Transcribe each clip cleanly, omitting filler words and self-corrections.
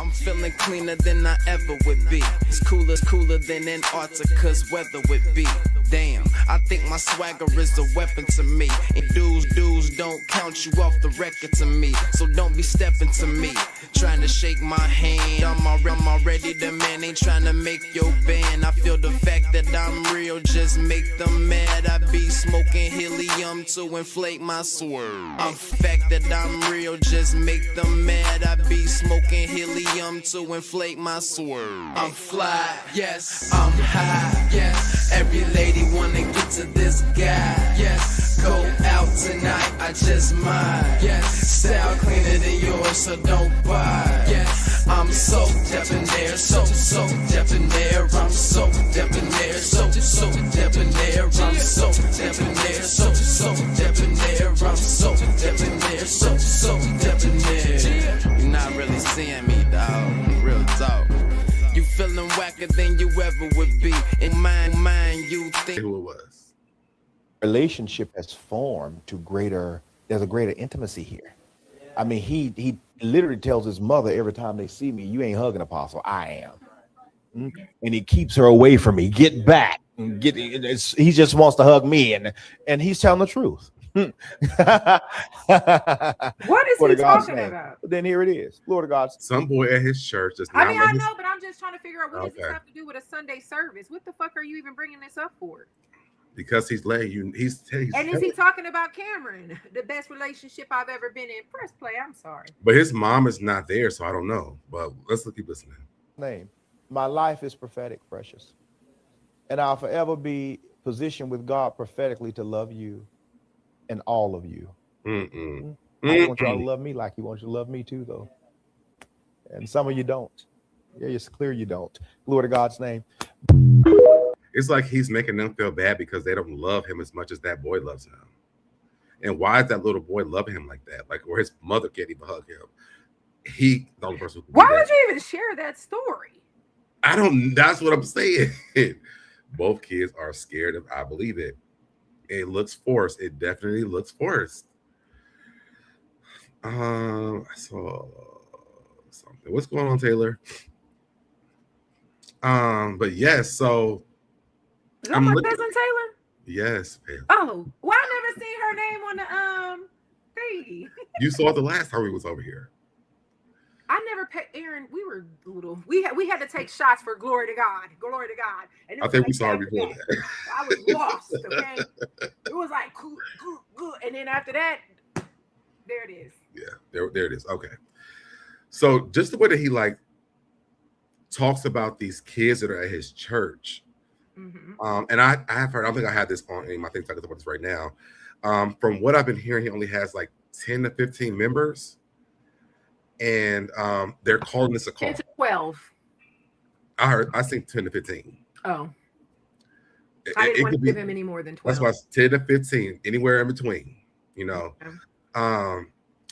I'm feeling cleaner than I ever would be. It's cooler than Antarctica's weather would be. Damn, I think my swagger is a weapon to me. And dudes don't count you off the record to me. So don't be stepping to me, trying to shake my hand. I'm already the man, ain't trying to make your band. I feel the fact that I'm real, just make them mad. I be smoking helium to inflate my swerve. I'm fact that I'm real, just make them mad. I be smoking helium to inflate my swerve. I'm fly, yes, I'm high, yes. Every lady wanna get to this guy, yes. Go out tonight, I just might, yes. Style cleaner than yours, so don't buy, yes. I'm so debonair, so debonair. I'm so debonair, so debonair. I'm so debonair, so debonair. I'm so debonair, so debonair. You're not really seeing me, dog. Real talk. You feeling whacker than you ever would be. In mind, you think who it was. Relationship has formed to there's a greater intimacy here. I mean, he literally tells his mother every time they see me, you ain't hugging Apostle, I am. And he keeps her away from me. Get back. He just wants to hug me, and he's telling the truth. What is he talking about? Then here it is. Glory to God. Some boy at his church. I know, but I'm just trying to figure out what does this have to do with a Sunday service? What the fuck are you even bringing this up for? Because he's letting you. He's and is he talking about Cameron, the best relationship I've ever been in? Press play. I'm sorry, but his mom is not there, so I don't know. But let's keep listening. Name. My life is prophetic, precious, and I'll forever be positioned with God prophetically to love you and all of you. I want y'all to love me like He wants you to love me too, though. And some of you don't. Yeah, it's clear you don't. Glory to God's name. It's like he's making them feel bad because they don't love him as much as that boy loves him. And why is that little boy loving him like that? Like, where his mother can't even hug him. He, the only person who can. Why would you even share that story? That's what I'm saying. Both kids are scared of, I believe it. It looks forced. It definitely looks forced. I saw something. What's going on, Taylor? But yes, so is that my cousin Taylor? Yes, ma'am. Oh, well, I never seen her name on the thingy. You saw it the last time we was over here. I never paid Aaron. We were little. We had to take shots for glory to God. Glory to God. And I think we saw it before that. I was lost. Okay, it was like good, and then after that, there it is. Yeah, there it is. Okay, so just the way that he talks about these kids that are at his church, and I have heard. I don't think I had this on any of my things. I can talk about this right now. From what I've been hearing, he only has like 10 to 15 members. And they're calling this a call. 10 to 12. I think 10 to 15. Oh. I didn't want to give him any more than 12. That's why it's 10 to 15, anywhere in between, you know. Okay.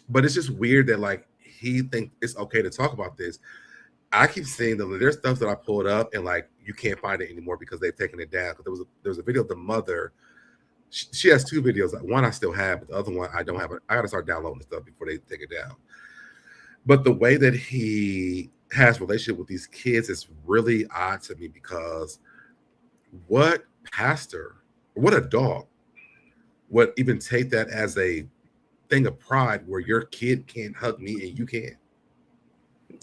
But it's just weird that he thinks it's okay to talk about this. I keep seeing there's stuff that I pulled up and you can't find it anymore because they've taken it down. Because there was a video of the mother. She has two videos. One I still have, but the other one I don't have. I got to start downloading stuff before they take it down. But the way that he has relationship with these kids is really odd to me because what pastor, what adult would even take that as a thing of pride where your kid can't hug me and you can?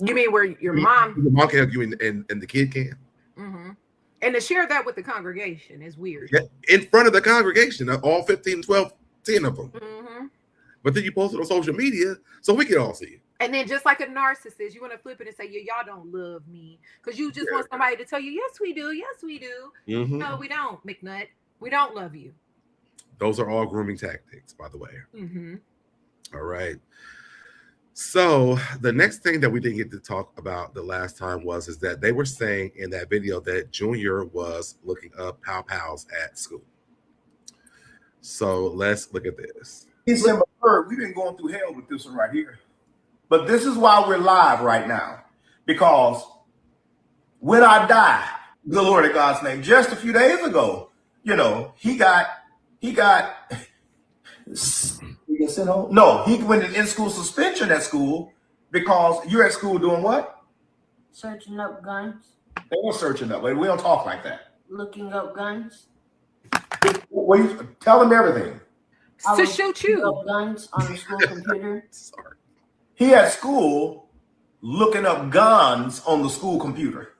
You mean where your mom can hug you and the kid can? Mm-hmm. And to share that with the congregation is weird. Yeah, in front of the congregation, all 15, 12, 10 of them. Mm-hmm. But then you post it on social media so we can all see it. And then just like a narcissist, you want to flip it and say, yeah, y'all don't love me. Because you just want somebody to tell you, yes, we do. Yes, we do. Mm-hmm. No, we don't, McNutt. We don't love you. Those are all grooming tactics, by the way. Mm-hmm. All right. So the next thing that we didn't get to talk about the last time is that they were saying in that video that Junior was looking up pow-pows at school. So let's look at this. December 3rd, we've been going through hell with this one right here. But this is why we're live right now. Because when I die, the Lord of God's name, just a few days ago, he got sent home. No, he went in school suspension at school because you're at school doing what? Searching up guns. They were searching up. We don't talk like that. Looking up guns. Tell them everything. To shoot you. Up guns on the school computer. Sorry. He at school looking up guns on the school computer.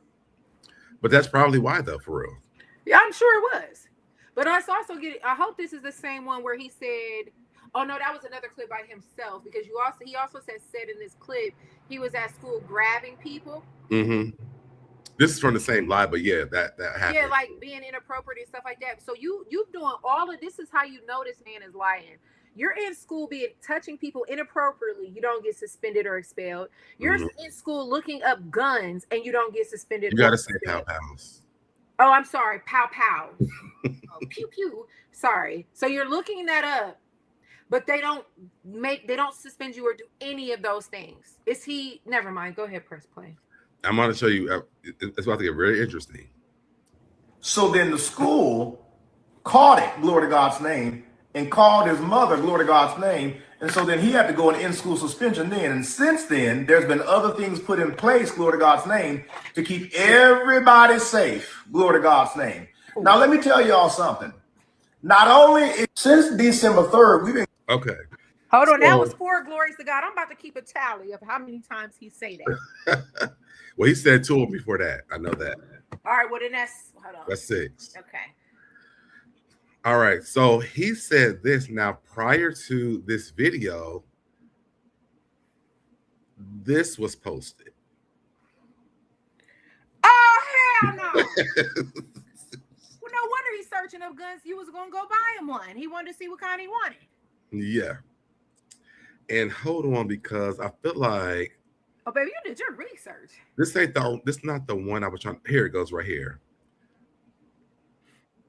But that's probably why, though, for real. Yeah, I'm sure it was. But I hope this is the same one where he said, oh no, that was another clip by himself, because he also said in this clip he was at school grabbing people. Mm-hmm. This is from the same live, but yeah, that happened. Yeah, like being inappropriate and stuff like that. So you doing all of this is how you know this man is lying. You're in school touching people inappropriately. You don't get suspended or expelled. You're in school looking up guns and you don't get suspended. You got to say pow pows. Oh, I'm sorry. Pow pow. Oh, pew pew. Sorry. So you're looking that up, but they don't suspend you or do any of those things. Never mind. Go ahead, press play. I'm going to show you. It's about to get very interesting. So then the school caught it, glory to God's name, and called his mother, glory to God's name. And so then he had to go in-school suspension then. And since then, there's been other things put in place, glory to God's name, to keep everybody safe, glory to God's name. Now, let me tell y'all something. Not only since December 3rd, we've been... Okay. Hold on. That was 4 glories to God. I'm about to keep a tally of how many times he say that. Well, he said 2 before that. I know that. All right. Well, then hold on. That's 6. Okay. All right. So he said this. Now, prior to this video, this was posted. Oh, hell no. Well, no wonder he's searching up guns. You was going to go buy him one. He wanted to see what kind he wanted. Yeah. And hold on, because I feel like... Oh, baby, you did your research. This not the one I was trying... Here it goes right here.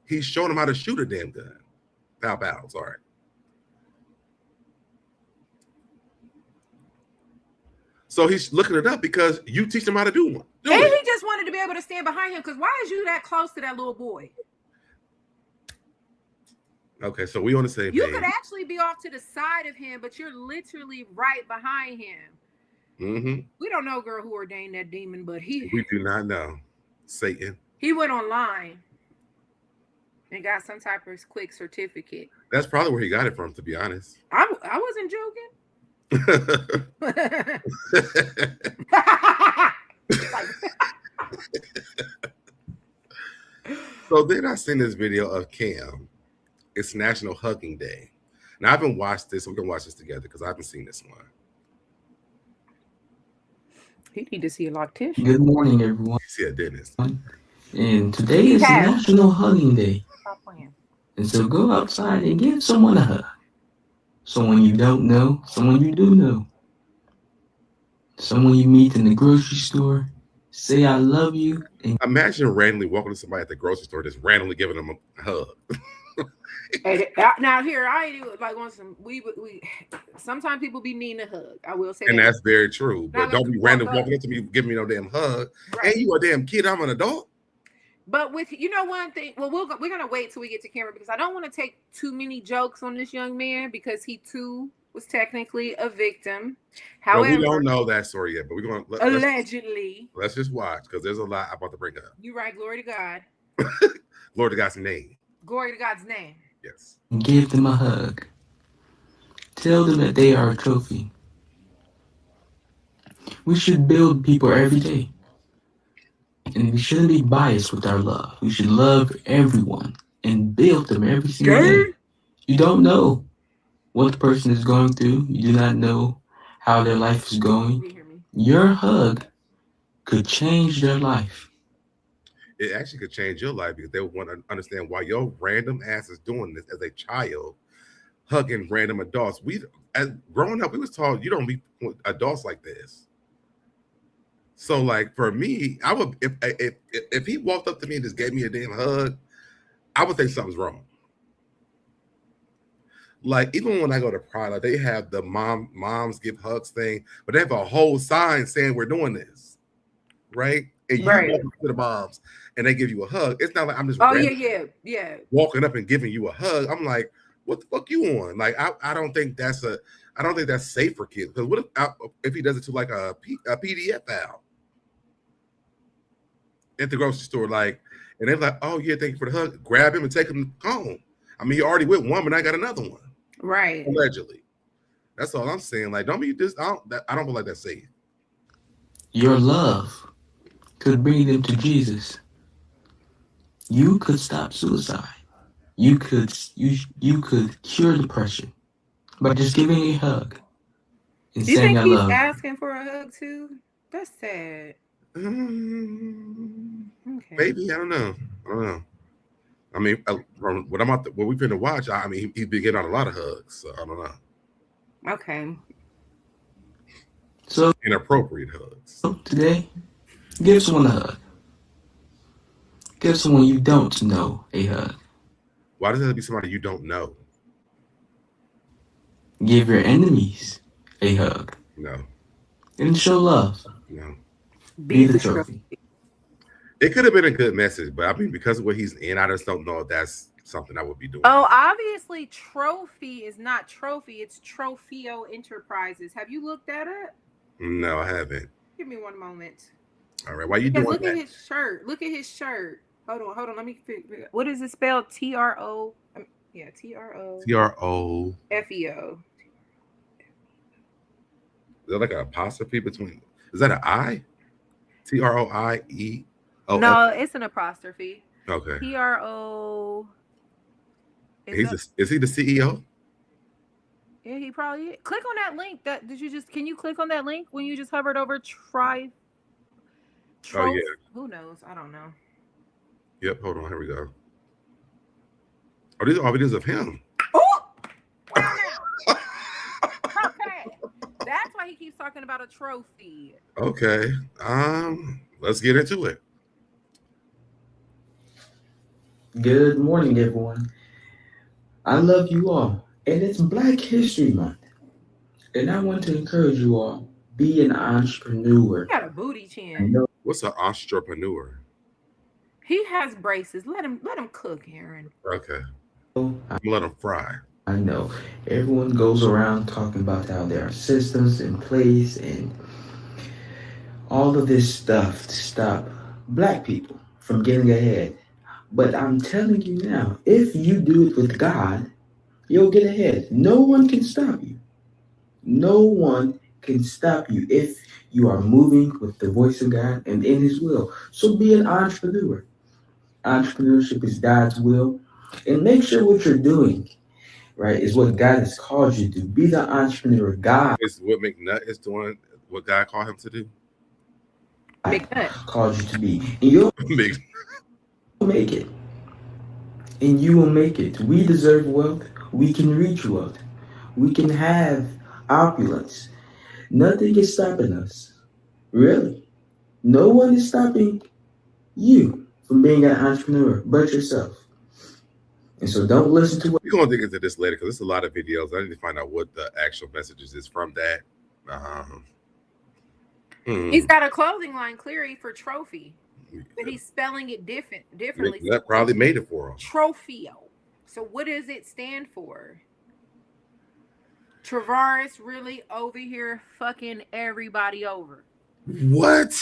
He's showing him how to shoot a damn gun. Pow, pow, sorry. So he's looking it up because you teach him how to do one. And he just wanted to be able to stand behind him, because why is you that close to that little boy? Okay, so we on the same page. You could actually be off to the side of him, but you're literally right behind him. Mm-hmm. We don't know, girl, who ordained that demon, but we do not know. Satan. He went online and got some type of quick certificate. That's probably where he got it from, to be honest. I wasn't joking. So then I seen this video of Cam. It's National Hugging Day. Now I haven't watched this. We're gonna watch this together because I haven't seen this one. You need to see a loctician. Good morning, everyone. See a dentist. And today is National Hugging Day. Stop playing. And so go outside and give someone a hug. Someone you don't know, someone you do know. Someone you meet in the grocery store. Say I love you. And imagine randomly walking to somebody at the grocery store, just randomly giving them a hug. Now here I do like on some we sometimes people be needing a hug. I will say and that's very true. But don't be random walking up to me giving me no damn hug. Right. And you a damn kid, I'm an adult. But with one thing, well, we're gonna wait till we get to camera because I don't want to take too many jokes on this young man because he too was technically a victim. However, well, we don't know that story yet, but we're gonna allegedly. Let's just watch because there's a lot I'm about to bring up. You're right. Glory to God. Glory to God's name. Glory to God's name. Yes. Give them a hug. Tell them that they are a trophy. We should build people every day. And we shouldn't be biased with our love. We should love everyone and build them every single day. You don't know what the person is going through. You do not know how their life is going. Your hug could change their life. It actually could change your life because they would want to understand why your random ass is doing this as a child, hugging random adults. As growing up, we was taught you don't meet adults like this. So, like for me, I would if he walked up to me and just gave me a damn hug, I would think something's wrong. Like even when I go to Prada, they have the moms give hugs thing, but they have a whole sign saying we're doing this, right? And you walk up to the moms and they give you a hug. It's not like I'm just walking up and giving you a hug. I'm like, what the fuck you on? Like I don't think that's safe for kids. Because what if he does it to like a PDF file? at the grocery store, like, and they're like, "Oh yeah, thank you for the hug." Grab him and take him home. I mean, you already with one, but I got another one. Right. Allegedly. That's all I'm saying. Like, don't be just. I don't feel like that's safe. Your love could bring them to Jesus. You could stop suicide. You could cure depression by just giving a hug and You saying think I he's love. asking for a hug too? That's sad. Okay. Maybe I don't know. I mean, from what we've been to watch, I mean, he's been getting on a lot of hugs, so I don't know. Okay. So inappropriate hugs. Today, give someone a hug. Give someone you don't know a hug. Why does it have to be somebody you don't know? Give your enemies a hug. No. And show love. No. Be the trophy. It could have been a good message, but I mean, because of what he's in, I just don't know if that's something I would be doing. Oh, obviously, trophy is not trophy. It's Tropheo Enterprises. Have you looked that up? No, I haven't. Give me one moment. All right, why you doing look that? At his shirt. Look at his shirt. Hold on. Let me figure. What is it spelled? TRO. Yeah, TRO. TRO. FEO. Is there like an apostrophe between? Is that an I? TROIE. Oh, no, it's an apostrophe. Okay. TRO. Is he the CEO? Yeah, he probably is. Click on that link. Can you click on that link when you just hovered over try? Oh yeah. Who knows? I don't know. Yep. Hold on. Here we go. Oh, these are all videos of him. Oh, wow. Okay. That's why he keeps talking about a trophy. Okay. Let's get into it. Good morning, everyone. I love you all, and it's Black History Month, and I want to encourage you all, be an entrepreneur. He got a booty chin. What's an entrepreneur? He has braces. Let him cook, Aaron. Okay. I'm gonna let him fry. I know everyone goes around talking about how there are systems in place and all of this stuff to stop Black people from getting ahead. But I'm telling you now, if you do it with God, you'll get ahead. No one can stop you. No one can stop you if you are moving with the voice of God and in His will. So be an entrepreneur. Entrepreneurship is God's will. And make sure what you're doing, right, is what God has called you to do. Be the entrepreneur God is what McNutt is doing, what God called him to do. McNutt called you to be. And you'll make it. And you will make it. We deserve wealth. We can reach wealth. We can have opulence. Nothing is stopping us. Really. No one is stopping you from being an entrepreneur but yourself. And so don't listen to what we're gonna dig into this later because there's a lot of videos. I need to find out what the actual messages is from that. He's got a clothing line, Cleary, for trophy, but he's spelling it differently. That probably made it for him. Tropheo. So what does it stand for? Travaris really over here fucking everybody over. What?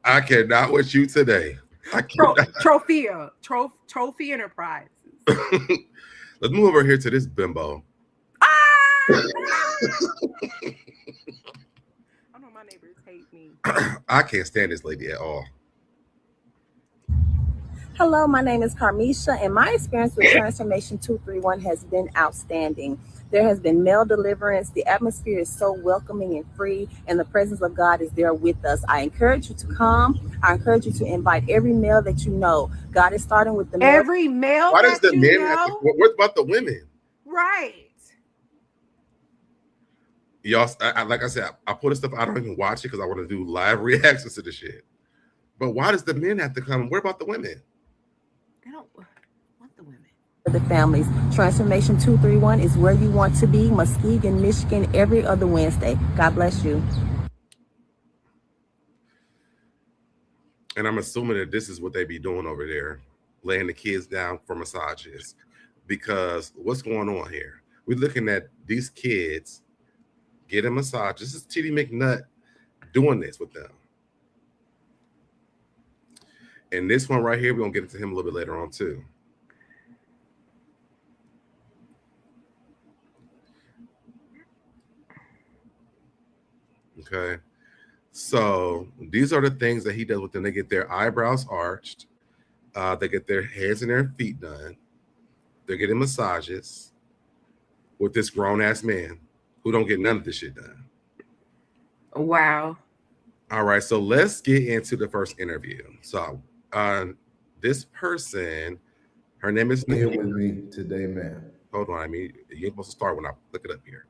I cannot with you today. I cannot. Trophy Enterprises. Let's move over here to this bimbo. I know my neighbors hate me. I can't stand this lady at all. Hello, my name is Carmisha, and my experience with Transformation 231 has been outstanding. There has been mail deliverance. The atmosphere is so welcoming and free, and the presence of God is there with us. I encourage you to come. I encourage you to invite every male that you know. God is starting with the male. Every male. Why does the men have to? What about the women? Right. Y'all, like I said, I put stuff. I don't even watch it because I want to do live reactions to the shit. But why does the men have to come? What about the women? They don't want the women. The families. Transformation 231 is where you want to be. Muskegon, Michigan, every other Wednesday. God bless you. And I'm assuming that this is what they be doing over there. laying the kids down for massages, because what's going on here? We're looking at these kids getting massages. This is TD McNutt doing this with them. And this one right here, we're going to get into him a little bit later on too. Okay. So these are the things that he does with them. They get their eyebrows arched. They get their heads and their feet done. They're getting massages with this grown-ass man who don't get none of this shit done. Wow. All right, so let's get into the first interview. So this person, her name is here with me today, man. Hold on, I mean, you're supposed to start when I look it up here.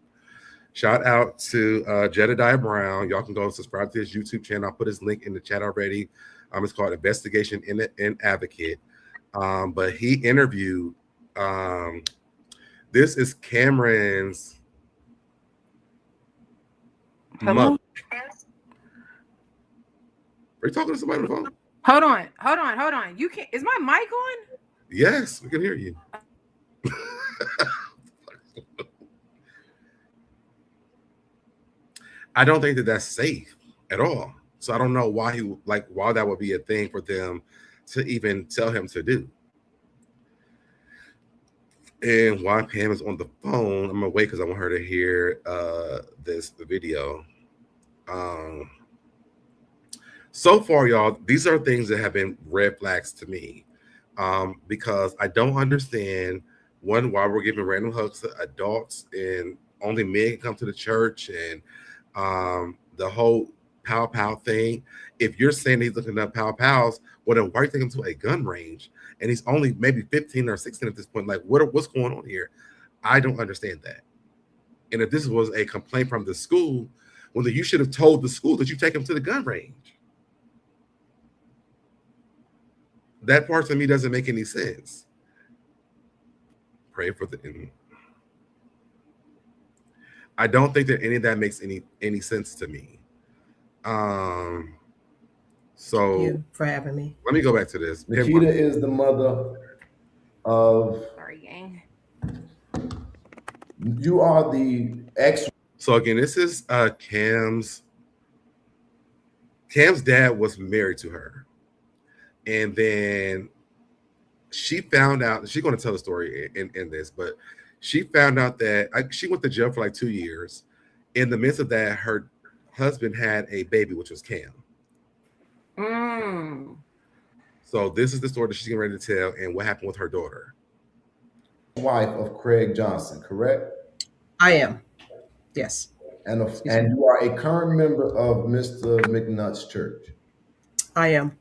Shout out to Jedediah Brown. Y'all can go and subscribe to his YouTube channel. I'll put his link in the chat already. It's called Investigation in Advocate. But he interviewed, this is Cameron's mother. Are you talking to somebody on the phone? Hold on. You can't. Is my mic on? Yes, we can hear you. I don't think that that's safe at all. So I don't know why why that would be a thing for them to even tell him to do. And while Pam is on the phone, I'm gonna wait because I want her to hear the video. So far, y'all, these are things that have been red flags to me, because I don't understand, one, why we're giving random hugs to adults and only men can come to the church, and the whole pow pow thing. If you're saying he's looking at pow pows, well, then why are you taking him to a gun range? And he's only maybe 15 or 16 at this point. Like, what's going on here? I don't understand that. And if this was a complaint from the school, well, then you should have told the school that you take him to the gun range. That part to me doesn't make any sense. Pray for the enemy. I don't think that any of that makes any sense to me. So Thank you for having me. Let me go back to this. Nikita is the mother of. Sorry, gang. You are the ex. So again, this is Cam's dad was married to her, and then she found out. She's going to tell the story in this, but she found out that she went to jail for like 2 years. In the midst of that, her husband had a baby, which was Cam. So this is the story that she's getting ready to tell, and what happened with her daughter. Wife of Craig Johnson, correct? I am. Yes. And you are a current member of Mr. McNutt's church. I am.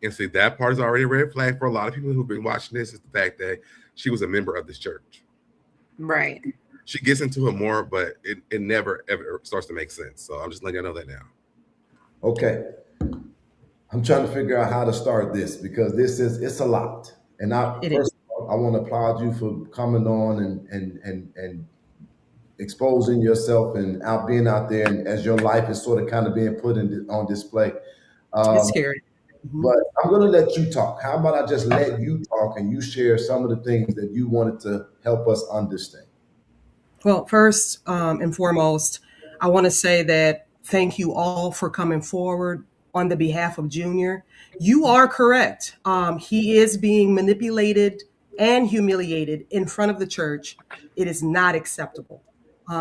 And see, that part is already a red flag for a lot of people who've been watching this, is the fact that she was a member of this church. Right. She gets into it more, but it never ever starts to make sense. So I'm just letting you know that now. Okay. I'm trying to figure out how to start this, because it's a lot. And first of all, I want to applaud you for coming on and exposing yourself and being out there, and as your life is sort of kind of being put on display. It's scary. But I'm going to let you talk. How about I just let you talk and you share some of the things that you wanted to help us understand? Well, first and foremost, I want to say that thank you all for coming forward on the behalf of Junior. You are correct. He is being manipulated and humiliated in front of the church. It is not acceptable.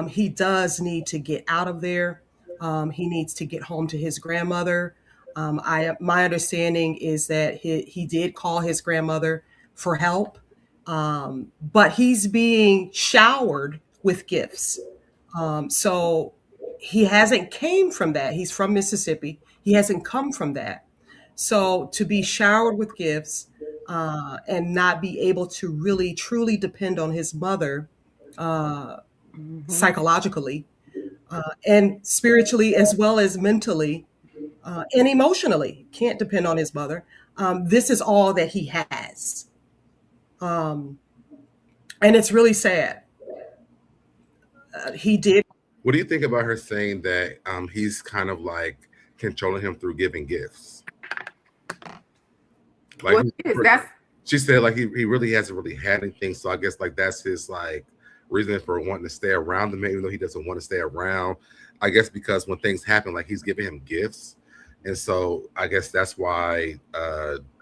He does need to get out of there. He needs to get home to his grandmother. My understanding is that he did call his grandmother for help, but he's being showered with gifts. So he hasn't came from that. He's from Mississippi. He hasn't come from that. So to be showered with gifts and not be able to really, truly depend on his mother psychologically and spiritually, as well as mentally and emotionally, can't depend on his mother. This is all that he has. And it's really sad. He did. What do you think about her saying that he's kind of like controlling him through giving gifts? Like, Well, She said like he really hasn't really had anything. So I guess like that's his like reason for wanting to stay around them, even though he doesn't want to stay around. I guess because when things happen, like he's giving him gifts. And so I guess that's why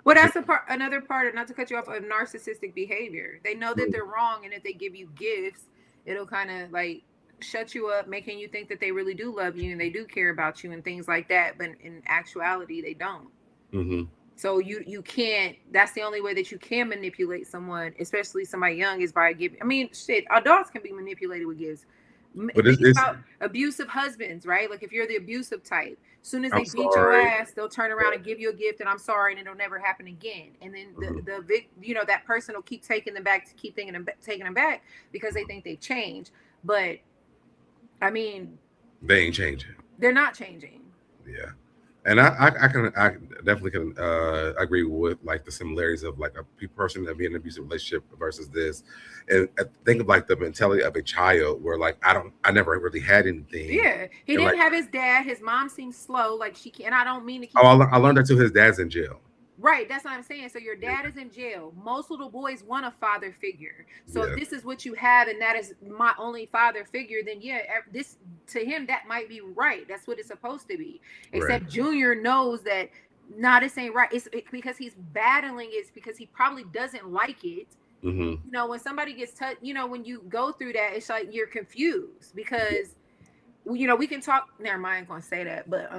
well, that's another part of, not to cut you off, of narcissistic behavior. They know that they're wrong, and if they give you gifts, it'll kind of like shut you up, making you think that they really do love you and they do care about you and things like that. But in actuality, they don't. Mm-hmm. So you can't. That's the only way that you can manipulate someone, especially somebody young, is by giving. I mean, shit, adults can be manipulated with gifts. But think about abusive husbands, right? Like if you're the abusive type, as soon as they beat your ass, they'll turn around and give you a gift and I'm sorry, and it'll never happen again. And then that person will keep taking them back, to keep taking them back because they think they've changed. But I mean, they ain't changing. They're not changing. Yeah. And I definitely can agree with like the similarities of like a person that be in an abusive relationship versus this, and think of like the mentality of a child where like I never really had anything. Yeah, he didn't have his dad. His mom seems slow, like she can't. And I don't mean to keep. Oh, I learned that too. His dad's in jail. Right, that's what I'm saying. So your dad is in jail. Most little boys want a father figure. So if this is what you have, and that is my only father figure, then yeah, this to him that might be right. That's what it's supposed to be. Except Junior knows that this ain't right. It's because he's battling. It's because he probably doesn't like it. Mm-hmm. You know, when somebody gets touched, you know, when you go through that, it's like you're confused because you know we can talk. Never mind, I ain't gonna say that, but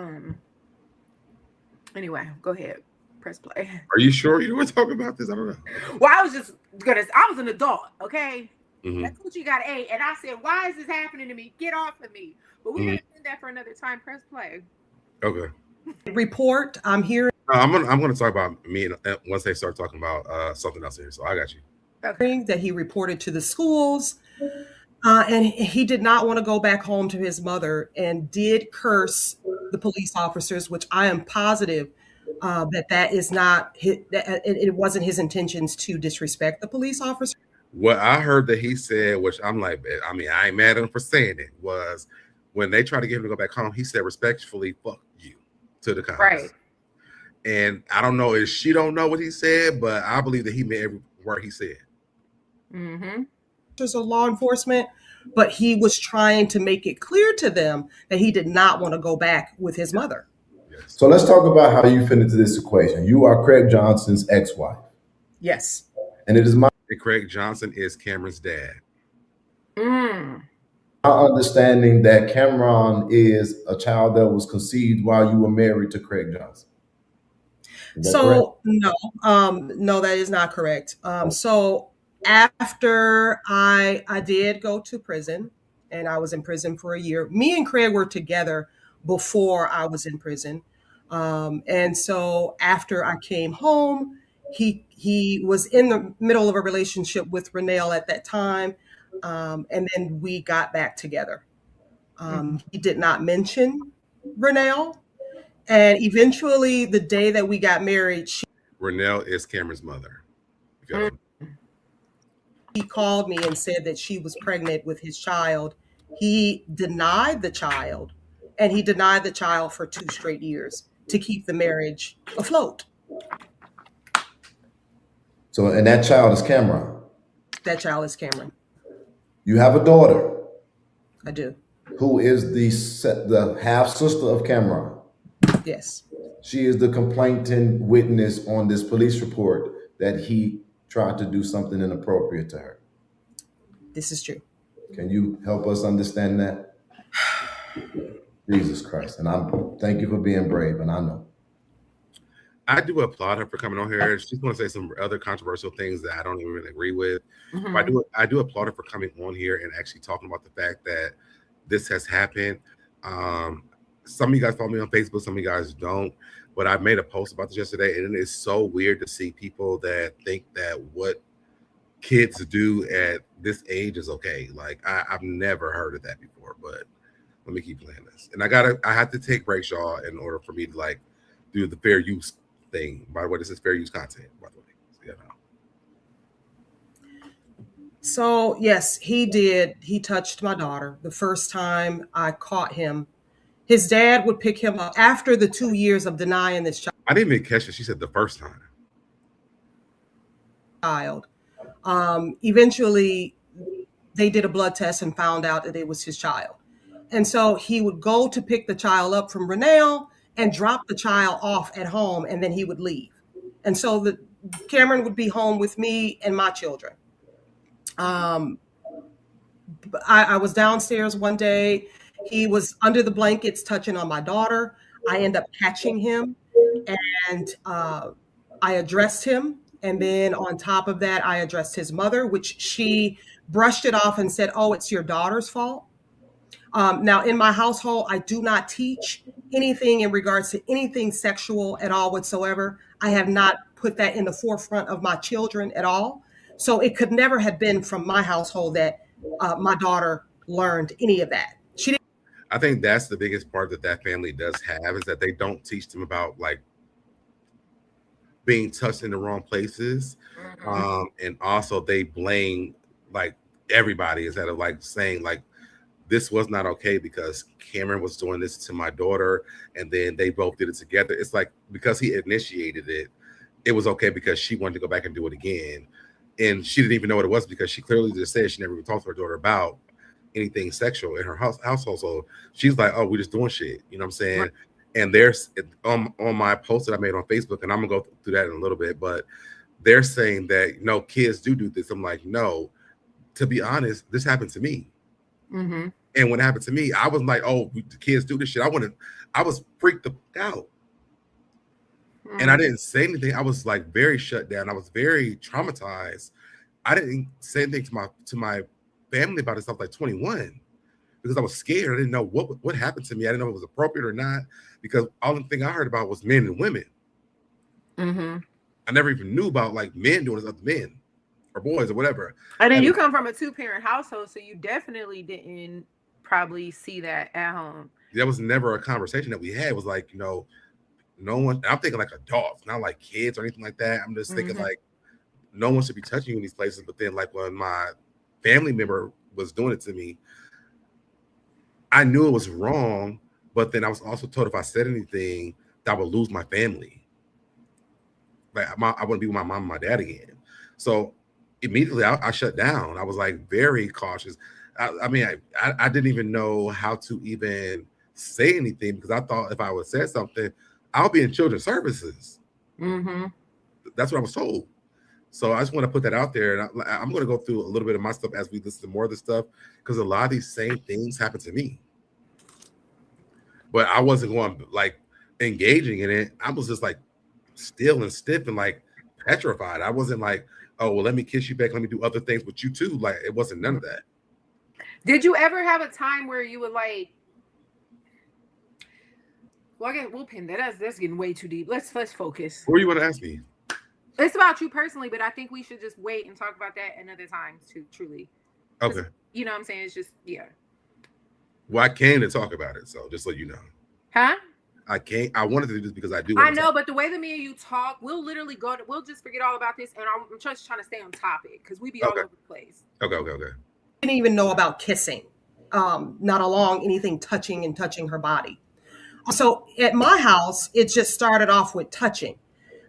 anyway, go ahead. Press play. Are you sure you want to talk about this? I don't know. Well, I was an adult, okay? Mm-hmm. That's what you got, A. And I said, why is this happening to me? Get off of me. But we're gonna do that for another time. Press play. Okay. Report. I'm here. I'm gonna talk about me once they start talking about something else here. So I got you. Okay. That he reported to the schools. And he did not want to go back home to his mother and did curse the police officers, which I am positive that is not it wasn't his intentions to disrespect the police officer. What I heard that he said, which I'm like, I mean, I ain't mad at him for saying it, was when they tried to get him to go back home, he said respectfully, "Fuck you," to the cops. Right. And I don't know if she don't know what he said, but I believe that he meant every word he said. Mm-hmm. There's a law enforcement, but he was trying to make it clear to them that he did not want to go back with his mother. So let's talk about how you fit into this equation. You are Craig Johnson's ex-wife. Yes. And it is Craig Johnson is Cameron's dad. My understanding that Cameron is a child that was conceived while you were married to Craig Johnson. So no, that is not correct. So after I did go to prison, and I was in prison for a year, me and Craig were together before I was in prison. And so after I came home, he was in the middle of a relationship with Renelle at that time. And then we got back together. He did not mention Renelle. And eventually the day that we got married, Renelle is Cameron's mother. He called me and said that she was pregnant with his child. He denied the child, and he denied the child for 2 straight years to keep the marriage afloat. So, and that child is Cameron. That child is Cameron. You have a daughter. I do. Who is the half sister of Cameron? Yes. She is the complainant witness on this police report that he tried to do something inappropriate to her. This is true. Can you help us understand that? Jesus Christ. And thank you for being brave, and I know. I do applaud her for coming on here. She's going to say some other controversial things that I don't even really agree with. Mm-hmm. But I do applaud her for coming on here and actually talking about the fact that this has happened. Some of you guys follow me on Facebook, some of you guys don't. But I made a post about this yesterday, and it is so weird to see people that think that what kids do at this age is okay. Like I've never heard of that before. But let me keep playing this. And I have to take breaks, y'all, in order for me to like do the fair use thing. By the way, this is fair use content, by the way. So yes, he did. He touched my daughter. The first time I caught him, his dad would pick him up after the 2 years of denying this child. I didn't even catch it. She said the first time. child. Eventually, they did a blood test and found out that it was his child. And so he would go to pick the child up from Renelle and drop the child off at home, and then he would leave. And so Cameron would be home with me and my children. I was downstairs one day. He was under the blankets touching on my daughter. I end up catching him, and I addressed him. And then on top of that, I addressed his mother, which she brushed it off and said, "Oh, it's your daughter's fault." Now, in my household, I do not teach anything in regards to anything sexual at all whatsoever. I have not put that in the forefront of my children at all. So it could never have been from my household that my daughter learned any of that. I think that's the biggest part that family does have, is that they don't teach them about like being touched in the wrong places. And also they blame like everybody instead of like saying like, this was not okay because Cameron was doing this to my daughter, and then they both did it together. It's like, because he initiated it, it was okay because she wanted to go back and do it again. And she didn't even know what it was, because she clearly just said she never even talked to her daughter about anything sexual in her household. So she's like, oh, we're just doing shit. You know what I'm saying? Right. And there's on my post that I made on Facebook, and I'm gonna go through that in a little bit, but they're saying that, you know, kids do this. I'm like, no, to be honest, this happened to me. Mm-hmm. And when it happened to me, I was like, oh, the kids do this shit. I was freaked out. Mm-hmm. And I didn't say anything. I was like very shut down. I was very traumatized. I didn't say anything to my family about it. I was like 21, because I was scared. I didn't know what happened to me. I didn't know if it was appropriate or not, because all the thing I heard about was men and women. Mm-hmm. I never even knew about like men doing this other men or boys or whatever. And then you come from a 2-parent household, so you definitely didn't probably see that at home. There was never a conversation that we had. It was like, you know, no one, I'm thinking like adults, not like kids or anything like that. I'm just thinking like, no one should be touching you in these places. But then like when my family member was doing it to me, I knew it was wrong, but then I was also told if I said anything, that I would lose my family. Like I wouldn't be with my mom and my dad again. So immediately I shut down. I was like very cautious. I mean, I didn't even know how to even say anything, because I thought if I would say something, I'll be in children's services. Mm-hmm. That's what I was told. So I just want to put that out there. And I'm going to go through a little bit of my stuff as we listen to more of this stuff, because a lot of these same things happen to me. But I wasn't going like engaging in it. I was just like still and stiff and like petrified. I wasn't like, oh, well, let me kiss you back. Let me do other things with you too. Like, it wasn't none of that. Did you ever have a time where you would like, well, we'll pin that. That's getting way too deep. Let's focus. What do you want to ask me? It's about you personally, but I think we should just wait and talk about that another time too, truly. Okay. You know what I'm saying? It's just, yeah. Well, I came to talk about it, so just so you know. Huh? I wanted to do this because I do. I know, but the way that me and you talk, we'll literally we'll just forget all about this, and I'm just trying to stay on topic, because we be all over the place. Okay. Didn't even know about kissing, not along anything touching her body. So at my house, it just started off with touching.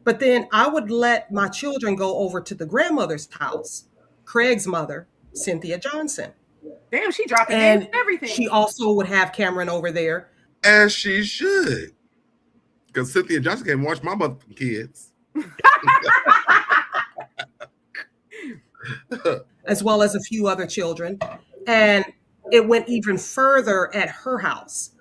But then I would let my children go over to the grandmother's house, Craig's mother, Cynthia Johnson. Damn, she dropping and everything. She also would have Cameron over there. As she should. Because Cynthia Johnson can't watch my motherfucking kids. As well as a few other children. And it went even further at her house.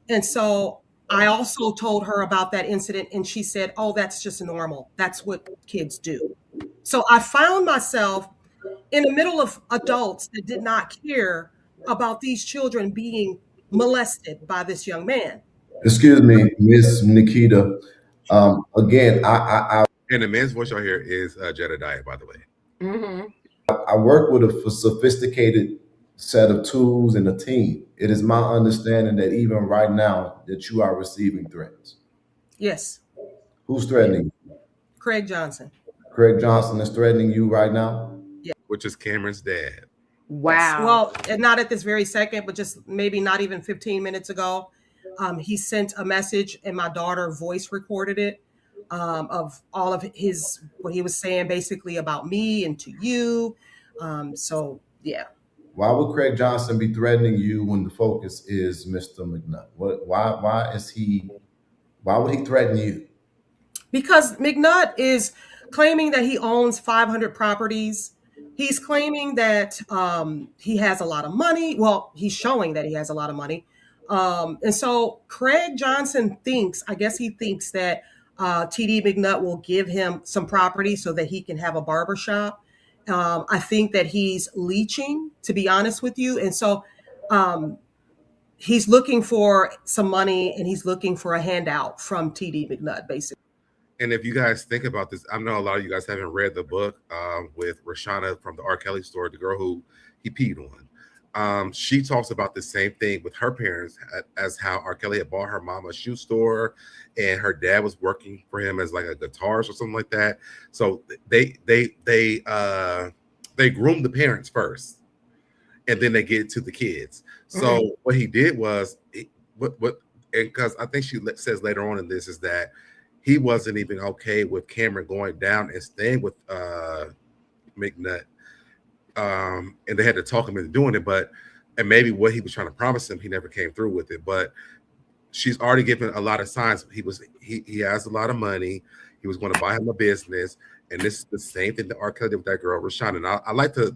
And so I also told her about that incident, and she said, oh, that's just normal. That's what kids do. So I found myself in the middle of adults that did not care about these children being molested by this young man. Excuse me, Miss Nikita. Again, I and the man's voice y'all hear is Jedediah, by the way. Mm-hmm. I work with a sophisticated set of tools and a team. It is my understanding that even right now that you are receiving threats. Yes. Who's threatening you? Craig Johnson. Craig Johnson is threatening you right now? Yeah. Which is Cameron's dad. Wow. Well, not at this very second, but just maybe not even 15 minutes ago. He sent a message and my daughter voice recorded it. of all of what he was saying basically about me and to you. So yeah. Why would Craig Johnson be threatening you when the focus is Mr. McNutt? Why would he threaten you? Because McNutt is claiming that he owns 500 properties. He's claiming that he has a lot of money. Well, he's showing that he has a lot of money. And so Craig Johnson thinks that TD McNutt will give him some property so that he can have a barbershop. I think that he's leeching, to be honest with you. And so he's looking for some money and he's looking for a handout from TD McNutt, basically. And if you guys think about this, I know a lot of you guys haven't read the book with Rashana from the R. Kelly story, the girl who he peed on. She talks about the same thing with her parents, as how R. Kelly had bought her mom a shoe store, and her dad was working for him as like a guitarist or something like that. So they groom the parents first, and then they get to the kids. So what he did was, because I think she says later on in this is that he wasn't even okay with Cameron going down and staying with McNutt. And they had to talk him into doing it, and maybe what he was trying to promise him, he never came through with it. But she's already given a lot of signs. He has a lot of money. He was going to buy him a business, and this is the same thing that R. Kelly did with that girl, Rashana. And I like to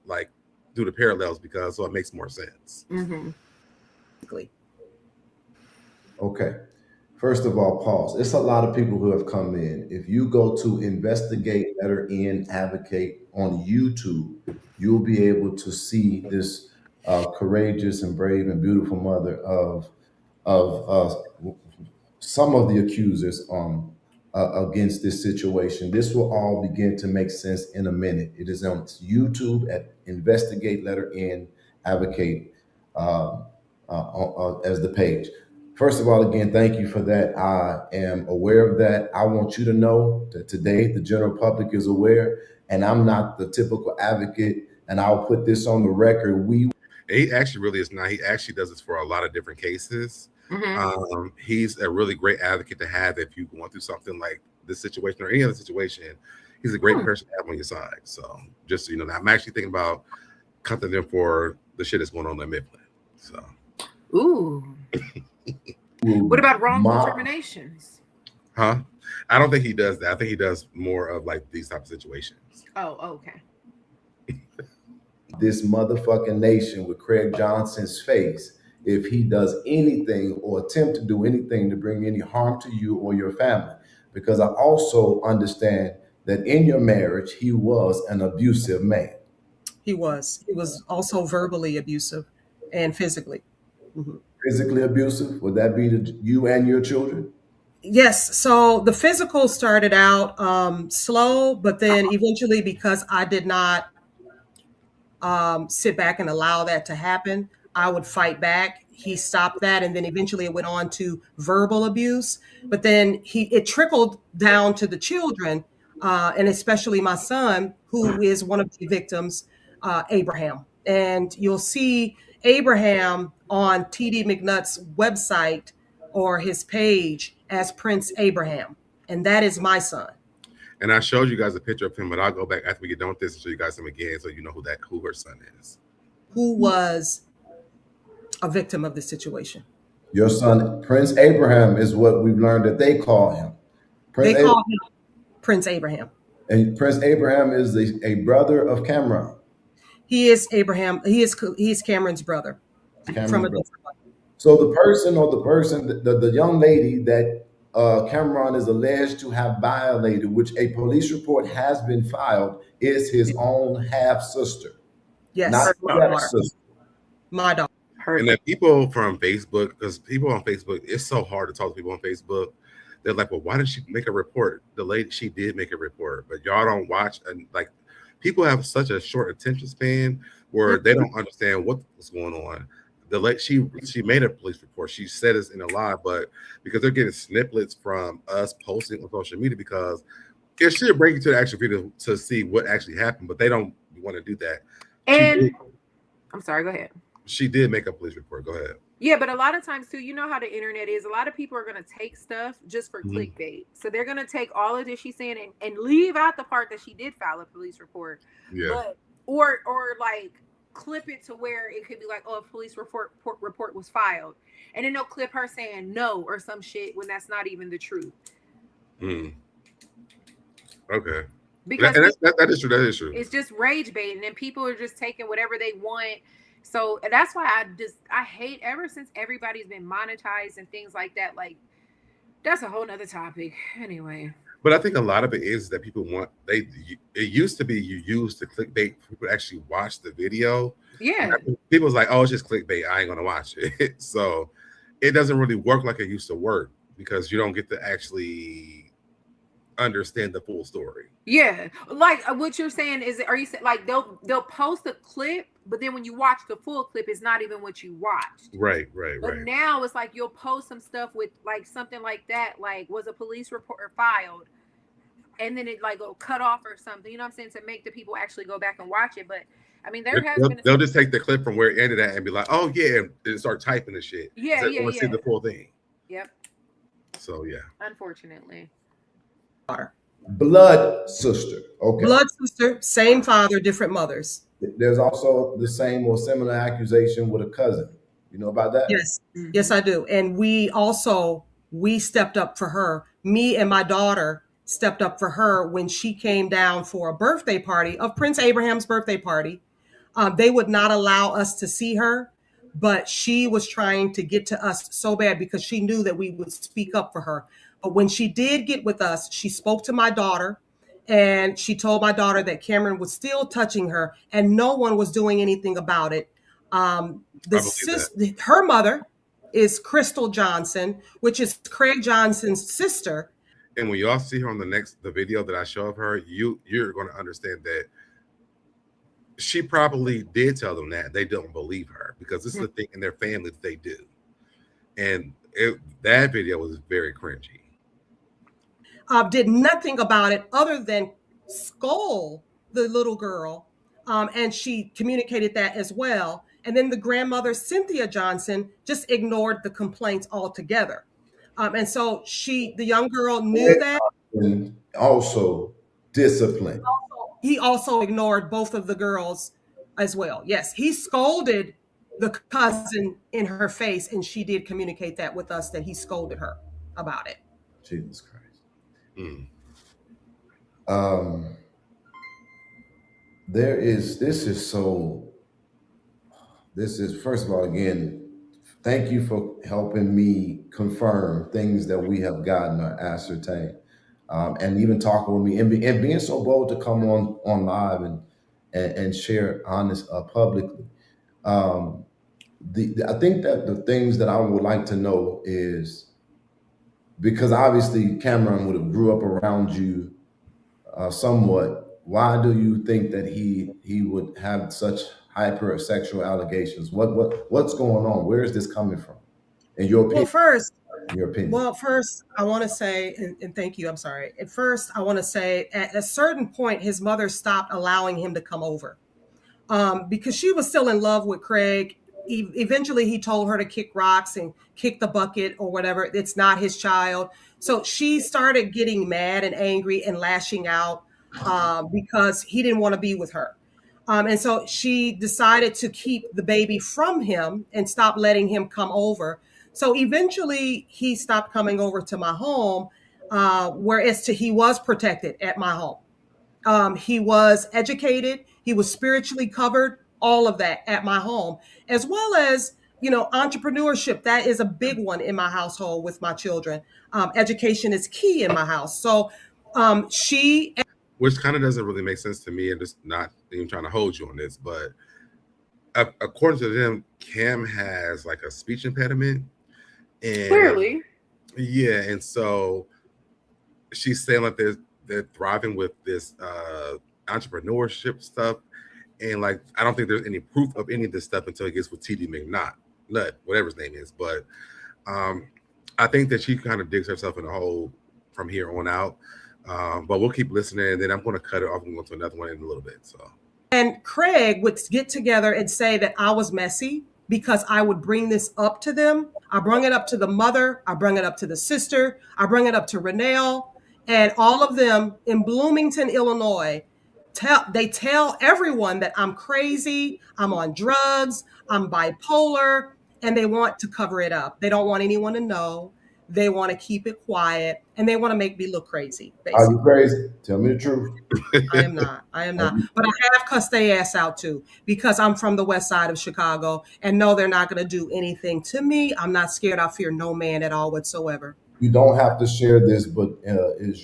like do the parallels because so it makes more sense. Okay. First of all, pause. It's a lot of people who have come in. If you go to investigate, letter N, advocate on YouTube, you'll be able to see this courageous and brave and beautiful mother of some of the accusers against this situation. This will all begin to make sense in a minute. It is on YouTube at investigate, letter N, advocate as the page. First of all, again, thank you for that. I am aware of that. I want you to know that today the general public is aware, and I'm not the typical advocate, and I'll put this on the record. He actually really is not. He actually does this for a lot of different cases. He's a really great advocate to have if you're going through something like this situation or any other situation. He's a great person to have on your side. So just so you know, I'm actually thinking about cutting them for the shit that's going on in Midland. So. Ooh. What about wrongful terminations? Huh? I don't think he does that. I think he does more of like these type of situations. Oh, okay. This motherfucking nation with Craig Johnson's face, if he does anything or attempt to do anything to bring any harm to you or your family. Because I also understand that in your marriage, he was an abusive man. He was. He was also verbally abusive and physically. Physically abusive? Would that be to you and your children? Yes. So the physical started out slow, but then eventually, because I did not sit back and allow that to happen, I would fight back. He stopped that, and then eventually it went on to verbal abuse. But then it trickled down to the children, and especially my son, who is one of the victims, Abraham. And you'll see Abraham on TD McNutt's website or his page as Prince Abraham, and that is my son. And I showed you guys a picture of him, but I'll go back after we get done with this and show you guys him again, so you know who her son is. Who was a victim of the situation? Your son, Prince Abraham, is what we've learned that they call him. They call him Prince Abraham. And Prince Abraham is a brother of Cameron. He is Abraham. He is Cameron's brother. So the young lady that Cameron is alleged to have violated, which a police report has been filed, is his own half sister. Yes, not my sister. My daughter. And then people from Facebook, because people on Facebook, it's so hard to talk to people on Facebook. They're like, well, why didn't she make a report? The lady, she did make a report, but y'all don't watch. And like, people have such a short attention span where they don't understand what's going on. She made a police report. She said it's in a lie, but because they're getting snippets from us posting on social media, because it should bring you to the actual video to see what actually happened, but they don't want to do that. And I'm sorry, go ahead. She did make a police report. Go ahead. Yeah, but a lot of times too, you know how the internet is. A lot of people are gonna take stuff just for Mhm. clickbait. So they're gonna take all of this she's saying and leave out the part that she did file a police report. Yeah. But or like clip it to where it could be like, oh, a police report was filed. And then they'll clip her saying no or some shit when that's not even the truth. Mm. Okay. Because that is true. That is true. it's just rage baiting and people are just taking whatever they want. So that's why I hate, ever since everybody's been monetized and things like that, like that's a whole nother topic anyway. But I think a lot of it is that people want it used to be you used to clickbait, people actually watch the video. Yeah. People's like, oh, it's just clickbait, I ain't gonna watch it. So it doesn't really work like it used to work because you don't get to actually understand the full story. Yeah, like what you're saying is, are you saying like they'll post a clip, but then when you watch the full clip, it's not even what you watched. Right. But now it's like you'll post some stuff with like something like that, like was a police report filed, and then it like go cut off or something. You know what I'm saying, to make the people actually go back and watch it. But I mean, they'll just take the clip from where it ended at and be like, oh yeah, and start typing the shit. Yeah, I want to see the full thing. Yep. So yeah. Unfortunately. Blood sister. Okay. Blood sister, same father, different mothers. There's also the same or similar accusation with a cousin. You know about that? Yes. Yes, I do. And we stepped up for her. Me and my daughter stepped up for her when she came down for a birthday party of Prince Abraham's birthday party. They would not allow us to see her, but she was trying to get to us so bad because she knew that we would speak up for her. But when she did get with us, she spoke to my daughter and she told my daughter that Cameron was still touching her and no one was doing anything about it. Her mother is Crystal Johnson, which is Craig Johnson's sister. And when y'all see her on the video that I show of her, you're going to understand that she probably did tell them that they don't believe her because this is the thing in their family that they do. And that video was very cringy. Did nothing about it other than scold the little girl. And she communicated that as well. And then the grandmother, Cynthia Johnson, just ignored the complaints altogether. And so the young girl knew that. And also discipline. He also ignored both of the girls as well. Yes, he scolded the cousin in her face, and she did communicate that with us, that he scolded her about it. Jesus Christ. This is first of all, again, thank you for helping me confirm things that we have gotten or ascertained, and even talking with me and being so bold to come on live and share honest publicly. I think that the things that I would like to know is, because obviously Cameron would have grew up around you somewhat. Why do you think that he would have such hypersexual allegations? What's going on? Where is this coming from? In your opinion? First, I want to say, and thank you, I'm sorry. At first, I want to say at a certain point, his mother stopped allowing him to come over because she was still in love with Craig. Eventually, he told her to kick rocks and kick the bucket or whatever. It's not his child. So she started getting mad and angry and lashing out because he didn't want to be with her. And so she decided to keep the baby from him and stop letting him come over. So eventually he stopped coming over to my home, whereas he was protected at my home. He was educated. He was spiritually covered, all of that at my home, as well as, entrepreneurship. That is a big one in my household with my children. Education is key in my house. So which kind of doesn't really make sense to me, and just not even trying to hold you on this, but according to them, Cam has like a speech impediment. And clearly. Yeah, and so she's saying like they're thriving with this entrepreneurship stuff, and like I don't think there's any proof of any of this stuff until it gets with TD McNutt, whatever his name is. But I think that she kind of digs herself in a hole from here on out. But we'll keep listening, and then I'm going to cut it off and go to another one in a little bit. So. And Craig would get together and say that I was messy, because I would bring this up to them. I bring it up to the mother. I bring it up to the sister. I bring it up to Renelle, and all of them in Bloomington, Illinois. They tell everyone that I'm crazy, I'm on drugs, I'm bipolar, and they want to cover it up. They don't want anyone to know. They want to keep it quiet, and they want to make me look crazy, Are you basically. crazy? Tell me the truth. I am not. I am Are not. you- But I have cussed their ass out too, because I'm from the west side of Chicago, and no, they're not going to do anything to me. I'm not scared. I fear no man at all whatsoever. You don't have to share this, but it's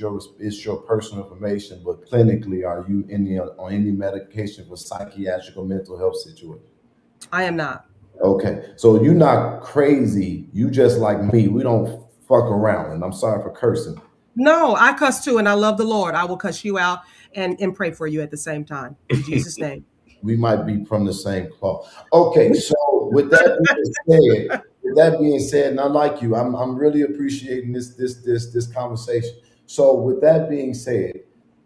your personal information. But clinically, are you on any medication for psychiatric or mental health situation? I am not. Okay, so you're not crazy. You just like me. We don't fuck around, and I'm sorry for cursing. No, I cuss too, and I love the Lord. I will cuss you out and pray for you at the same time. In Jesus' name. We might be from the same cloth. Okay, so with that being said, and I like you, I'm really appreciating this conversation. So with that being said,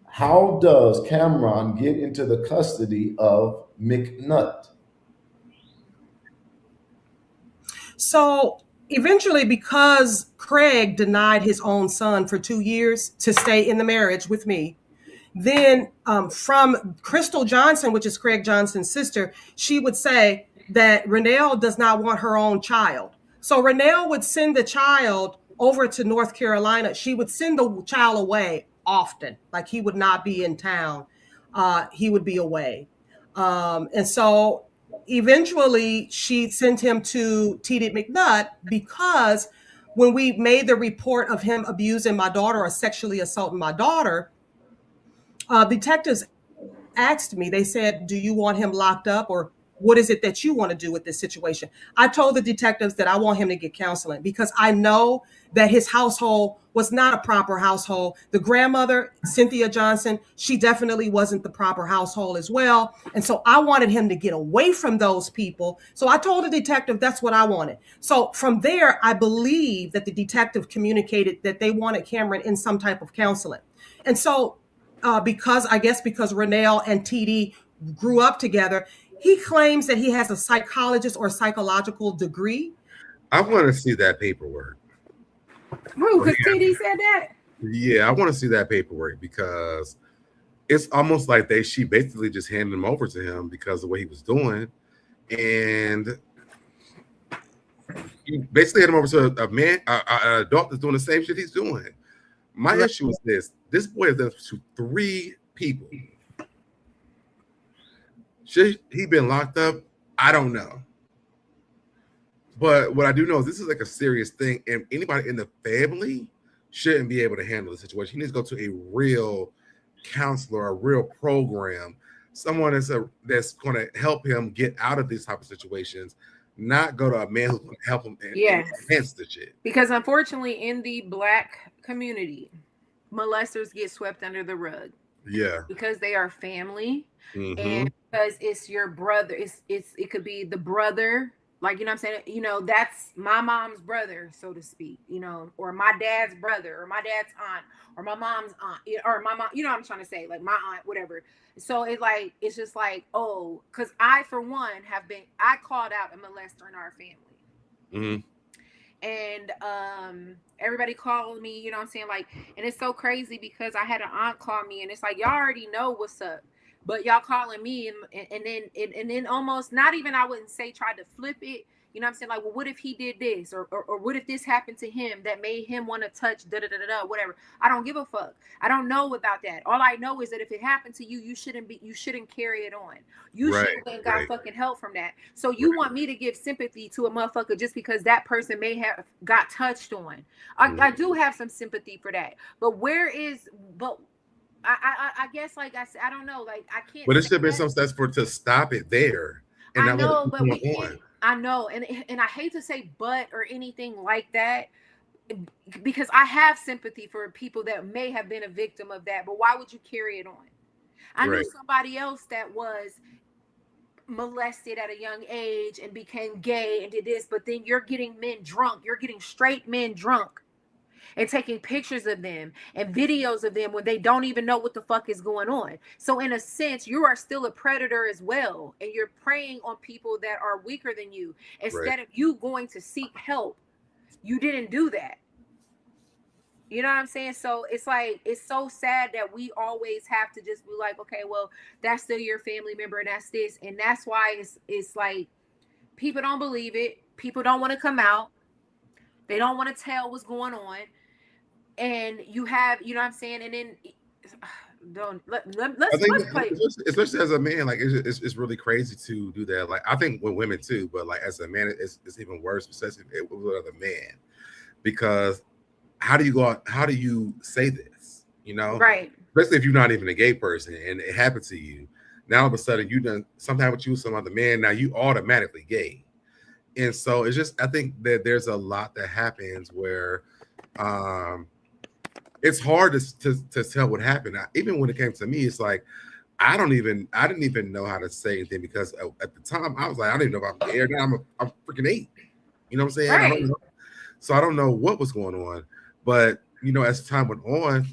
how does Cameron get into the custody of McNutt? So eventually, because Craig denied his own son for 2 years to stay in the marriage with me, then from Crystal Johnson, which is Craig Johnson's sister, she would say that Renelle does not want her own child. So Renelle would send the child over to North Carolina. She would send the child away often, like he would not be in town. He would be away. And so eventually she sent him to TD McNutt, because when we made the report of him abusing my daughter or sexually assaulting my daughter, detectives asked me, they said, do you want him locked up, or what is it that you want to do with this situation? I told the detectives that I want him to get counseling, because I know that his household was not a proper household. The grandmother, Cynthia Johnson, she definitely wasn't the proper household as well. And so I wanted him to get away from those people. So I told the detective that's what I wanted. So from there, I believe that the detective communicated that they wanted Cameron in some type of counseling. And so because Renelle and TD grew up together, he claims that he has a psychologist or psychological degree. I want to see that paperwork. Who? Because TD said that? Yeah, I want to see that paperwork, because it's almost like she basically just handed him over to him because of what he was doing. And you basically hand him over to a man, an adult that's doing the same shit he's doing. My issue is this boy has done to 3 people. Should he been locked up? I don't know. But what I do know is this is like a serious thing, and anybody in the family shouldn't be able to handle the situation. He needs to go to a real counselor, a real program, someone that's going to help him get out of these type of situations, not go to a man who's going to help him enhance the shit. Because unfortunately, in the Black community, molesters get swept under the rug. Yeah. Because they are family, and because it's your brother. It could be the brother. Like, you know what I'm saying? You know, that's my mom's brother, so to speak, you know, or my dad's brother, or my dad's aunt, or my mom's aunt, or my mom, you know what I'm trying to say? Like my aunt, whatever. So it's just like, oh, because I, for one, I called out a molester in our family. And everybody called me, you know what I'm saying? Like, and it's so crazy because I had an aunt call me, and it's like, y'all already know what's up. But y'all calling me and then almost not even, I wouldn't say try to flip it. You know what I'm saying? Like, well, what if he did this? Or what if this happened to him that made him want to touch whatever. I don't give a fuck. I don't know about that. All I know is that if it happened to you, you shouldn't carry it on. You should have got fucking help from that. So you want me to give sympathy to a motherfucker just because that person may have got touched on. I do have some sympathy for that. But I guess, like I said, I don't know. Like, I can't. But it should have been some steps to stop it there. And I know, but we can't. I know, and I hate to say but or anything like that, because I have sympathy for people that may have been a victim of that. But why would you carry it on? I knew somebody else that was molested at a young age and became gay and did this, but then you're getting men drunk. You're getting straight men drunk. and taking pictures of them and videos of them when they don't even know what the fuck is going on. So in a sense, you are still a predator as well, and you're preying on people that are weaker than you. Instead of you going to seek help, you didn't do that. You know what I'm saying? So it's like, it's so sad that we always have to just be like, okay, well, that's still your family member and that's this. And that's why it's like, people don't believe it. People don't want to come out. They don't want to tell what's going on. And you have, you know what I'm saying? And then let's play. Especially as a man, like it's really crazy to do that. Like I think with women too, but like as a man, it's even worse, especially with another man, because how do you go out? How do you say this? You know, right? Especially if you're not even a gay person and it happened to you. Now all of a sudden you done something with you with some other man. Now you automatically gay, and so it's just, I think that there's a lot that happens where it's hard to tell what happened. Even when it came to me, it's like I didn't even know how to say anything, because at the time I was like, I didn't even know if I'm gay or not. I'm freaking 8. You know what I'm saying? Right. I don't know what was going on. But, you know, as time went on,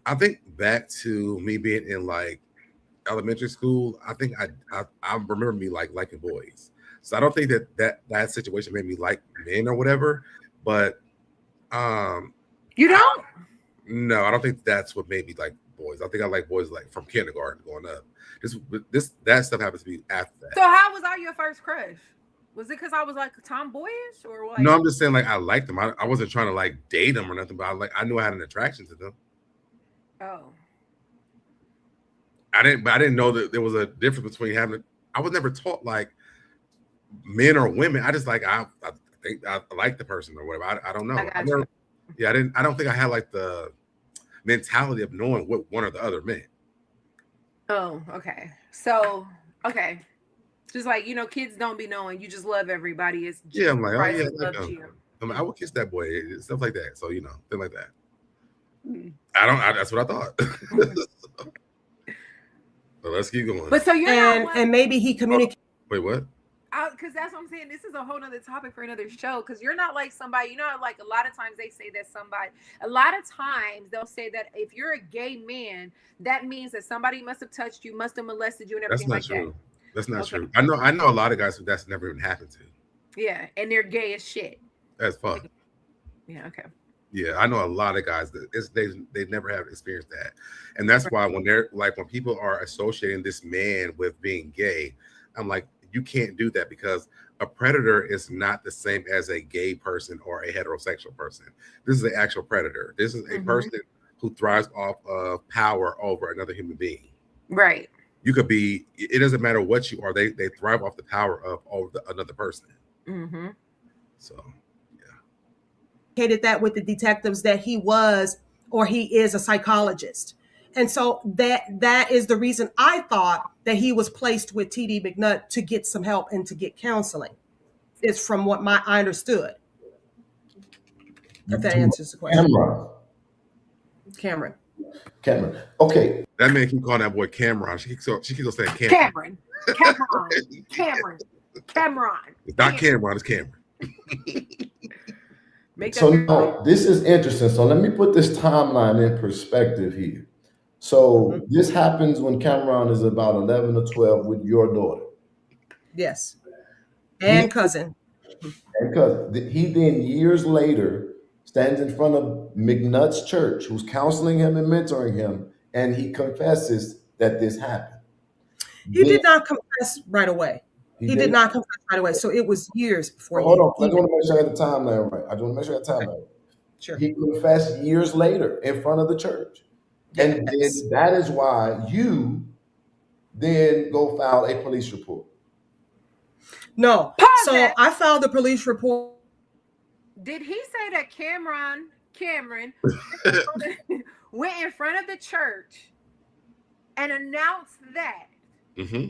I think back to me being in like elementary school, I think I remember me like liking boys. So I don't think that situation made me like men or whatever. But you don't? No, I don't think that's what made me like boys. I think I like boys like from kindergarten going up. That stuff happens to be after that. So how was I your first crush? Was it because I was like tomboyish or what? No, I'm just saying like I liked them. I wasn't trying to like date them or nothing, but I knew I had an attraction to them. Oh. I didn't know that there was a difference between having. I was never taught like men or women. I just like I think I like the person or whatever. I don't know. I don't think I had like the mentality of knowing what one or the other meant. Oh, okay. So okay. Just like, you know, kids don't be knowing. You just love everybody. It's just I'm like, Christ loves you. I'm like, I would kiss that boy, stuff like that. So, you know, thing like that. That's what I thought. But let's keep going. But so you're and maybe he communicated. Wait, what? Because that's what I'm saying. This is a whole nother topic for another show. Because you're not like somebody, you know, like a lot of times they say that a lot of times they'll say that if you're a gay man, that means that somebody must have touched you, must have molested you, and everything like that. That's not true. I know a lot of guys who that's never even happened to. Yeah, and they're gay as shit. That's fuck. Yeah, okay. Yeah, I know a lot of guys that they never have experienced that, and that's why when people are associating this man with being gay, I'm like, you can't do that, because a predator is not the same as a gay person or a heterosexual person. This is an actual predator. This is a person who thrives off of power over another human being. Right. You could be, it doesn't matter what you are, they thrive off the power of another person. Mm-hmm. So, yeah. That with the detectives that he is a psychologist. And so that is the reason I thought that he was placed with TD McNutt to get some help and to get counseling. It's from what I understood. If that answers the question. Cameron. Okay. That man keep calling that boy Cameron. She keeps on saying Cameron. Cameron. It's not Cameron, it's Cameron. So now this is interesting. So let me put this timeline in perspective here. So this happens when Cameron is about 11 or 12 with your daughter. Yes. And cousin. He then years later stands in front of McNutt's church, who's counseling him and mentoring him, and he confesses that this happened. He did not confess right away. He did not confess right away. So it was years before. Hold on. I just want to make sure I got the timeline right. Sure. He confessed years later in front of the church. And then that is why you then go file a police report. No. So I filed a police report. Did he say that Cameron went in front of the church and announced that? Mm-hmm.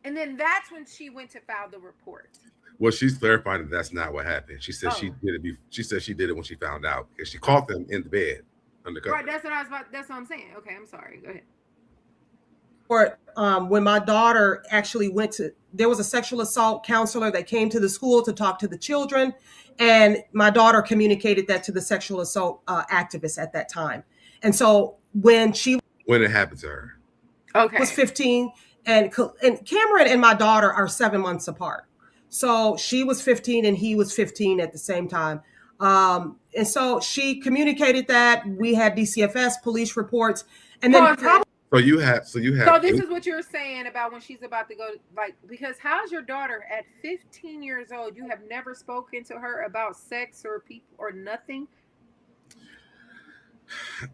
And then that's when she went to file the report. Well, she's clarifying that that's not what happened. She said she did it. She said she did it when she found out, because she caught them in the bed undercover. Right, that's what I'm saying. Okay, I'm sorry. Go ahead. when my daughter actually there was a sexual assault counselor that came to the school to talk to the children, and my daughter communicated that to the sexual assault activist at that time. And so when it happened to her, was 15, and Cameron and my daughter are 7 months apart. So she was 15 and he was 15 at the same time. And so she communicated that. We had DCFS police reports, and then So you have. So this is what you're saying about when she's about to go, like, because how's your daughter at 15 years old? You have never spoken to her about sex or people or nothing?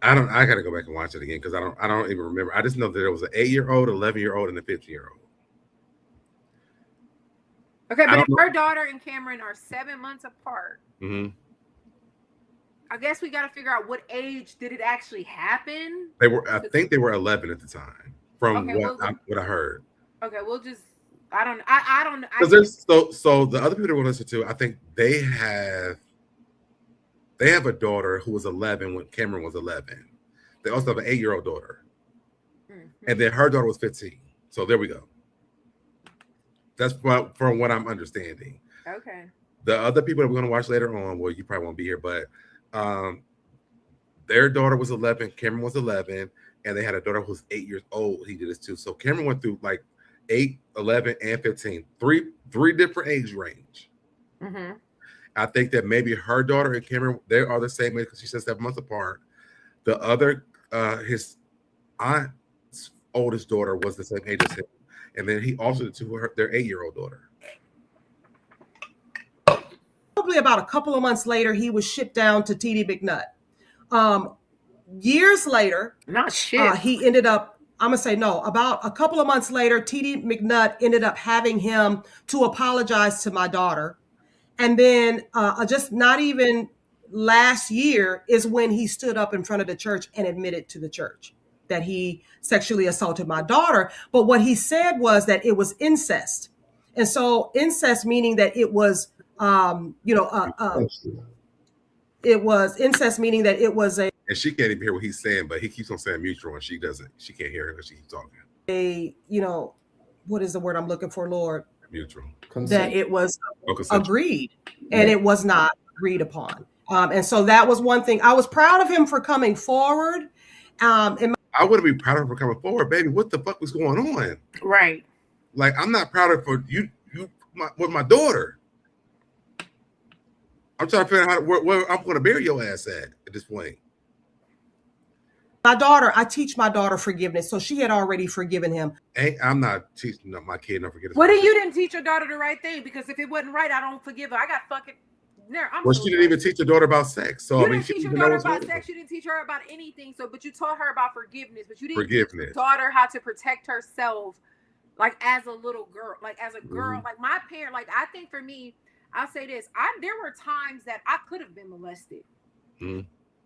I gotta go back and watch it again because I don't even remember. I just know that there was an 8-year-old, 11-year-old, and a 15-year-old. Okay, but if her daughter and Cameron are 7 months apart, I guess we got to figure out what age did it actually happen. I think they were 11 at the time, from what I heard. Okay, we'll just. I don't. Because so the other people we'll listen to, I think they have a daughter who was 11 when Cameron was 11. They also have an 8-year-old daughter, and then her daughter was 15. So there we go. That's from what I'm understanding. Okay. The other people that we're going to watch later on, well, you probably won't be here, but their daughter was 11, Cameron was 11, and they had a daughter who was 8 years old. He did this too. So Cameron went through like 8, 11, and 15, three different age range. I think that maybe her daughter and Cameron, they are the same age because she said 7 months apart. The other, his aunt's oldest daughter was the same age as him. And then he also to their 8-year-old daughter. Probably about a couple of months later, he was shipped down to TD McNutt. Years later, he ended up, I'm going to say no, about a couple of months later, TD McNutt ended up having him to apologize to my daughter. And then just not even last year is when he stood up in front of the church and admitted to the church that he sexually assaulted my daughter. But what he said was that it was incest. And so incest meaning that it was, it was incest meaning that it was a. And she can't even hear what he's saying, but he keeps on saying mutual and she doesn't. She can't hear it because she keeps talking. What is the word I'm looking for, Lord? Mutual. That it was agreed and it was not agreed upon. And so that was one thing. I was proud of him for coming forward. I wouldn't be proud of him for coming forward, baby. What the fuck was going on? Right. Like, I'm not proud of for you with my daughter. I'm trying to figure out where I'm going to bury your ass at this point. I teach my daughter forgiveness, so she had already forgiven him. I'm not teaching my kid no forgiveness. Well, then you didn't teach your daughter the right thing, because if it wasn't right, I don't forgive her. I got fucking. She didn't even teach her daughter about sex. So you didn't teach your daughter about sex. You didn't teach her about anything. But you taught her about forgiveness. But you didn't teach your daughter how to protect herself, like as a little girl, like as a girl. Like my parent, like I think for me, I'll say this: there were times that I could have been molested.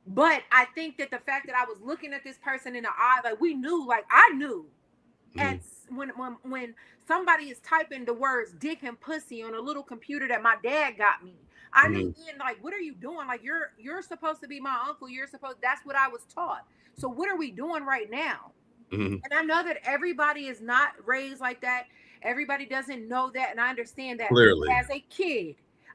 But I think that the fact that I was looking at this person in the eye, like we knew, like I knew. And when somebody is typing the words dick and pussy on a little computer that my dad got me, I knew then, like, what are you doing? Like you're supposed to be my uncle. That's what I was taught. So what are we doing right now? And I know that everybody is not raised like that. Everybody doesn't know that. And I understand that. Clearly. As a kid,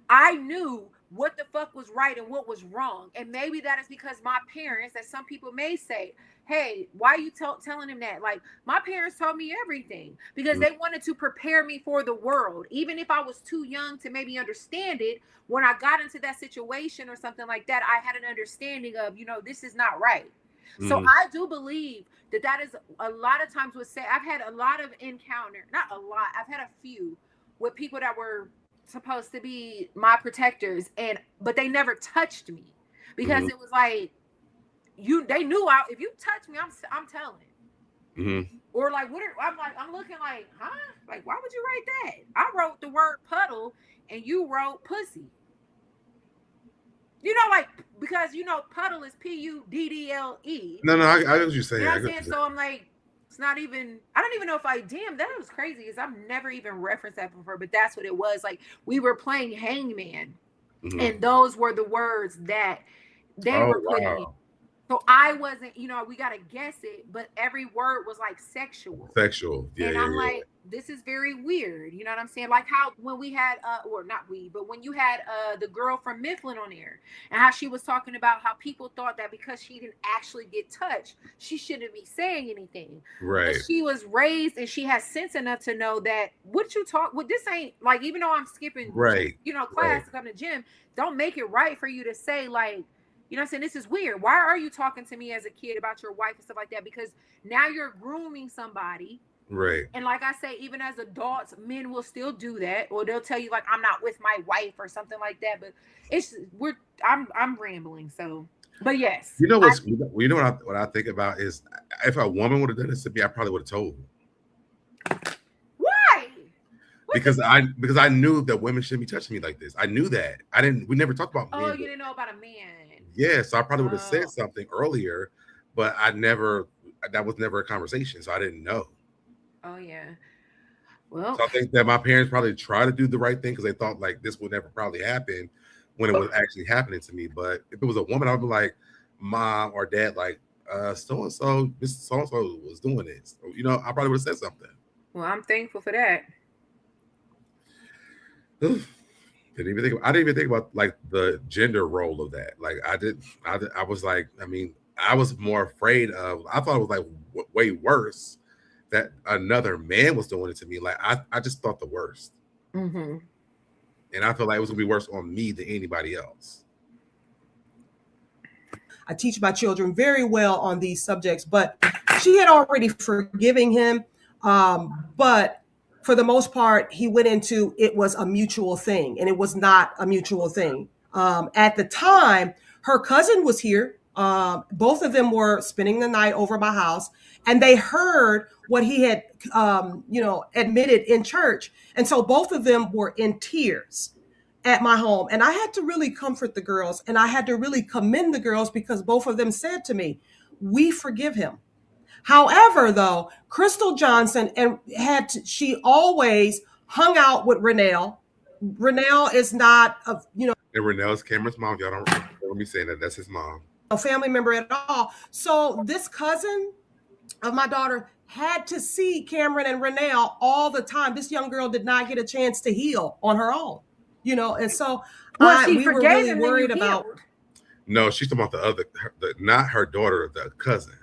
I knew what the fuck was right and what was wrong. And maybe that is because my parents, that some people may say, hey, why are you telling him that? Like, my parents told me everything because they wanted to prepare me for the world. Even if I was too young to maybe understand it, when I got into that situation or something like that, I had an understanding of, this is not right. So I do believe that is a lot of times would say, I've had a lot of not a lot, I've had a few with people that were supposed to be my protectors, but they never touched me because it was like, they knew if you touch me, I'm telling. Or like, I'm looking like, huh? Like, why would you write that? I wrote the word puddle and you wrote pussy. Like, because puddle is PUDDLE. No, I know what you're saying. So I'm like, it's not even, I don't even know if that was crazy because I've never even referenced that before, but that's what it was. Like, we were playing hangman and those were the words that they were putting in. So I wasn't, we got to guess it, but every word was like sexual. Sexual. Yeah, and yeah, I'm yeah. like, this is very weird. You know what I'm saying? Like how when we had, or not we, but when you had the girl from Mifflin on there, and how she was talking about how people thought that because she didn't actually get touched, she shouldn't be saying anything. Right. But she was raised and she has sense enough to know that what you talk, this ain't like, even though I'm skipping, Right. class to come to gym, don't make it right for you to say like, you know what I'm saying? This is weird. Why are you talking to me as a kid about your wife and stuff like that? Because now you're grooming somebody. Right. And like I say, even as adults, men will still do that, or they'll tell you like, I'm not with my wife or something like that. But I'm rambling. So, but yes. You know what I think about is if a woman would have done this to me, I probably would have told. Why? Because I knew that women shouldn't be touching me like this. I knew that. We never talked about men. Oh, you didn't know about a man. Yeah, so I probably would have said something earlier, but that was never a conversation, so I didn't know. Oh yeah. Well, so I think that my parents probably tried to do the right thing because they thought like this would never probably happen when it was actually happening to me. But if it was a woman, I'd be like, mom or dad, like, so and so, Mr. So and so was doing this. I probably would have said something. Well, I'm thankful for that. I didn't even think about like the gender role of that. Like I was like, I was more afraid of. I thought it was like way worse that another man was doing it to me. Like I just thought the worst. Mm-hmm. And I feel like it was gonna be worse on me than anybody else. I teach my children very well on these subjects, but she had already forgiven him. But for the most part, he went into it was a mutual thing, and it was not a mutual thing. At the time, her cousin was here. Both of them were spending the night over my house, and they heard what he had, admitted in church. And so both of them were in tears at my home. And I had to really comfort the girls, and I had to really commend the girls because both of them said to me, we forgive him. However, though, Crystal Johnson she always hung out with Renelle. Renelle is not And Renelle's Cameron's mom. Y'all don't remember me saying that. That's his mom. A family member at all. So this cousin of my daughter had to see Cameron and Renelle all the time. This young girl did not get a chance to heal on her own, and so we were really worried about. No, she's talking about not her daughter, the cousin.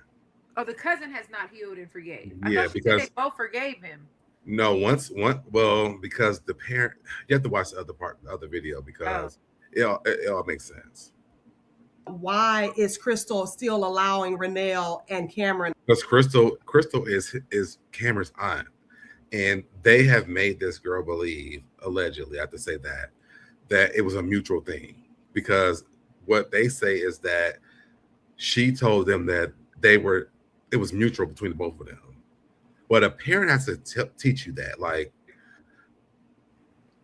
Oh, the cousin has not healed and forgave. Yeah, because they both forgave him. No, because the parent, you have to watch the other video because it all makes sense. Why is Crystal still allowing Renelle and Cameron? Because Crystal is Cameron's aunt, and they have made this girl believe, allegedly, I have to say that it was a mutual thing. Because what they say is that she told them that it was mutual between the both of them. But a parent has to teach you that. Like,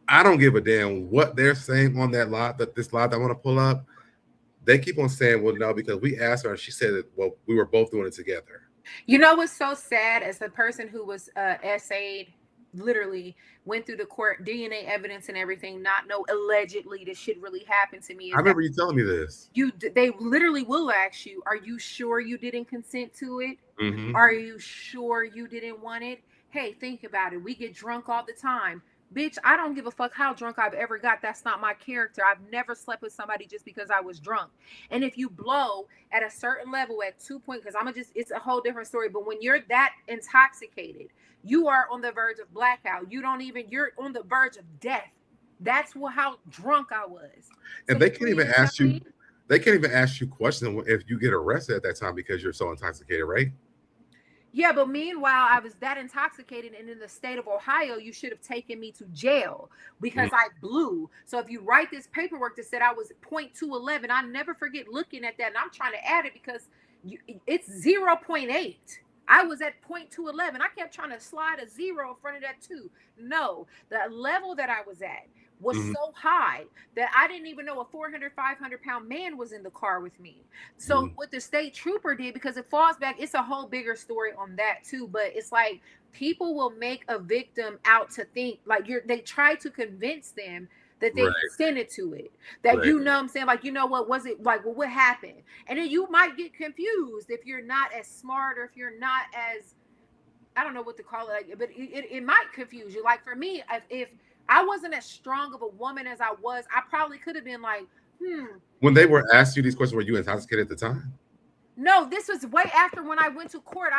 I don't give a damn what they're saying on that lot, this lot that I want to pull up. They keep on saying, well, no, because we asked her and she said that, well, we were both doing it together. You know what's so sad, as the person who was essayed, literally went through the court DNA evidence and everything, not know allegedly this shit really happened to me. I remember you telling me this. They literally will ask you, are you sure you didn't consent to it? Mm-hmm. Are you sure you didn't want it? Hey, think about it. We get drunk all the time. Bitch, I don't give a fuck how drunk I've ever got. That's not my character. I've never slept with somebody just because I was drunk. And if you blow at a certain level at 2 points, because it's a whole different story. But when you're that intoxicated, you are on the verge of blackout. You're on the verge of death. That's how drunk I was. And so they can't even ask you. They can't even ask you questions if you get arrested at that time because you're so intoxicated, right? Yeah, but meanwhile, I was that intoxicated, and in the state of Ohio, you should have taken me to jail because I blew. So if you write this paperwork that said I was 0.211, I never forget looking at that, and I'm trying to add it because it's 0.8. I was at 0.211. I kept trying to slide a 0 in front of that 2. No, the level that I was at was so high that I didn't even know a 400, 500-pound man was in the car with me. So what the state trooper did, because it falls back, it's a whole bigger story on that too. But it's like people will make a victim out to think like they try to convince them that they consented to it. That you know what I'm saying? Like, you know what was it like? Well, what happened? And then you might get confused if you're not as smart or if you're not as, I don't know what to call it, like, but it might confuse you. Like for me, if I wasn't as strong of a woman as I was, I probably could have been like, When they were asked you these questions, were you intoxicated at the time? No, this was way after when I went to court.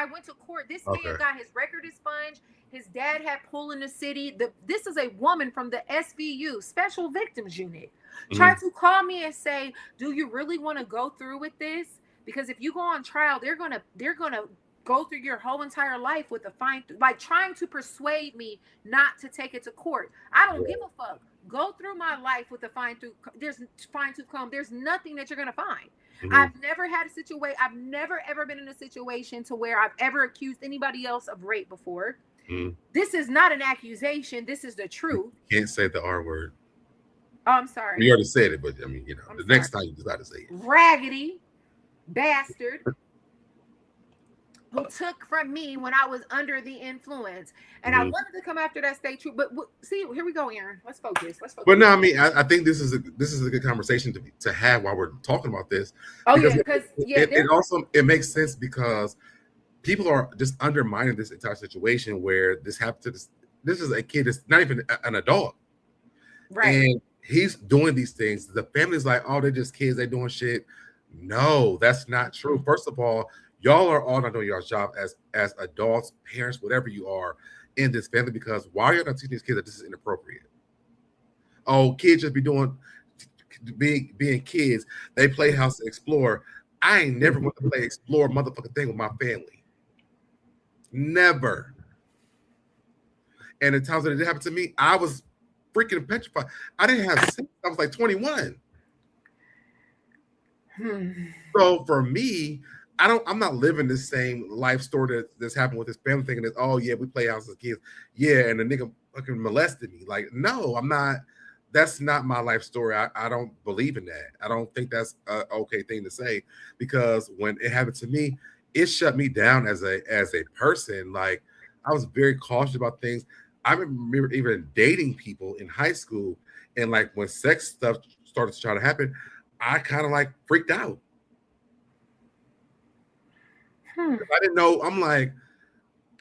This man got his record expunged. His dad had pull in the city. This is a woman from the SVU, Special Victims Unit, tried to call me and say, "Do you really want to go through with this? Because if you go on trial, they're gonna go through your whole entire life with a fine, like trying to persuade me not to take it to court. I don't give a fuck. Go through my life with a fine tooth comb. There's nothing that you're gonna find." I've never had a situation. I've never ever been in a situation to where I've ever accused anybody else of rape before. This is not an accusation. This is the truth. You can't say the R word. Oh, I'm sorry. You already said it, but I mean, next time you just got to say it. Raggedy bastard who took from me when I was under the influence, and I wanted to come after that state truth. But see, here we go, Aaron. Let's focus. But no, I mean, I think this is a good conversation to have while we're talking about this. Oh yeah, because it makes sense because people are just undermining this entire situation where this happened to this. This is a kid that's not even an adult, right? And he's doing these things. The family's like, oh, they're just kids. They're doing shit. No, that's not true. First of all, y'all are all not doing your job as adults, parents, whatever you are in this family, because why are you not teaching these kids that this is inappropriate? Oh, kids just be being kids. They play house and explore. I ain't never want to play explore motherfucking thing with my family. Never. And the times that it happened to me, I was freaking petrified. I didn't have sex. I was like 21. So for me, I'm not living the same life story that's happened with this family, thinking that, oh yeah, we play house as kids. Yeah, and the nigga fucking molested me. Like, no, I'm not. That's not my life story. I don't believe in that. I don't think that's an okay thing to say, because when it happened to me, it shut me down as a person. Like, I was very cautious about things. I remember even dating people in high school, and like when sex stuff started to try to happen, I kind of like freaked out. I didn't know. I'm like,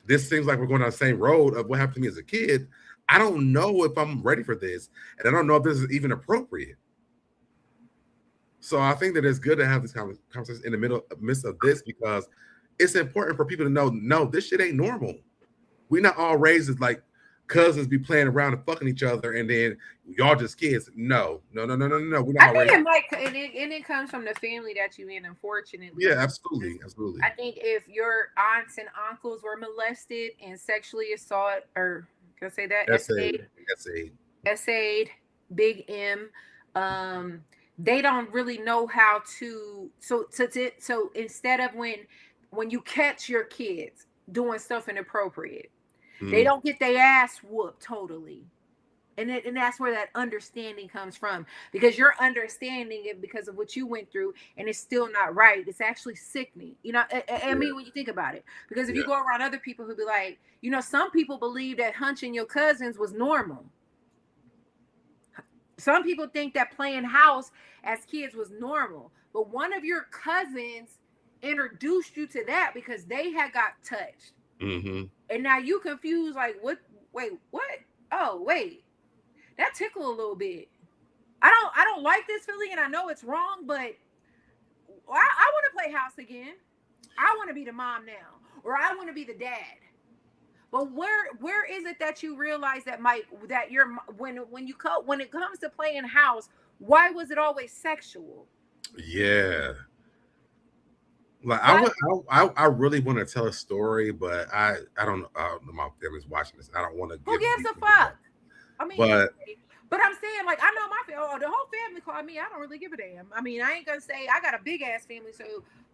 this seems like we're going down the same road of what happened to me as a kid. I don't know if I'm ready for this, and I don't know if this is even appropriate. So I think that it's good to have this conversation in the midst of this, because it's important for people to know, no, this shit ain't normal. We're not all raised as like cousins be playing around and fucking each other, and then y'all just kids. No. We're not I think it might, and it comes from the family that you in, unfortunately. Yeah, absolutely. I think if your aunts and uncles were molested and sexually assaulted, or can I say that? SA'd, big M. They don't really know how to. So instead of when you catch your kids doing stuff inappropriate, they don't get their ass whooped totally. And that's where that understanding comes from, because you're understanding it because of what you went through, and it's still not right. It's actually sickening. I mean, when you think about it, because if you go around other people who be like, some people believe that hunching your cousins was normal. Some people think that playing house as kids was normal, but one of your cousins introduced you to that because they had got touched. And now you confused, like, what? Wait, what? Oh, wait, that tickled a little bit. I don't like this feeling, and I know it's wrong, but I want to play house again. I want to be the mom now, or I want to be the dad. But where is it that you realize that when it comes to playing house, why was it always sexual? Yeah. Like, I really want to tell a story, but I don't know. My family's watching this. I don't want to. Who gives a fuck? I mean, but I'm saying, like, I know my family. The whole family called me. I don't really give a damn. I mean, I ain't gonna say I got a big ass family, so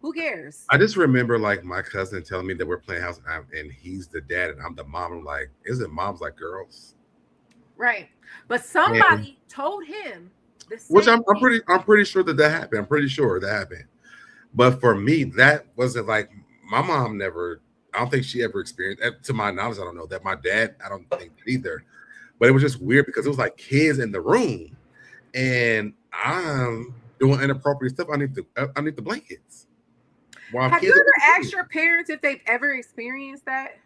who cares? I just remember like my cousin telling me that we're playing house, and he's the dad and I'm the mom. I'm like, isn't moms like girls? Right. But somebody told him the same which I'm pretty sure that happened. I'm pretty sure that happened. But for me, that wasn't like my mom never. I don't think she ever experienced. To my knowledge, I don't know that my dad. I don't think that either. But it was just weird because it was like kids in the room, and I'm doing inappropriate stuff. I need the blankets. Have you ever asked your parents if they've ever experienced that?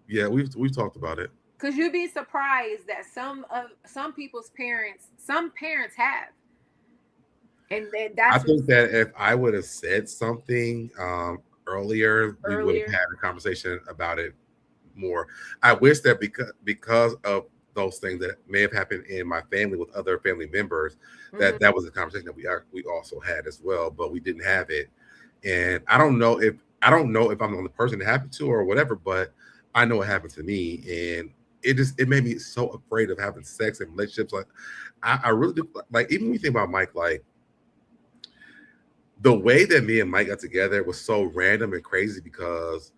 Yeah, we've talked about it. Because you'd be surprised that some people's parents, some parents have. And then I think that if I would have said something earlier, we would have had a conversation about it more. I wish that because of those things that may have happened in my family with other family members, that was a conversation that we also had as well, but we didn't have it. And I don't know if I'm the only person it happened to or whatever, but I know it happened to me, and it made me so afraid of having sex and relationships. Like I really do, like, even when you think about Mike, like the way that me and Mike got together was so random and crazy because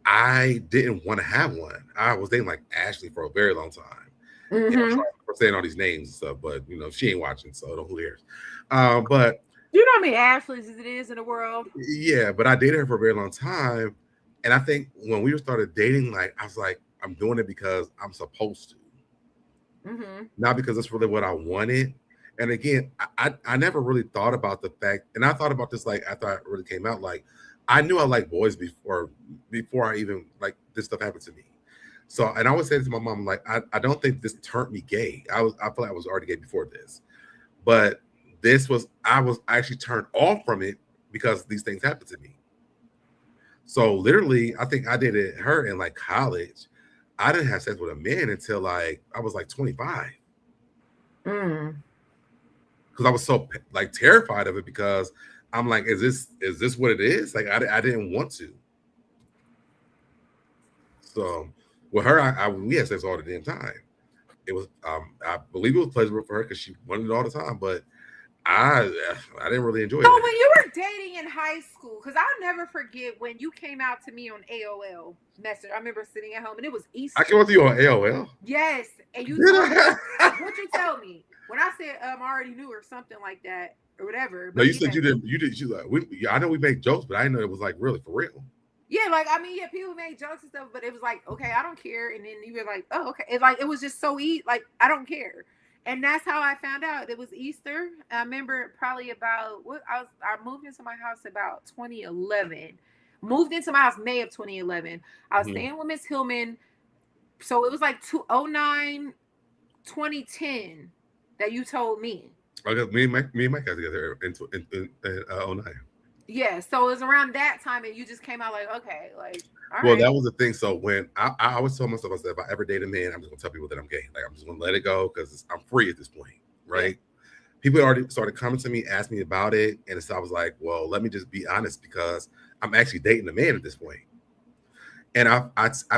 I didn't want to have one. I was dating like Ashley for a very long time. I'm sorry for saying all these names and stuff, but she ain't watching, so who cares? But you know how many Ashleys it is in the world? Yeah, but I dated her for a very long time. And I think when we started dating, like, I was like, I'm doing it because I'm supposed to. Not because that's really what I wanted. And again, I never really thought about the fact, and I thought about this like after I really came out, like I knew I liked boys before I even like this stuff happened to me. So, and I always say to my mom, like, I don't think this turned me gay. I feel like I was already gay before this. But I was actually turned off from it because these things happened to me. So literally, I think I dated her in like college. I didn't have sex with a man until like I was like 25. Because I was so like terrified of it, because I'm like, is this what it is? Like I didn't want to. So with her, we had sex all the damn time. It was I believe it was pleasurable for her because she wanted it all the time, but I didn't really enjoy it. So when you were dating in high school, because I'll never forget when you came out to me on AOL Messenger. I remember sitting at home and it was Easter. I came out to you on AOL. Yes, and you told me, what'd you tell me? When I said I already knew or something like that or whatever. No, you said you didn't. You did. You like I know we make jokes, but I didn't know it was like really for real. Yeah, like I mean, yeah, people made jokes and stuff, but it was like, okay, I don't care. And then you were like, oh, okay. It was just so like I don't care. And that's how I found out. It was Easter. I remember probably about I moved into my house about 2011. Moved into my house May of 2011. I was staying with Miss Hillman. So it was like 2009, 2010 that you told me. Okay, me and Mike got together in 09. Yeah, so it was around that time, and you just came out like, okay, like, all well, right. That was the thing. So when I always told myself, I said, if I ever date a man, I'm just gonna tell people that I'm gay. Like I'm just gonna let it go because I'm free at this point, right? Yeah. People already started coming to me, asked me about it, and so I was like, well, let me just be honest because I'm actually dating a man at this point. And I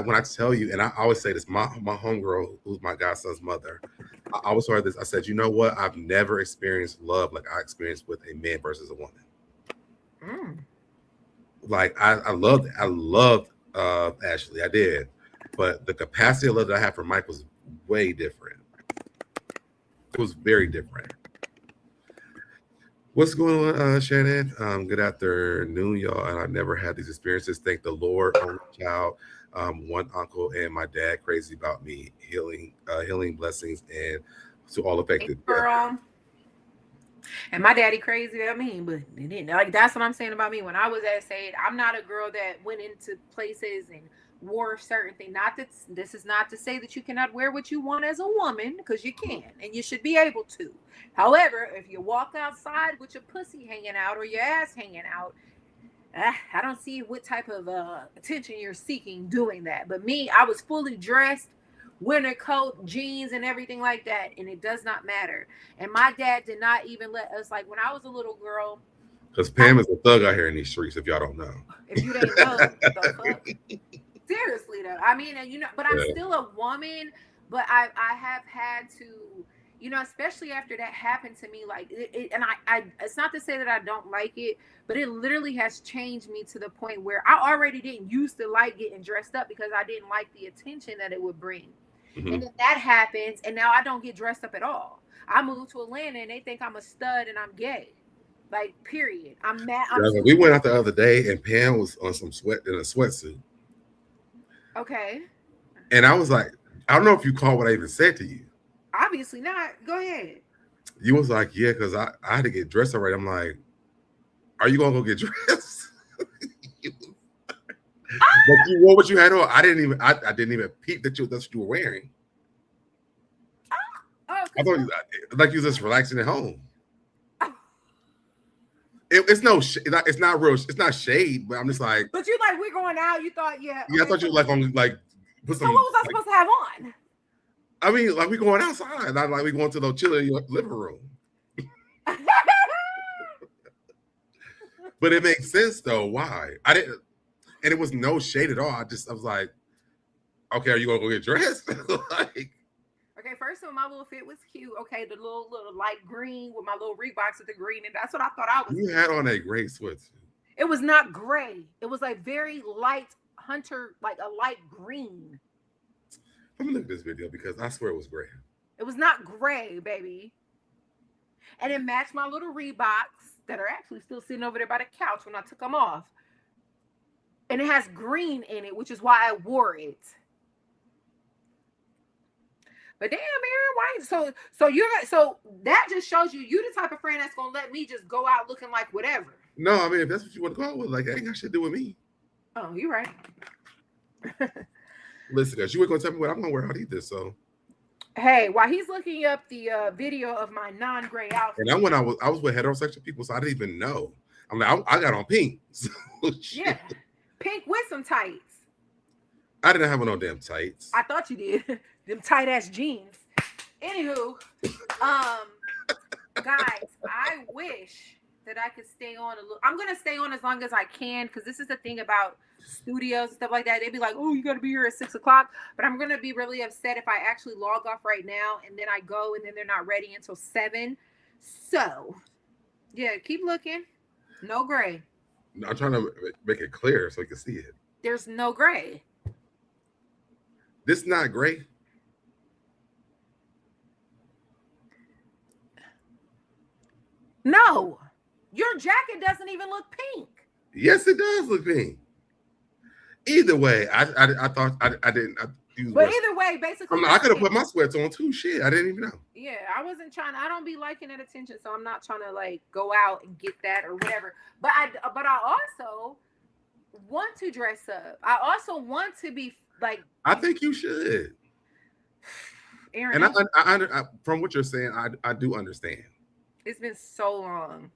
when I tell you, and I always say this, my homegirl, who's my godson's mother, I always heard this. I said, you know what? I've never experienced love like I experienced with a man versus a woman. Like I loved Ashley, I did, but the capacity of love that I had for Mike was way different. It was very different. What's going on, Shannon? Good afternoon, y'all. And I've never had these experiences. Thank the Lord. Only child, one uncle, and my dad crazy about me. Healing blessings, and to all affected. Girl. And my daddy crazy about me, but it didn't. Like that's what I'm saying about me. When I was at SAID, I'm not a girl that went into places and wore certain things. Not that this is not to say that you cannot wear what you want as a woman, because you can and you should be able to. However, if you walk outside with your pussy hanging out or your ass hanging out, I don't see what type of attention you're seeking doing that. But me, I was fully dressed, winter coat, jeans, and everything like that, and it does not matter. And my dad did not even let us, like when I was a little girl. Because Pam is a thug out here in these streets, if y'all don't know. If you didn't know, the fuck? Seriously though, I mean, and but I'm still a woman, but I have had to, especially after that happened to me, like and I it's not to say that I don't like it, but it literally has changed me to the point where I already didn't used to like getting dressed up because I didn't like the attention that it would bring. And then that happens, and now I don't get dressed up at all. I moved to Atlanta, and they think I'm a stud and I'm gay. Like, period. I'm mad. We went out the other day, and Pam was on in a sweatsuit. Okay. And I was like, I don't know if you caught what I even said to you. Obviously not. Go ahead. You was like, yeah, because I had to get dressed already. I'm like, are you gonna go get dressed? But you wore what you had on. I didn't even peep that's what you were wearing. Oh, I thought like you was just relaxing at home. It's not real. It's not shade, but I'm just like. But you like we're going out. You thought yeah. Yeah, I thought you were like on like. Put some, so what was I supposed to have on? I mean, like we going outside, not like we going to the chill in your living room. But it makes sense though. Why? I didn't, and it was no shade at all. I was like, okay, are you gonna go get dressed? Like, okay, first of all, my little fit was cute. Okay, the little light green with my little Reeboks with the green, and that's what I thought I was. You had on a gray sweatsuit. It was not gray. It was like very light hunter, like a light green. Let me look at this video because I swear it was gray. It was not gray, baby. And it matched my little Reeboks that are actually still sitting over there by the couch when I took them off. And it has green in it, which is why I wore it. But damn, Aaron, why? So that just shows you the type of friend that's gonna let me just go out looking like whatever. No, I mean if that's what you want to go out with, like that ain't got shit to do with me. Oh, you're right. Listen, guys, you ain't gonna tell me what I'm gonna wear out either. So hey, while he's looking up the video of my non-gray outfit, and I was with heterosexual people, so I didn't even know. I'm like, I got on pink. So, yeah, pink with some tights. I didn't have on no damn tights. I thought you did. Them tight ass jeans. Anywho, guys, I wish that I could stay on a little. I'm gonna stay on as long as I can because this is the thing about studios and stuff like that. They'd be like, "Oh, you got to be here at 6 o'clock," but I'm gonna be really upset if I actually log off right now and then I go and then they're not ready until 7. So, yeah, keep looking. No gray. I'm trying to make it clear so you can see it. There's no gray. This is not gray. No, your jacket doesn't even look pink. Yes, it does look pink. Either way, I thought I didn't. But either way, basically, I could have put my sweats on too. Shit, I didn't even know. Yeah, I wasn't trying. I don't be liking that attention, so I'm not trying to like go out and get that or whatever. But I also want to dress up. I also want to be like. I think you should. Aaron, and I from what you're saying, I do understand. It's been so long.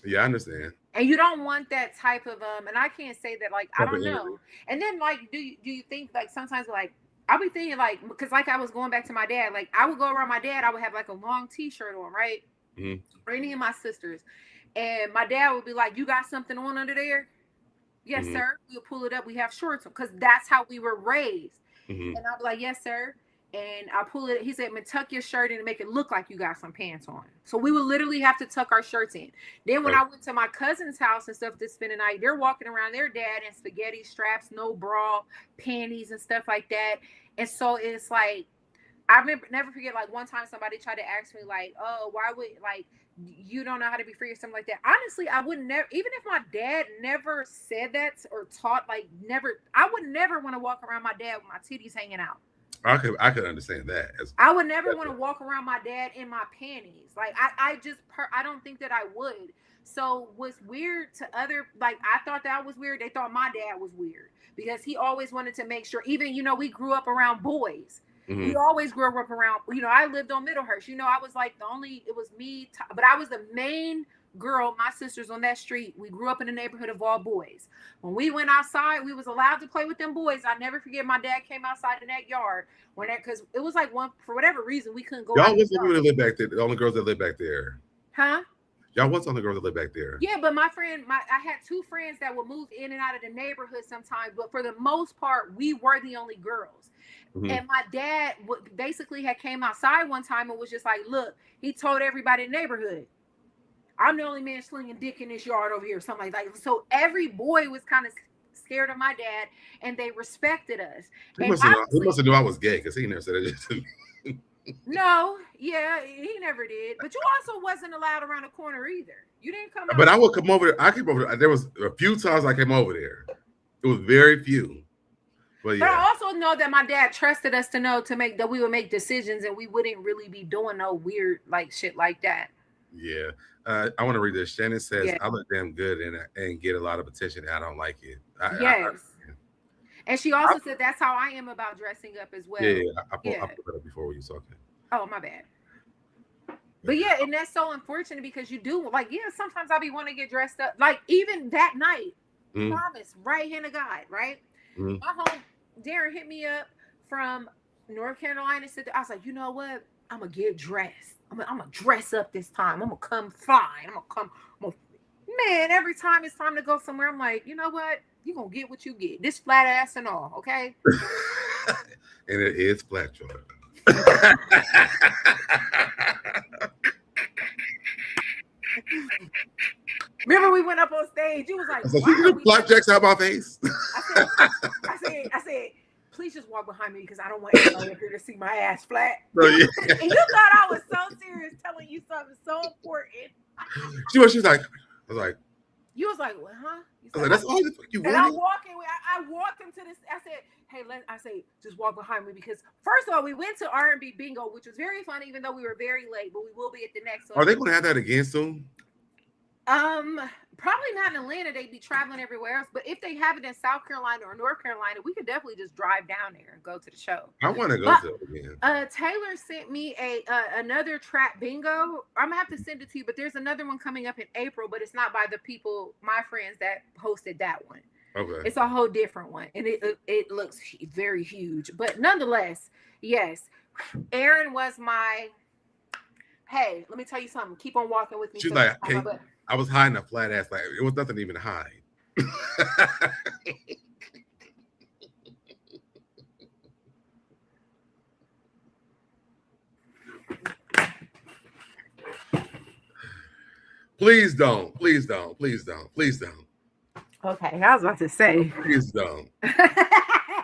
Yeah, I understand. And you don't want that type of and I can't say that like I don't know. And then like do you think like sometimes like I'll be thinking like because like I was going back to my dad, like I would go around my dad, I would have like a long t-shirt on, right? Mm-hmm. For any of my sisters. And my dad would be like, "You got something on under there?" "Yes, mm-hmm. sir." We'll pull it up. We have shorts on because that's how we were raised. Mm-hmm. And I'll be like, "Yes, sir." And I pull it. He said, "Man, tuck your shirt in and make it look like you got some pants on." So we would literally have to tuck our shirts in. Then when I went to my cousin's house and stuff to spend the night, they're walking around their dad in spaghetti straps, no bra, panties and stuff like that. And so it's like, I never forget, like one time somebody tried to ask me like, "Oh, why would like you don't know how to be free or something like that?" Honestly, I would never, even if my dad never said that or taught, like never, I would never want to walk around my dad with my titties hanging out. I could understand that. I would never want to walk around my dad in my panties. Like I don't think that I would. So what's weird to other, like I thought that was weird. They thought my dad was weird because he always wanted to make sure, even, we grew up around boys. Mm-hmm. We always grew up around, I lived on Middlehurst. I was like it was me, but I was the main girl, my sisters on that street. We grew up in a neighborhood of all boys. When we went outside, we was allowed to play with them boys. I never forget my dad came outside in that yard because it was like for whatever reason we couldn't go. Y'all was the people that lived back there. The only girls that lived back there. Huh? Y'all was the only girls that lived back there. Yeah, but I had 2 friends that would move in and out of the neighborhood sometimes, but for the most part, we were the only girls. Mm-hmm. And my dad basically had came outside one time and was just like, "Look," he told everybody in the neighborhood, "I'm the only man slinging dick in this yard over here," something like that. So every boy was kind of scared of my dad, and they respected us. He must have knew I was gay because he never said it to me. No, yeah, he never did. But you also wasn't allowed around the corner either. You didn't come. But I would come over there. I came over there. There was a few times I came over there. It was very few. But I also know that my dad trusted us to know that we would make decisions and we wouldn't really be doing no weird like shit like that. Yeah. I want to read this. Shannon says, I look damn good and get a lot of attention. I don't like it. And she also said that's how I am about dressing up as well. Yeah. I put that up before you talking. Oh, my bad. But yeah, and that's so unfortunate because you do sometimes I'll be wanting to get dressed up. Like even that night, promise, right hand of God, right? My home, Darren hit me up from North Carolina. I was like, you know what? I'm gonna get dressed. I'm gonna dress up this time. I'm gonna come fine. Man, every time it's time to go somewhere, I'm like, you know what? You gonna get what you get. This flat ass and all, okay? And it is flat, Jordan. Remember we went up on stage. You was like, blackjacks out my face. I said, please just walk behind me because I don't want anybody up here to see my ass flat. Oh, yeah. And you thought I was so serious telling you something so important. She was like, I was like, you was like, what, huh? I was like, that's all the fuck you want. And I'm walking. I walked him to this. I said, hey, just walk behind me because first of all, we went to R&B bingo, which was very fun, even though we were very late. But we will be at the next one. Are they going to have that again soon? Probably not in Atlanta. They'd be traveling everywhere else. But if they have it in South Carolina or North Carolina, we could definitely just drive down there and go to the show. I want to go to it again. Taylor sent me another trap bingo. I'm gonna have to send it to you, but there's another one coming up in April, but it's not by the people, my friends that hosted that one. Okay. It's a whole different one, and it looks very huge. But nonetheless, yes, Aaron was my. Hey, let me tell you something. Keep on walking with me. She's like, hey, I was hiding a flat ass. Like it was nothing even to hide. Please don't. Please don't. Please don't. Please don't. Okay, I was about to say. Please don't.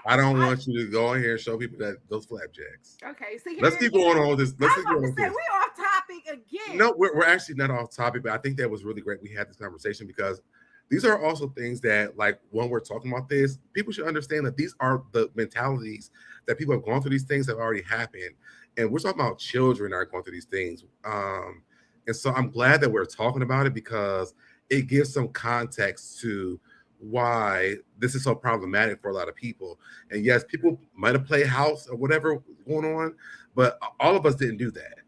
I don't want you to go in here and show people that those flapjacks. Okay, so let's keep going on with this. Let's keep going on with this. We're off topic again. No, we're actually not off topic, but I think that was really great. We had this conversation because these are also things that, like, when we're talking about this, people should understand that these are the mentalities that people have gone through. These things have already happened, and we're talking about children are going through these things. And so I'm glad that we're talking about it because it gives some context to why this is so problematic for a lot of people. And yes, people might have played house or whatever going on, but all of us didn't do that.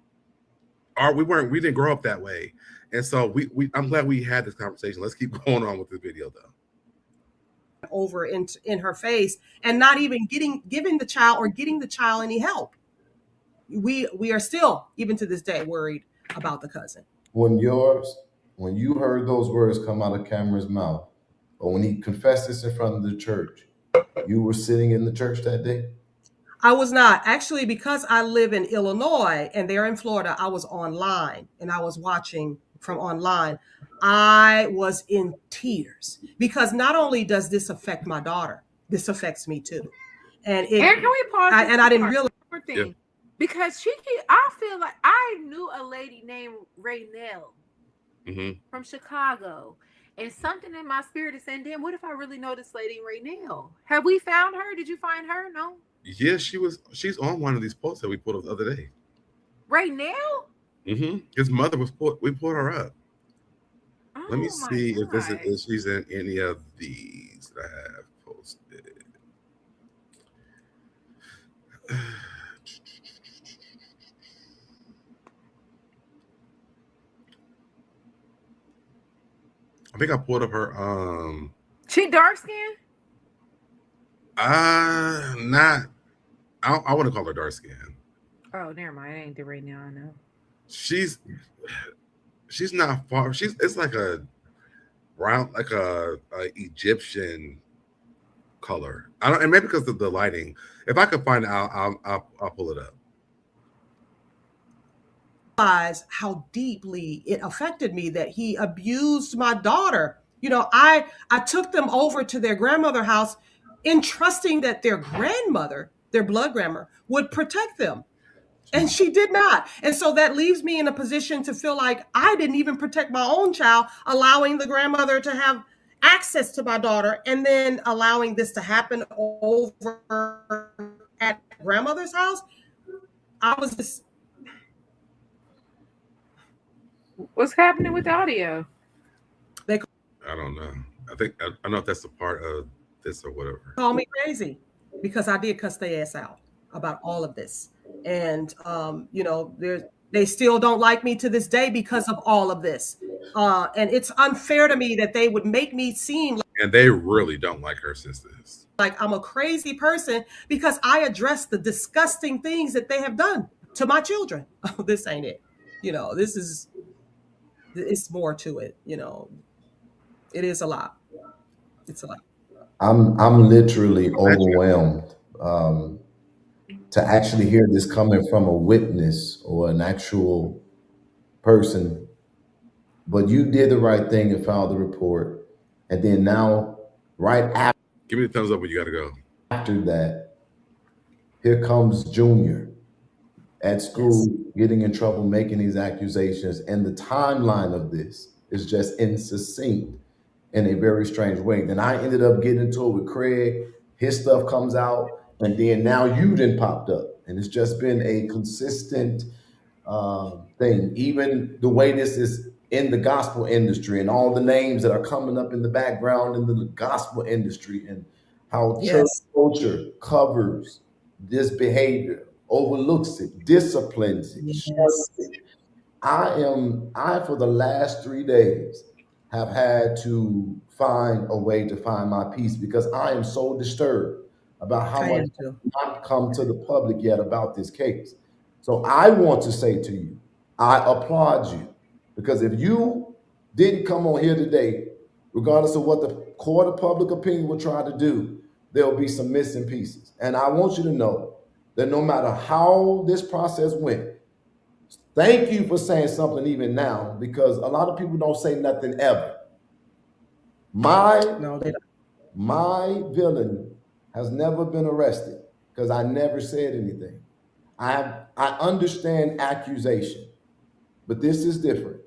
Or we didn't grow up that way. And so I'm glad we had this conversation. Let's keep going on with the video though. Over in her face and not even giving the child any help. We are still, even to this day, worried about the cousin. When you heard those words come out of Cameron's mouth, or when he confessed this in front of the church, you were sitting in the church that day? I was not. Actually, because I live in Illinois and they're in Florida, I was online and I was watching from online. I was in tears because not only does this affect my daughter, this affects me too. And can we pause? I didn't realize. Yeah. Because I feel like I knew a lady named Raynell from Chicago. And something in my spirit is saying, damn, what if I really know this lady Raynell? Have we found her? Did you find her? No? Yeah, she's on one of these posts that we put up the other day. Raynell? His mother we pulled her up. Oh, let me see if she's in any of these that I have posted. I think I pulled up her. She dark skinned? Not. I want to call her dark skinned. Oh, never mind. It ain't the right now. I know. She's not far. It's like a brown, like a Egyptian color. And maybe because of the lighting. If I could find it, I'll pull it up. How deeply it affected me that he abused my daughter. You know, I took them over to their grandmother's house in trusting that their grandmother, their blood grandmother, would protect them. And she did not. And so that leaves me in a position to feel like I didn't even protect my own child, allowing the grandmother to have access to my daughter, and then allowing this to happen over at grandmother's house. I was just. What's happening with the audio? I don't know. I don't know if that's a part of this or whatever. Call me crazy because I did cuss their ass out about all of this. And, they still don't like me to this day because of all of this. And it's unfair to me that they would make me seem and they really don't like her sisters. Like I'm a crazy person because I address the disgusting things that they have done to my children. Oh, this ain't it. It's more to it. It is a lot. It's a lot. I'm literally overwhelmed to actually hear this coming from a witness or an actual person. But you did the right thing and filed the report, and then now, right after, give me the thumbs up when you got to go. After that, here comes Junior at school, getting in trouble, making these accusations, and the timeline of this is just insuccinct in a very strange way. Then I ended up getting into it with Craig. His stuff comes out, and then now you done popped up, and it's just been a consistent thing. Even the way this is in the gospel industry, and all the names that are coming up in the background in the gospel industry, and how church culture covers this behavior, overlooks it, disciplines it, shuns it. I for the last 3 days have had to find a way to find my peace because I am so disturbed about how much has not come to the public yet about this case. So I want to say to you, I applaud you, because if you didn't come on here today, regardless of what the court of public opinion will try to do, there'll be some missing pieces. And I want you to know that no matter how this process went, thank you for saying something even now, because a lot of people don't say nothing ever. My villain has never been arrested because I never said anything. I understand accusation, but this is different.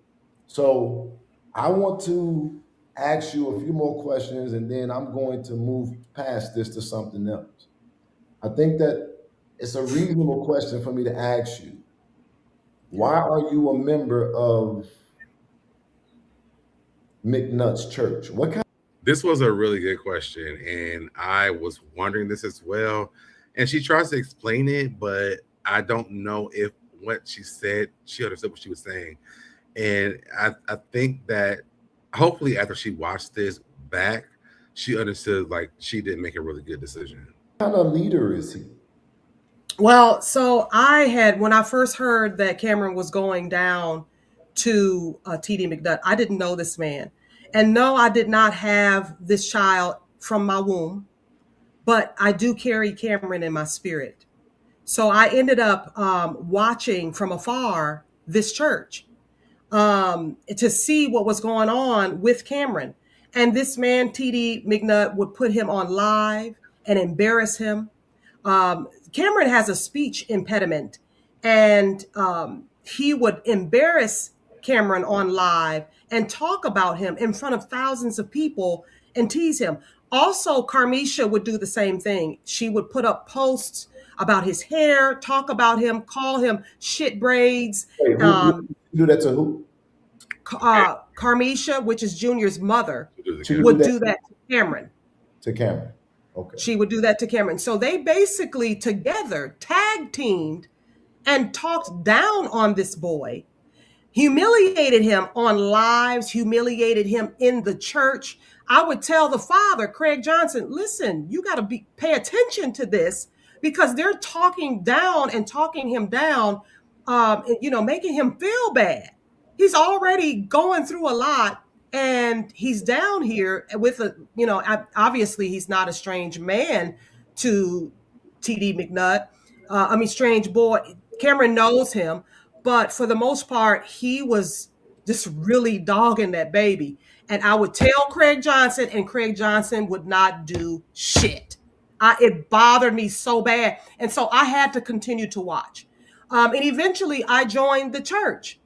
So I want to ask you a few more questions, and then I'm going to move past this to something else. I think that it's a reasonable question for me to ask you. Why are you a member of McNutt's church? What kind? This was a really good question, and I was wondering this as well. And she tries to explain it, but I don't know if what she said, she understood what she was saying. And I think that hopefully after she watched this back, she understood like she didn't make a really good decision. What kind of leader is he? Well, so when I first heard that Cameron was going down to TD McNutt, I didn't know this man. And no, I did not have this child from my womb, but I do carry Cameron in my spirit. So I ended up watching from afar this church to see what was going on with Cameron. And this man, TD McNutt, would put him on live and embarrass him. Cameron has a speech impediment, and he would embarrass Cameron on live and talk about him in front of thousands of people and tease him. Also, Carmisha would do the same thing. She would put up posts about his hair, talk about him, call him shit braids. Wait, who do that to who? Carmisha, which is Junior's mother, would do that to Cameron. To Cameron. Okay. She would do that to Cameron. So they basically together tag teamed and talked down on this boy, humiliated him on lives, humiliated him in the church. I would tell the father, Craig Johnson, listen, you got to pay attention to this, because they're talking down and talking him down, making him feel bad. He's already going through a lot, and he's down here with obviously he's not a strange man to TD McNutt. Strange boy. Cameron knows him, but for the most part, he was just really dogging that baby. And I would tell Craig Johnson, and Craig Johnson would not do shit. It bothered me so bad. And so I had to continue to watch. And eventually I joined the church,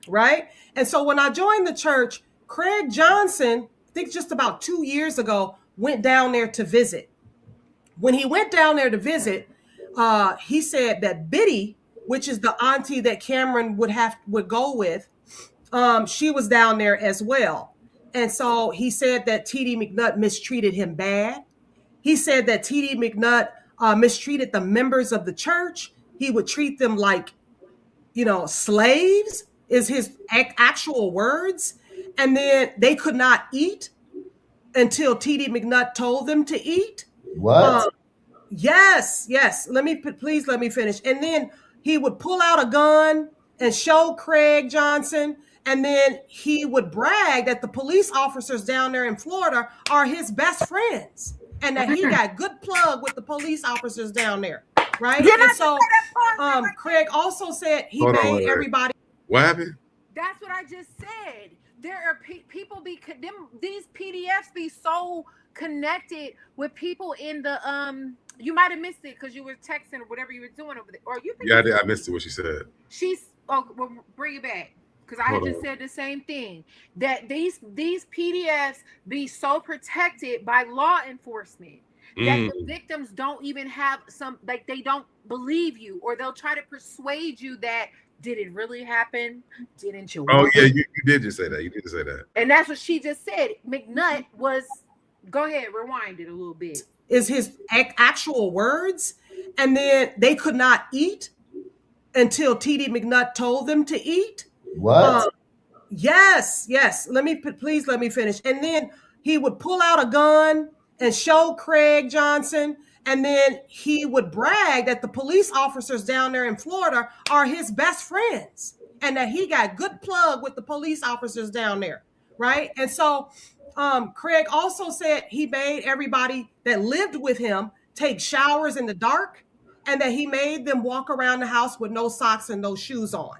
right? And so when I joined the church, Craig Johnson I think just about 2 years ago, went down there to visit. When he went down there to visit, he said that Biddy, which is the auntie that Cameron would go with, she was down there as well. And so he said that TD McNutt mistreated him bad. He said that TD McNutt mistreated the members of the church. He would treat them like, slaves, is his actual words. And then they could not eat until TD McNutt told them to eat. What? Yes. Please let me finish. And then he would pull out a gun and show Craig Johnson. And then he would brag that the police officers down there in Florida are his best friends, and that he got good plug with the police officers down there, right? And so Craig also said he made everybody. What happened? That's what I just said. There are people these PDFs be so connected with people in the You might have missed it because you were texting or whatever you were doing over there, or you. Yeah, I missed it. What she said. Well, bring it back. Because I had just said the same thing, that these PDFs be so protected by law enforcement that the victims don't even have they don't believe you, or they'll try to persuade you that, did it really happen? Didn't you? Oh yeah, you did just say that. You did say that. And that's what she just said. McNutt was, go ahead, rewind it a little bit. Is his actual words. And then they could not eat until TD McNutt told them to eat. What? Yes. Please let me finish. And then he would pull out a gun and show Craig Johnson. And then he would brag that the police officers down there in Florida are his best friends, and that he got good plug with the police officers down there, right? And so Craig also said he made everybody that lived with him take showers in the dark, and that he made them walk around the house with no socks and no shoes on.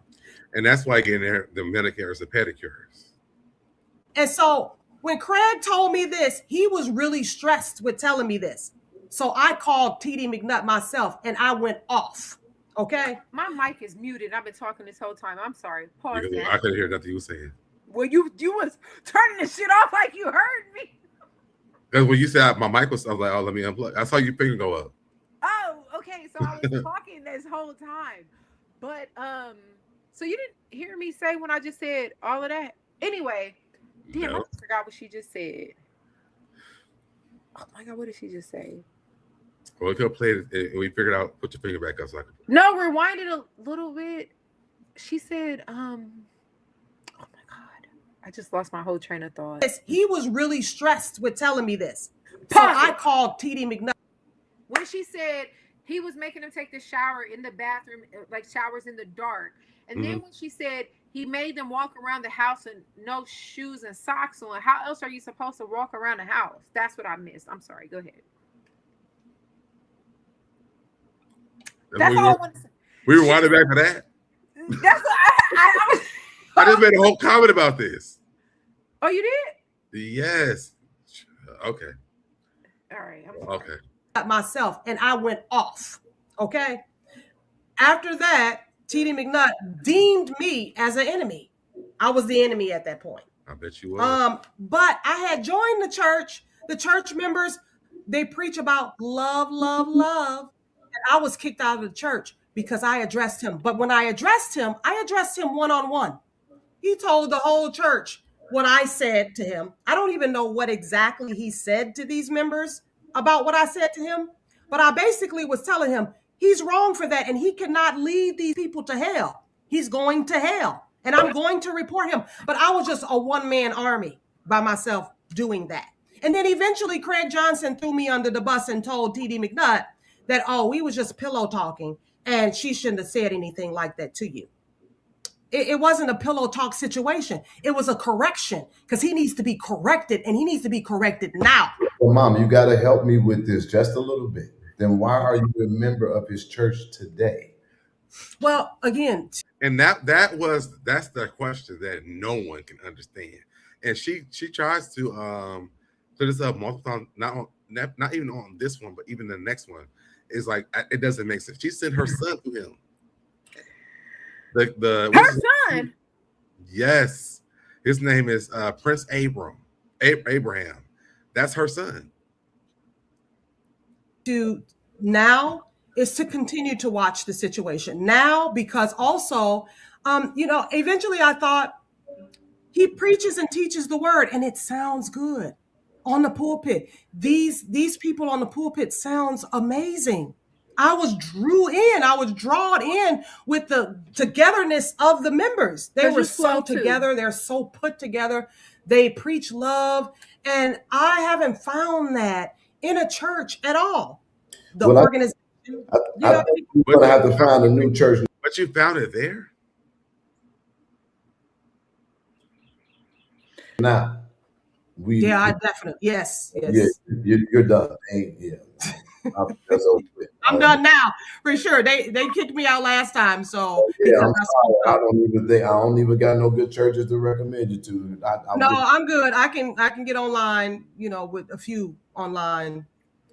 And that's why getting the manicures and pedicures. And so when Craig told me this, he was really stressed with telling me this. So I called TD McNutt myself, and I went off. Okay? My mic is muted. I've been talking this whole time. I'm sorry. Pause that. I couldn't hear nothing you were saying. Well, you was turning the shit off like you heard me. Because when you said my mic was, I was like, oh, let me unplug. I saw your finger go up. Oh, okay. So I was talking this whole time. But so you didn't hear me say when I just said all of that? Anyway, damn, I forgot what she just said. Oh my God, what did she just say? Well, we could play it and we figured out, put your finger back up so I can. No, rewind it a little bit. She said, oh my God, I just lost my whole train of thought. He was really stressed with telling me this. So I called TD McNutt. When she said he was making him take the shower in the bathroom, like showers in the dark. And then when she said he made them walk around the house and no shoes and socks on, how else are you supposed to walk around the house? That's what I missed. I'm sorry. Go ahead. That's all I want to say. We rewinded back to that. That's what I just made a whole comment about this. Oh, you did? Yes. Okay. All right. Okay. Myself, and I went off. Okay. After that, TD McNutt deemed me as an enemy. I was the enemy at that point. I bet you were. But I had joined the church. The church members, they preach about love, love, love. And I was kicked out of the church because I addressed him. But when I addressed him one-on-one. He told the whole church what I said to him. I don't even know what exactly he said to these members about what I said to him. But I basically was telling him he's wrong for that, and he cannot lead these people to hell. He's going to hell, and I'm going to report him. But I was just a one-man army by myself doing that. And then eventually Craig Johnson threw me under the bus and told TD McNutt that, we was just pillow talking, and she shouldn't have said anything like that to you. It wasn't a pillow talk situation. It was a correction, because he needs to be corrected, and he needs to be corrected now. Well, Mom, you got to help me with this just a little bit. Then why are you a member of his church today? Well, again. And that's the question that no one can understand. And she tries to put this up multiple times, not even on this one, but even the next one. Is like, it doesn't make sense. She sent her son to him. Her son? Yes. His name is Prince Abram. Abraham. That's her son. To now is to continue to watch the situation now, because also, eventually I thought he preaches and teaches the word and it sounds good on the pulpit. These people on the pulpit sounds amazing. I was drawn in with the togetherness of the members. They were so together, they're so put together. They preach love, and I haven't found that in a church at all. The organization, I think we're gonna have to find a new church. But you found it there? Now, I definitely, yes. Yeah, you're done. I'm done now for sure. They kicked me out last time, so yeah, I'm sorry. I don't even got no good churches to recommend you to. I'm good. I can get online, with a few online.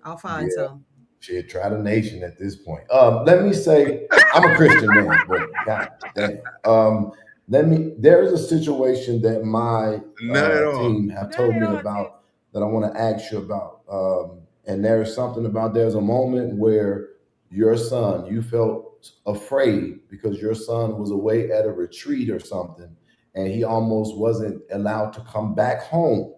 I'll find some. Shit, try the nation at this point. Let me say, I'm a Christian man, but god damn. There's a situation that my team have told me about that I want to ask you about. And there's a moment where your son, you felt afraid because your son was away at a retreat or something, and he almost wasn't allowed to come back home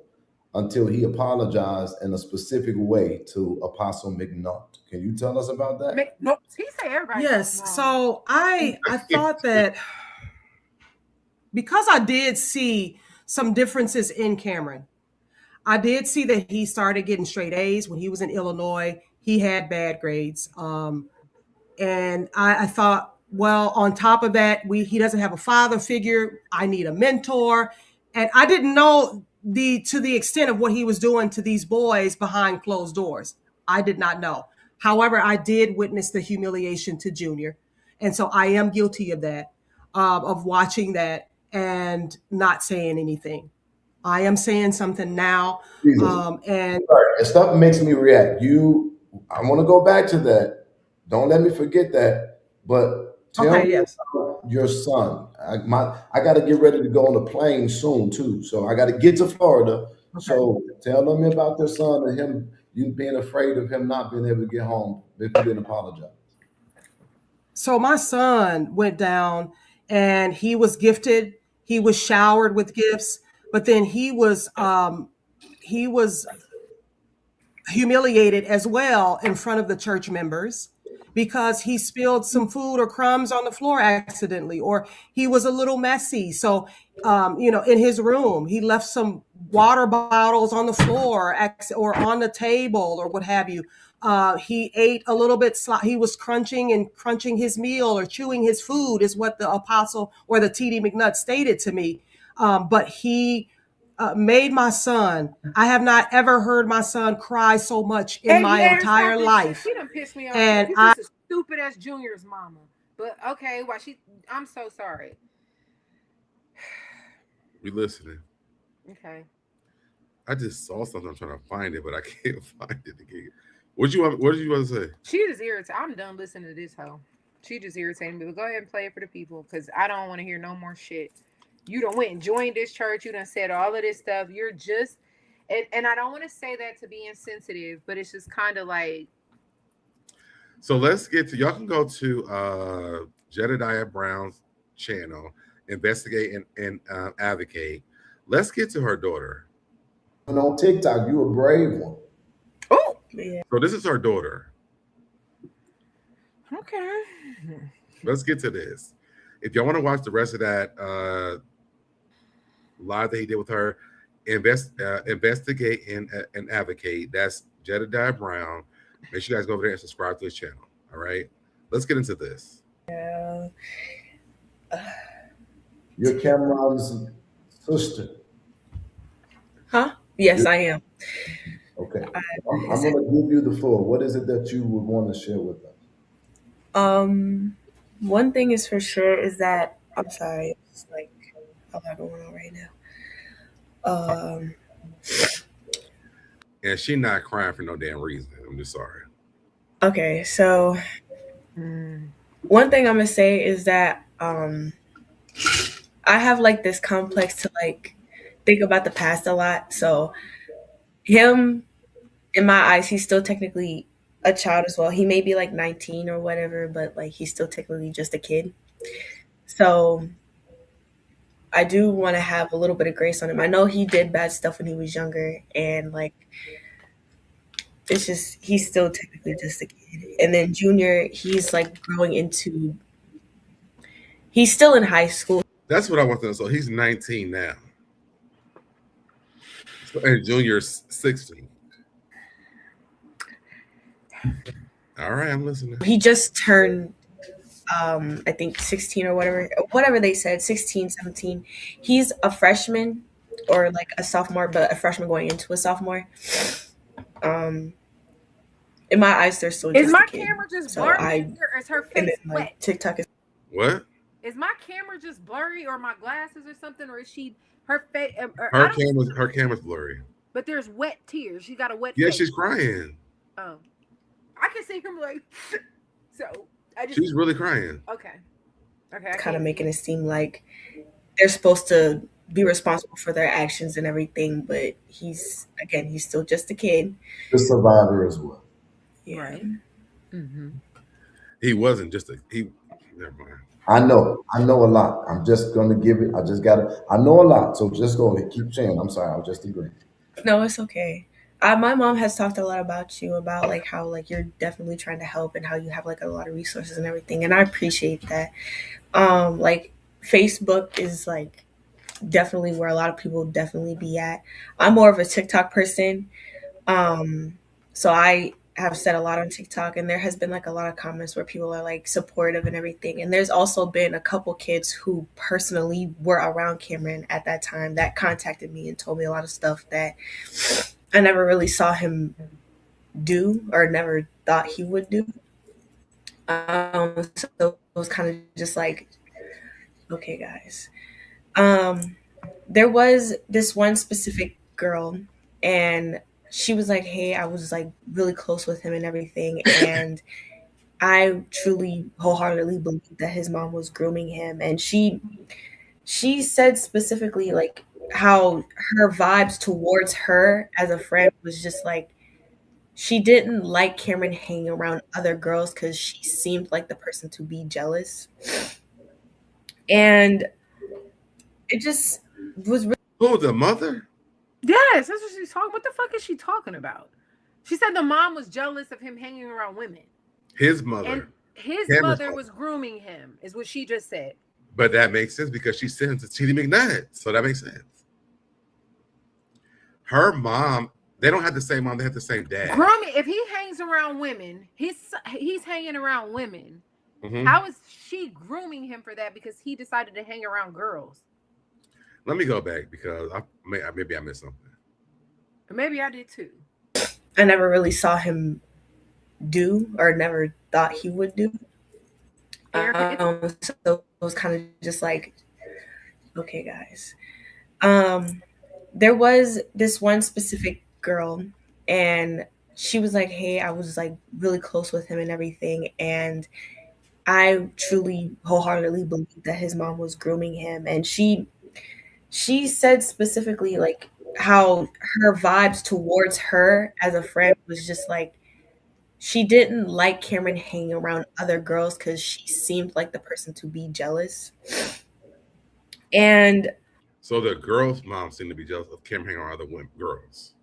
until he apologized in a specific way to Apostle McNutt. Can you tell us about that? McNutt. He said everybody. Yes. So I thought that because I did see some differences in Cameron, I did see that he started getting straight A's when he was in Illinois. He had bad grades. And I thought, well, on top of that, he doesn't have a father figure. I need a mentor. And I didn't know to the extent of what he was doing to these boys behind closed doors. I did not know. However, I did witness the humiliation to Junior. And so I am guilty of that, of watching that and not saying anything. I am saying something now. And stuff makes me react. I want to go back to that. Don't let me forget that. But tell me about your son. I got to get ready to go on a plane soon too. So I got to get to Florida. Okay. So tell me about your son and him, you being afraid of him not being able to get home if you didn't apologize. So my son went down and he was gifted. He was showered with gifts, but then he was humiliated as well in front of the church members because he spilled some food or crumbs on the floor accidentally, or he was a little messy. So, in his room, he left some water bottles on the floor or on the table or what have you. He ate a little bit. He was crunching his meal or chewing his food is what the apostle or the TD McNutt stated to me. But he made my son. I have not ever heard my son cry so much in my entire life. She done pissed me off. And this is stupid as Junior's mama. But okay, I'm so sorry. We listening. Okay. I just saw something. I'm trying to find it, but I can't find it again. What did you want to say? She just irritated. I'm done listening to this hoe. She just irritating me. But go ahead and play it for the people because I don't want to hear no more shit. You done went and joined this church. You done said all of this stuff. You're just, and I don't want to say that to be insensitive, but it's just kind of like. So let's get to, y'all can go to Jedediah Brown's channel, investigate and advocate. Let's get to her daughter. And on TikTok, you a brave one. Oh, yeah. So this is her daughter. Okay. Let's get to this. If y'all want to watch the rest of that live that he did with her, investigate and advocate. That's Jedediah Brown. Make sure you guys go over there and subscribe to his channel. All right, let's get into this. Yeah. You're Cameron's sister. Huh? Yes, I am. Okay. I'm going to give you the floor. What is it that you would want to share with us? One thing is for sure is that I'm sorry, it's like a lot going on right now. And she not crying for no damn reason. I'm just sorry. Okay, so one thing I'm gonna say is that I have like this complex to like think about the past a lot. So him, in my eyes, he's still technically a child as well. He may be like 19 or whatever, but like he's still technically just a kid. So I do want to have a little bit of grace on him. I know he did bad stuff when he was younger, and like it's just he's still technically just a kid. And then Junior, he's like growing into. He's still in high school. That's what I want to know. So he's 19 now, and Junior's 16. All right, I'm listening. He just turned I think 16 or whatever they said, 16, 17. He's a freshman or like a sophomore, but a freshman going into a sophomore. In my eyes, they're still just Is my a kid. camera just So blurry or is her face wet? TikTok is what? Is my camera just blurry or my glasses or something, or is she her face? Her camera's blurry. But there's wet tears. She got a wet. Yeah, face. she's crying. Oh, I can see him like. So she's really crying. Okay. Kind of making it seem like they're supposed to be responsible for their actions and everything, but he's still just a kid. The survivor as well. Yeah. Right. Mm-hmm. He wasn't just he. Never mind. I know a lot. I'm just gonna give it. I know a lot. So just go ahead. Keep saying. I'm sorry. I'll just agree. No, it's okay. My mom has talked a lot about you, about like how like you're definitely trying to help and how you have like a lot of resources and everything, and I appreciate that. Like Facebook is like definitely where a lot of people definitely be at. I'm more of a TikTok person, so I have said a lot on TikTok, and there has been like a lot of comments where people are like supportive and everything. And there's also been a couple kids who personally were around Cameron at that time that contacted me and told me a lot of stuff that I never really saw him do or never thought he would do. So it was kind of just like, okay, guys. There was this one specific girl, and she was like, hey, I was like really close with him and everything. And I truly wholeheartedly believe that his mom was grooming him. And she said specifically like how her vibes towards her as a friend was just like, she didn't like Cameron hanging around other girls because she seemed like the person to be jealous. And it just was really— Who, the mother? Yes, that's what she's talking. What the fuck is she talking about? She said the mom was jealous of him hanging around women. His mother. And his mother was grooming him, is what she just said. But that makes sense because she sent him to T.D. McNutt. So that makes sense. Her mom, they don't have the same mom, they have the same dad. Grooming, if he hangs around women, he's hanging around women. Mm-hmm. How is she grooming him for that? Because he decided to hang around girls. Let me go back because maybe I missed something. Maybe I did too. I never really saw him do or never thought he would do. So it was kind of just like, okay, guys. There was this one specific girl, and she was like, hey, I was like really close with him and everything. And I truly wholeheartedly believe that his mom was grooming him. And she said specifically like how her vibes towards her as a friend was just like, she didn't like Cameron hanging around other girls because she seemed like the person to be jealous. And so the girl's mom seemed to be jealous of Cameron hanging around other women, girls.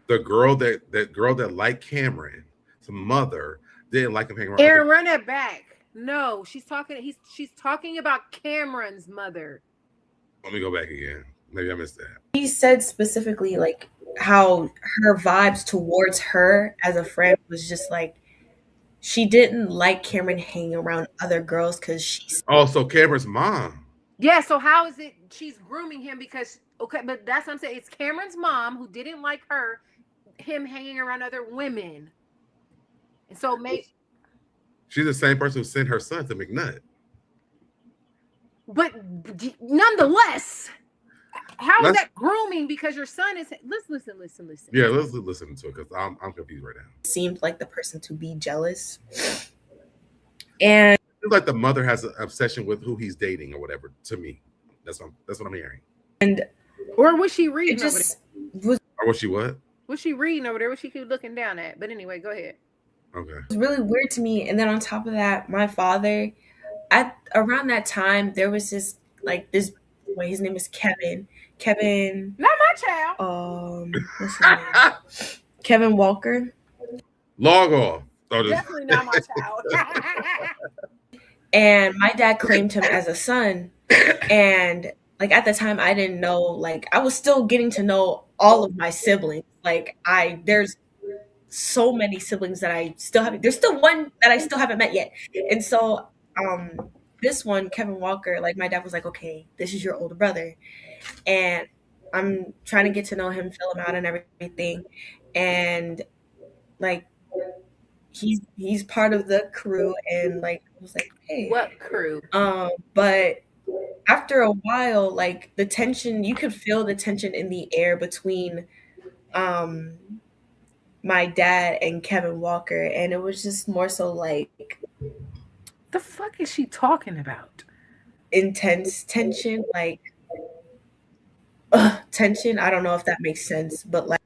The girl that liked Cameron, the mother, didn't like him hanging around. Aaron, run it back. No, she's talking about Cameron's mother. Let me go back again. Maybe I missed that. He said specifically like how her vibes towards her as a friend was just like, she didn't like Cameron hanging around other girls because she's— Oh, so Cameron's mom. Yeah, so how is it she's grooming him because, okay, but that's what I'm saying. It's Cameron's mom who didn't like him hanging around other women. And so she's the same person who sent her son to McNutt. But nonetheless, how is that grooming? Because your son is— listen. Yeah, let's listen to it because I'm confused right now. Seemed like the person to be jealous. And it's like the mother has an obsession with who he's dating or whatever. To me, that's what I'm hearing. And or was she reading? It just or was she what? Was she reading over there? What she keep looking down at? But anyway, go ahead. Okay. It was really weird to me. And then on top of that, my father, around that time, there was this boy. His name is Kevin. Kevin. Not my child. What's his name? Kevin Walker. Log off. Definitely not my child. And my dad claimed him as a son. And like at the time, I didn't know. Like I was still getting to know all of my siblings. Like there's so many siblings that I still haven't. There's still one that I still haven't met yet. And so, this one, Kevin Walker, like my dad was like, okay, this is your older brother. And I'm trying to get to know him, fill him out and everything. And like, he's part of the crew. And like, I was like, hey. What crew? But after a while, like the tension, you could feel the tension in the air between, my dad and Kevin Walker. And it was just more so like, the fuck is she talking about? Intense tension, like tension. I don't know if that makes sense, but like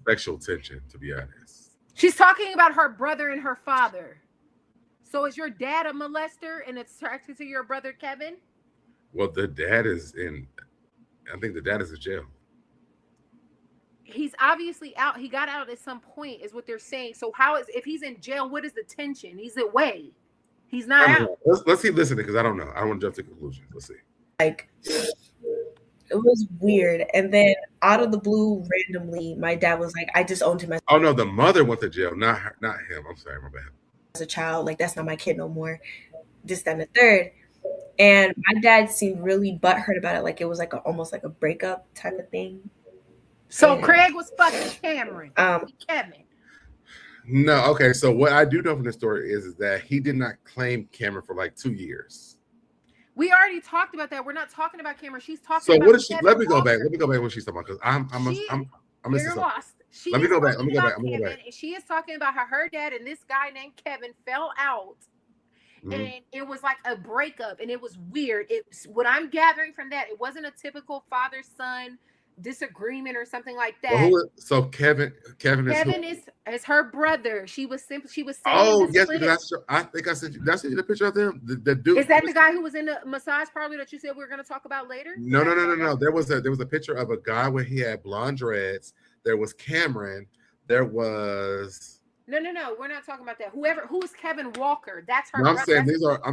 sexual tension, to be honest. She's talking about her brother and her father. So is your dad a molester and attracted to your brother Kevin? Well, the dad is in. I think the dad is in jail. He's obviously out. He got out at some point, is what they're saying. So if he's in jail? What is the tension? He's away. He's not out. Let's keep listening because I don't know. I don't want to jump to conclusions. Let's see. Like, it was weird. And then out of the blue, randomly, my dad was like, I just owned him as Oh no, the mother went to jail, not him. I'm sorry, my bad. As a child, like that's not my kid no more. This, that, and the third. And my dad seemed really butthurt about it, like it was like almost like a breakup type of thing. So Craig was fucking Cameron. Kevin. No, okay. So what I do know from this story is that he did not claim Cameron for like 2 years. We already talked about that. We're not talking about Cameron. She's talking. So about what is she? Kevin Let me go Walker. back. Let me go back when she's talking about because I'm missing You're something. lost. Let me go back. Let me go back. And she is talking about how her dad and this guy named Kevin fell out. Mm-hmm. And it was like a breakup, and it was weird. It's what I'm gathering from that. It wasn't a typical father-son disagreement or something like that. Well, so Kevin is her brother. She was saying. Oh yes, because I think I sent you. Did I send you the picture of them? The dude is that the guy who was in the massage parlor that you said we were going to talk about later? No. There was a picture of a guy where he had blonde dreads. There was Cameron. There was. No. We're not talking about that. Who is Kevin Walker? That's her. No, I'm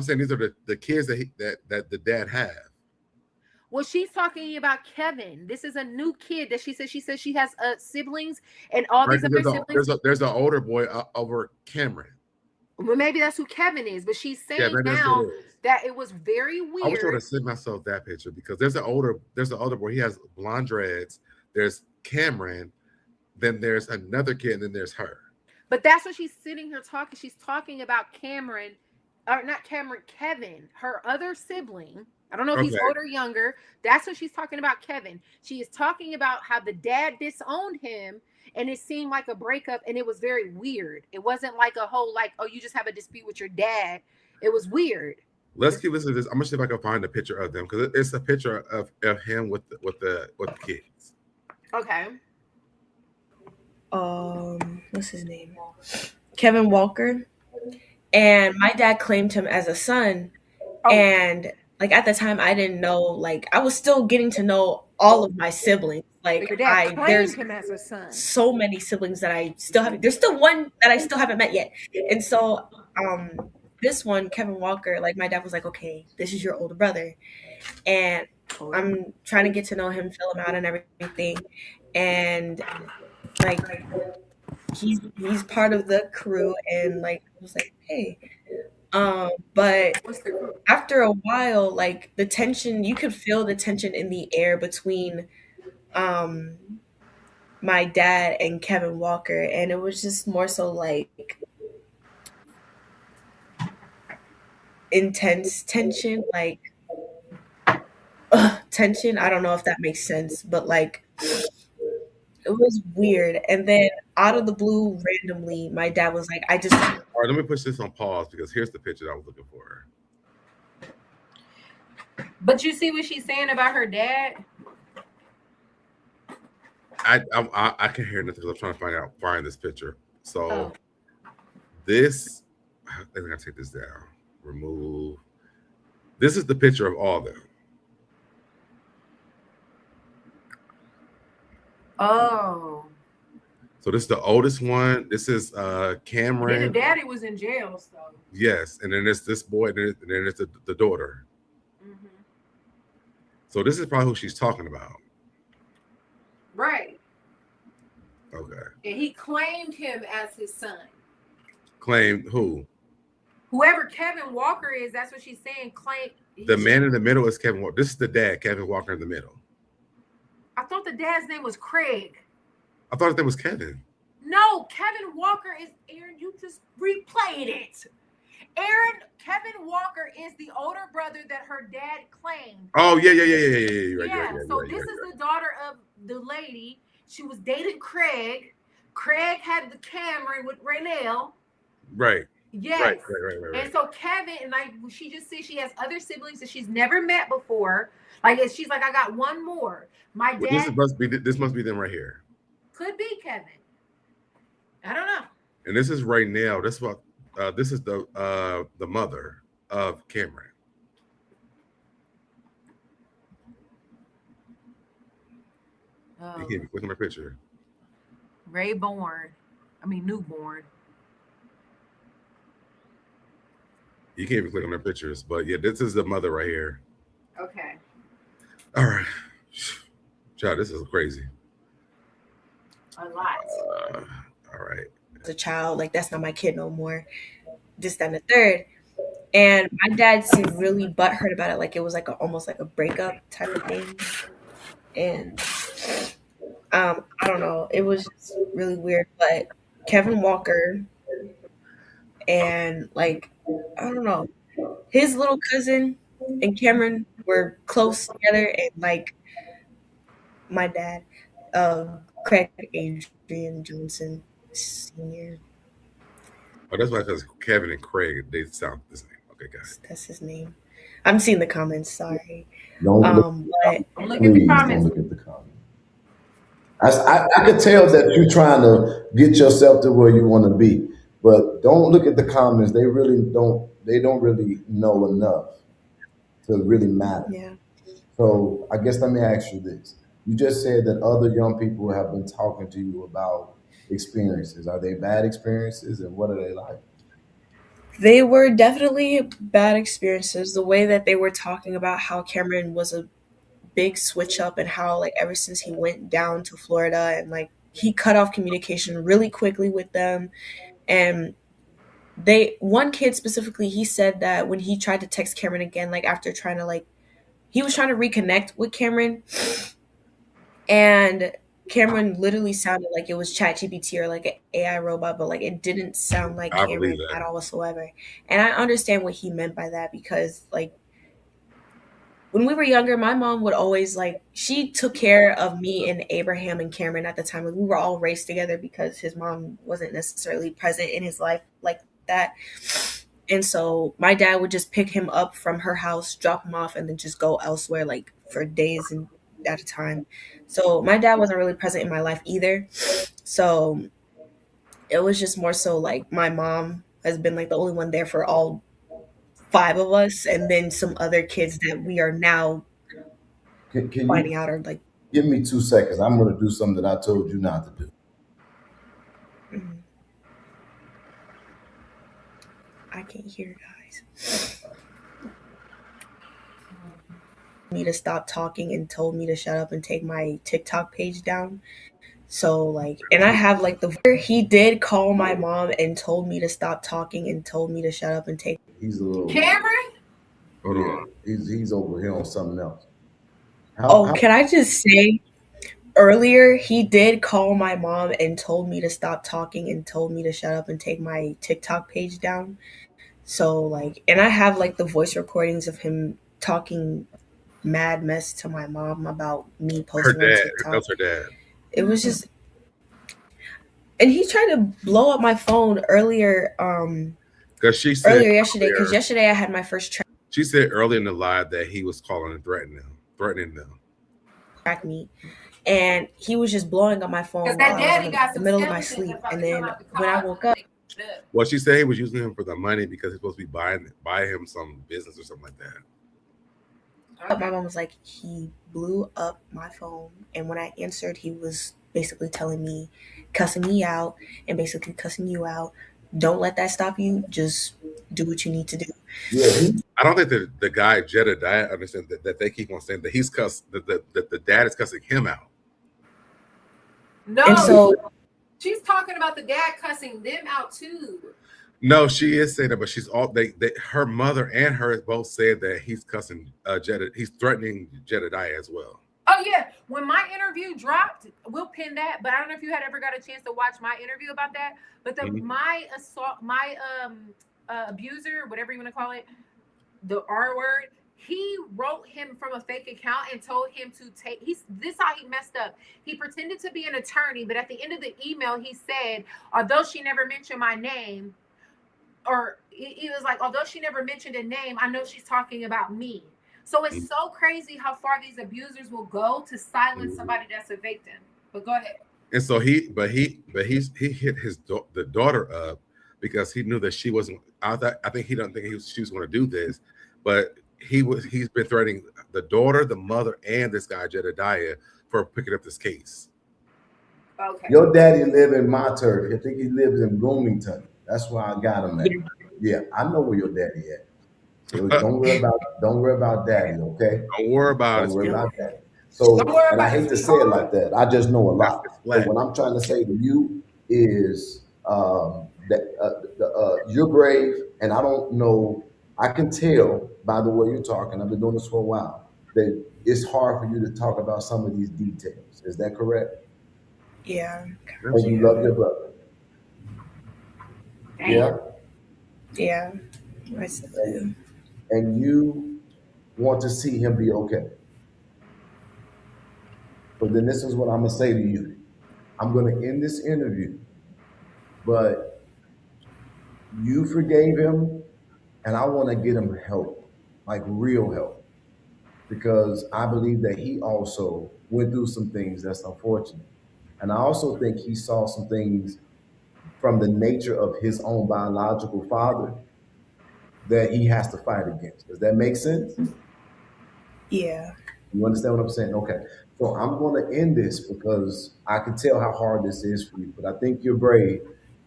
saying these are the kids that the dad have. Well, she's talking about Kevin. This is a new kid that she says she has siblings and all these other siblings. There's an older boy over Cameron. Well, maybe that's who Kevin is, but she's saying now that it was very weird. I was trying to send myself that picture because there's an older boy. He has blonde dreads. There's Cameron, then there's another kid, and then there's her. But that's what she's sitting here talking. She's talking about Cameron, or not Cameron, Kevin, her other sibling. I don't know if he's older or younger. That's what she's talking about, Kevin. She is talking about how the dad disowned him, and it seemed like a breakup, and it was very weird. It wasn't like a whole, like, oh, you just have a dispute with your dad. It was weird. Let's keep listening to this. I'm gonna see if I can find a picture of them because it's a picture of him with the kids. Okay. What's his name? Kevin Walker. And my dad claimed him as a son. Oh. And like at the time I didn't know, like I was still getting to know all of my siblings. Like there's him as a son. So many siblings that I still haven't. There's still one that I still haven't met yet. And so this one, Kevin Walker, like my dad was like, okay, this is your older brother. And I'm trying to get to know him, fill him out and everything. And like he's part of the crew, and like I was like, hey. But after a while, like the tension, you could feel the tension in the air between my dad and Kevin Walker, and it was just more so like intense tension, like tension. I don't know if that makes sense, but like it was weird. And then out of the blue, randomly, my dad was like, all right, let me push this on pause because here's the picture I was looking for. But you see what she's saying about her dad? I can hear nothing because I'm trying to find this picture. So this, I think I take this down. Remove. This is the picture of all of them. Oh. So this is the oldest one. This is Cameron. Yeah, the daddy was in jail, so. Yes, and then there's this boy, and then there's the daughter. Mm-hmm. So this is probably who she's talking about. Right. Okay. And he claimed him as his son. Claimed who? Whoever Kevin Walker is, that's what she's saying. Claim. The man in the middle is Kevin Walker. This is the dad, Kevin Walker in the middle. I thought the dad's name was Craig. I thought his name was Kevin. No, Kevin Walker is Aaron. You just replayed it. Kevin Walker is the older brother that her dad claimed. Oh, yeah. So this is the daughter of the lady. She was dating Craig. Craig had the Cameron with Raynell. Right. Yes. Right. And so Kevin, like she just said, she has other siblings that she's never met before. Like she's like, I got one more. My dad. Well, this must be them right here. Could be Kevin. I don't know. And this is Raynell. This is the mother of Cameron. Oh. You can't look at my picture. Newborn. You can't even click on their pictures, but yeah, this is the mother right here. Okay. All right. Child, this is crazy. A lot. All right. As a child, like that's not my kid no more. This, that, and the third. And my dad seemed really butthurt about it, like it was like almost like a breakup type of thing. And I don't know, it was just really weird. But Kevin Walker and like I don't know, his little cousin and Cameron were close together, and like my dad, Craig Adrian Johnson Sr. Oh, that's why, because Kevin and Craig, they sound the same. Okay, guys. That's his name. I'm seeing the comments. Sorry. Don't but look at the comments. Don't look at the comments. I could tell that you're trying to get yourself to where you want to be, but don't look at the comments. They really don't. They don't really know enough to really matter. Yeah. So I guess let me ask you this: you just said that other young people have been talking to you about experiences. Are they bad experiences, and what are they like? They were definitely bad experiences. The way that they were talking about how Cameron was a big switch up, and how like ever since he went down to Florida and like he cut off communication really quickly with them. And one kid specifically, he said that when he tried to text Cameron again, like after trying to he was trying to reconnect with Cameron, and Cameron literally sounded like it was ChatGPT or like an AI robot, but like it didn't sound like Cameron at all whatsoever. And I understand what he meant by that, because like when we were younger, my mom would always she took care of me and Abraham and Cameron at the time. We were all raised together because his mom wasn't necessarily present in his life like that. And so my dad would just pick him up from her house, drop him off, and then just go elsewhere for days and at a time. So my dad wasn't really present in my life either. So it was just more so my mom has been the only one there for all 5 of us, and then some other kids that we are now finding out are give me 2 seconds. I'm going to do something that I told you not to do. Mm-hmm. I can't hear, guys. Me to stop talking and told me to shut up and take my TikTok page down. So and I have he did call my mom and told me to stop talking and told me to shut up and take. He's a little Cameron? Hold on. He's over here on something else. Can I just say, earlier he did call my mom and told me to stop talking and told me to shut up and take my TikTok page down. So and I have the voice recordings of him talking mad mess to my mom about me posting on TikTok. That's her dad. It was just, and he tried to blow up my phone earlier. Because she said earlier yesterday. Because yesterday I had my first She said earlier in the live that he was calling and threatening them. Track me, and he was just blowing up my phone Because while that I was daddy in got the some middle of my skeletons sleep. about And to come then out the when I car. woke up, Well, she said he was using him for the money because he's supposed to be buying him some business or something like that. my mom was like, he blew up my phone. And when I answered, he was basically telling me, cussing me out, and basically cussing you out. Don't let that stop you. Just do what you need to do. Yeah, I don't think that the guy Jedediah understands that they keep on saying that he's cussed, that the dad is cussing him out. No, And so she's talking about the dad cussing them out too. No, she is saying that, but she's all her mother and her both said that he's cussing he's threatening Jedediah as well. Oh yeah, when my interview dropped, we'll pin that. But I don't know if you had ever got a chance to watch my interview about that. But my abuser, whatever you want to call it, the R word, he wrote him from a fake account and told him to take. This how he messed up. He pretended to be an attorney, but at the end of the email, he said, although she never mentioned my name, or he was like, although she never mentioned a name, I know she's talking about me. So it's so crazy how far these abusers will go to silence somebody that's a victim. But go ahead. And so he hit the daughter up because he knew that she wasn't. I think he don't think she was going to do this, but he's been threatening the daughter, the mother, and this guy Jedediah for picking up this case. Okay. Your daddy live in my turf. I think he lives in Bloomington. That's where I got him at. Yeah, I know where your daddy at. So don't worry about daddy, okay? Don't worry about Don't worry about daddy. So, and I hate to say it like that. I just know a lot. So what I'm trying to say to you is that you're brave, and I don't know. I can tell by the way you're talking. I've been doing this for a while that it's hard for you to talk about some of these details. Is that correct? Yeah. And you love your brother. Yeah. Yeah. I still do. And you want to see him be okay. But then this is what I'm gonna say to you. I'm gonna end this interview, but you forgave him, and I want to get him help, like real help, because I believe that he also went through some things that's unfortunate. And I also think he saw some things from the nature of his own biological father that he has to fight against. Does that make sense? Yeah. You understand what I'm saying? Okay. So I'm going to end this because I can tell how hard this is for you, but I think you're brave,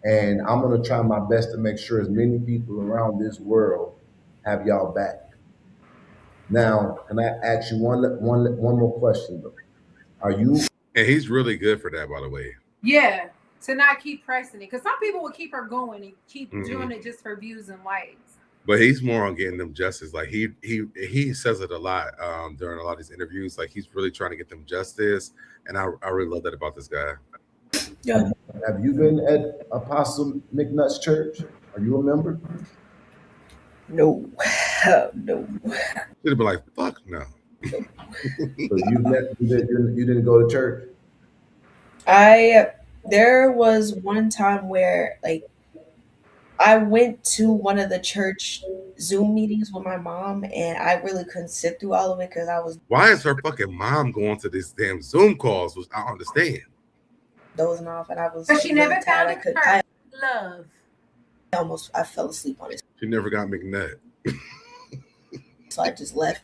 and I'm going to try my best to make sure as many people around this world have y'all back. Now, can I ask you one more question though? Are you? And he's really good for that, by the way. Yeah, to not keep pressing it, because some people will keep her going and keep doing it just for views and likes. But he's more on getting them justice. Like he says it a lot during a lot of these interviews. Like he's really trying to get them justice, and I really love that about this guy. Yeah. Have you been at Apostle McNutt's church? Are you a member? No. No. Should have been like, fuck no. So you didn't go to church? There was one time where like I went to one of the church Zoom meetings with my mom, and I really couldn't sit through all of it because I was. Why is her fucking mom going to these damn Zoom calls? Which I don't understand. Dozing off, and I was. But she never found her love. I fell asleep on it. She never got McNutt. So I just left.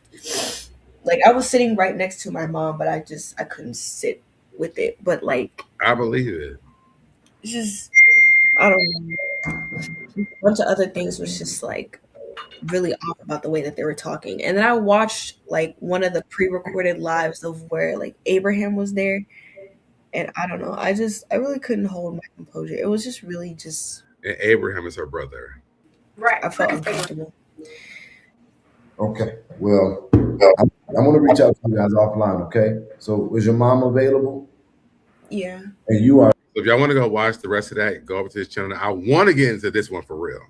Like I was sitting right next to my mom, but I couldn't sit with it. But like I believe it. It's just I don't know. A bunch of other things was just like really off about the way that they were talking. And then I watched like one of the pre-recorded lives of where like Abraham was there. And I don't know. I really couldn't hold my composure. It was just really just. And Abraham is her brother. Right. I felt uncomfortable. Okay. Well, I'm going to reach out to you guys offline. Okay. So is your mom available? Yeah. And you are. So if y'all want to go watch the rest of that, go over to this channel. I want to get into this one for real.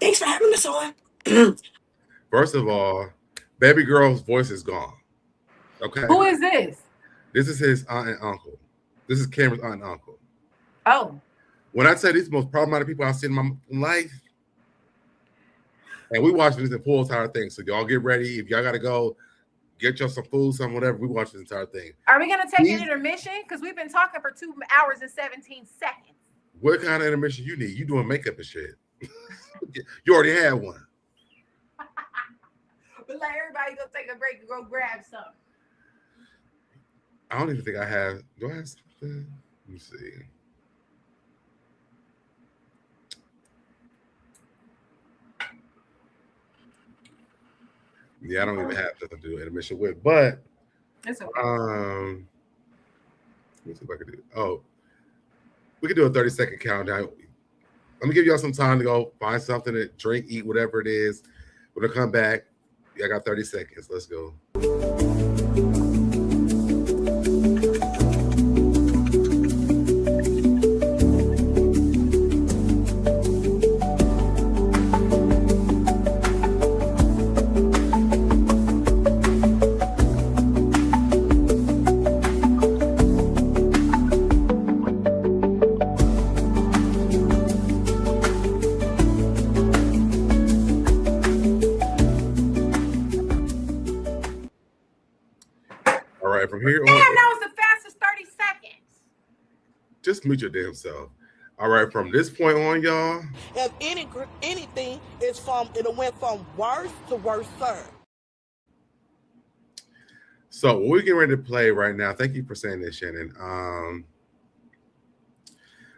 Thanks for having us on. First of all, baby girl's voice is gone. Okay. Who is this? This is his aunt and uncle. This is Cameron's aunt and uncle. Oh. When I say these are the most problematic people I've seen in my life, and we watched this the full entire thing. So y'all get ready. If y'all got to go get you some food, some whatever. We watch this entire thing. Are we gonna take an intermission? Because we've been talking for 2 hours and 17 seconds. What kind of intermission you need? You doing makeup and shit. You already had one. But let everybody go take a break and go grab some. I don't even think I have. Do I have something? Let me see. Yeah, I don't even have nothing to do intermission with, but it's okay. Let me see if I can do. Oh, we can do a 30-second countdown. Let me give y'all some time to go find something to drink, eat, whatever it is. We're gonna come back. I got 30 seconds. Let's go. From here on, that was the fastest 30 seconds. Just mute your damn self. All right, from this point on, y'all. If anything is it'll went from worse to worse, sir. So what we're getting ready to play right now. Thank you for saying this, Shannon.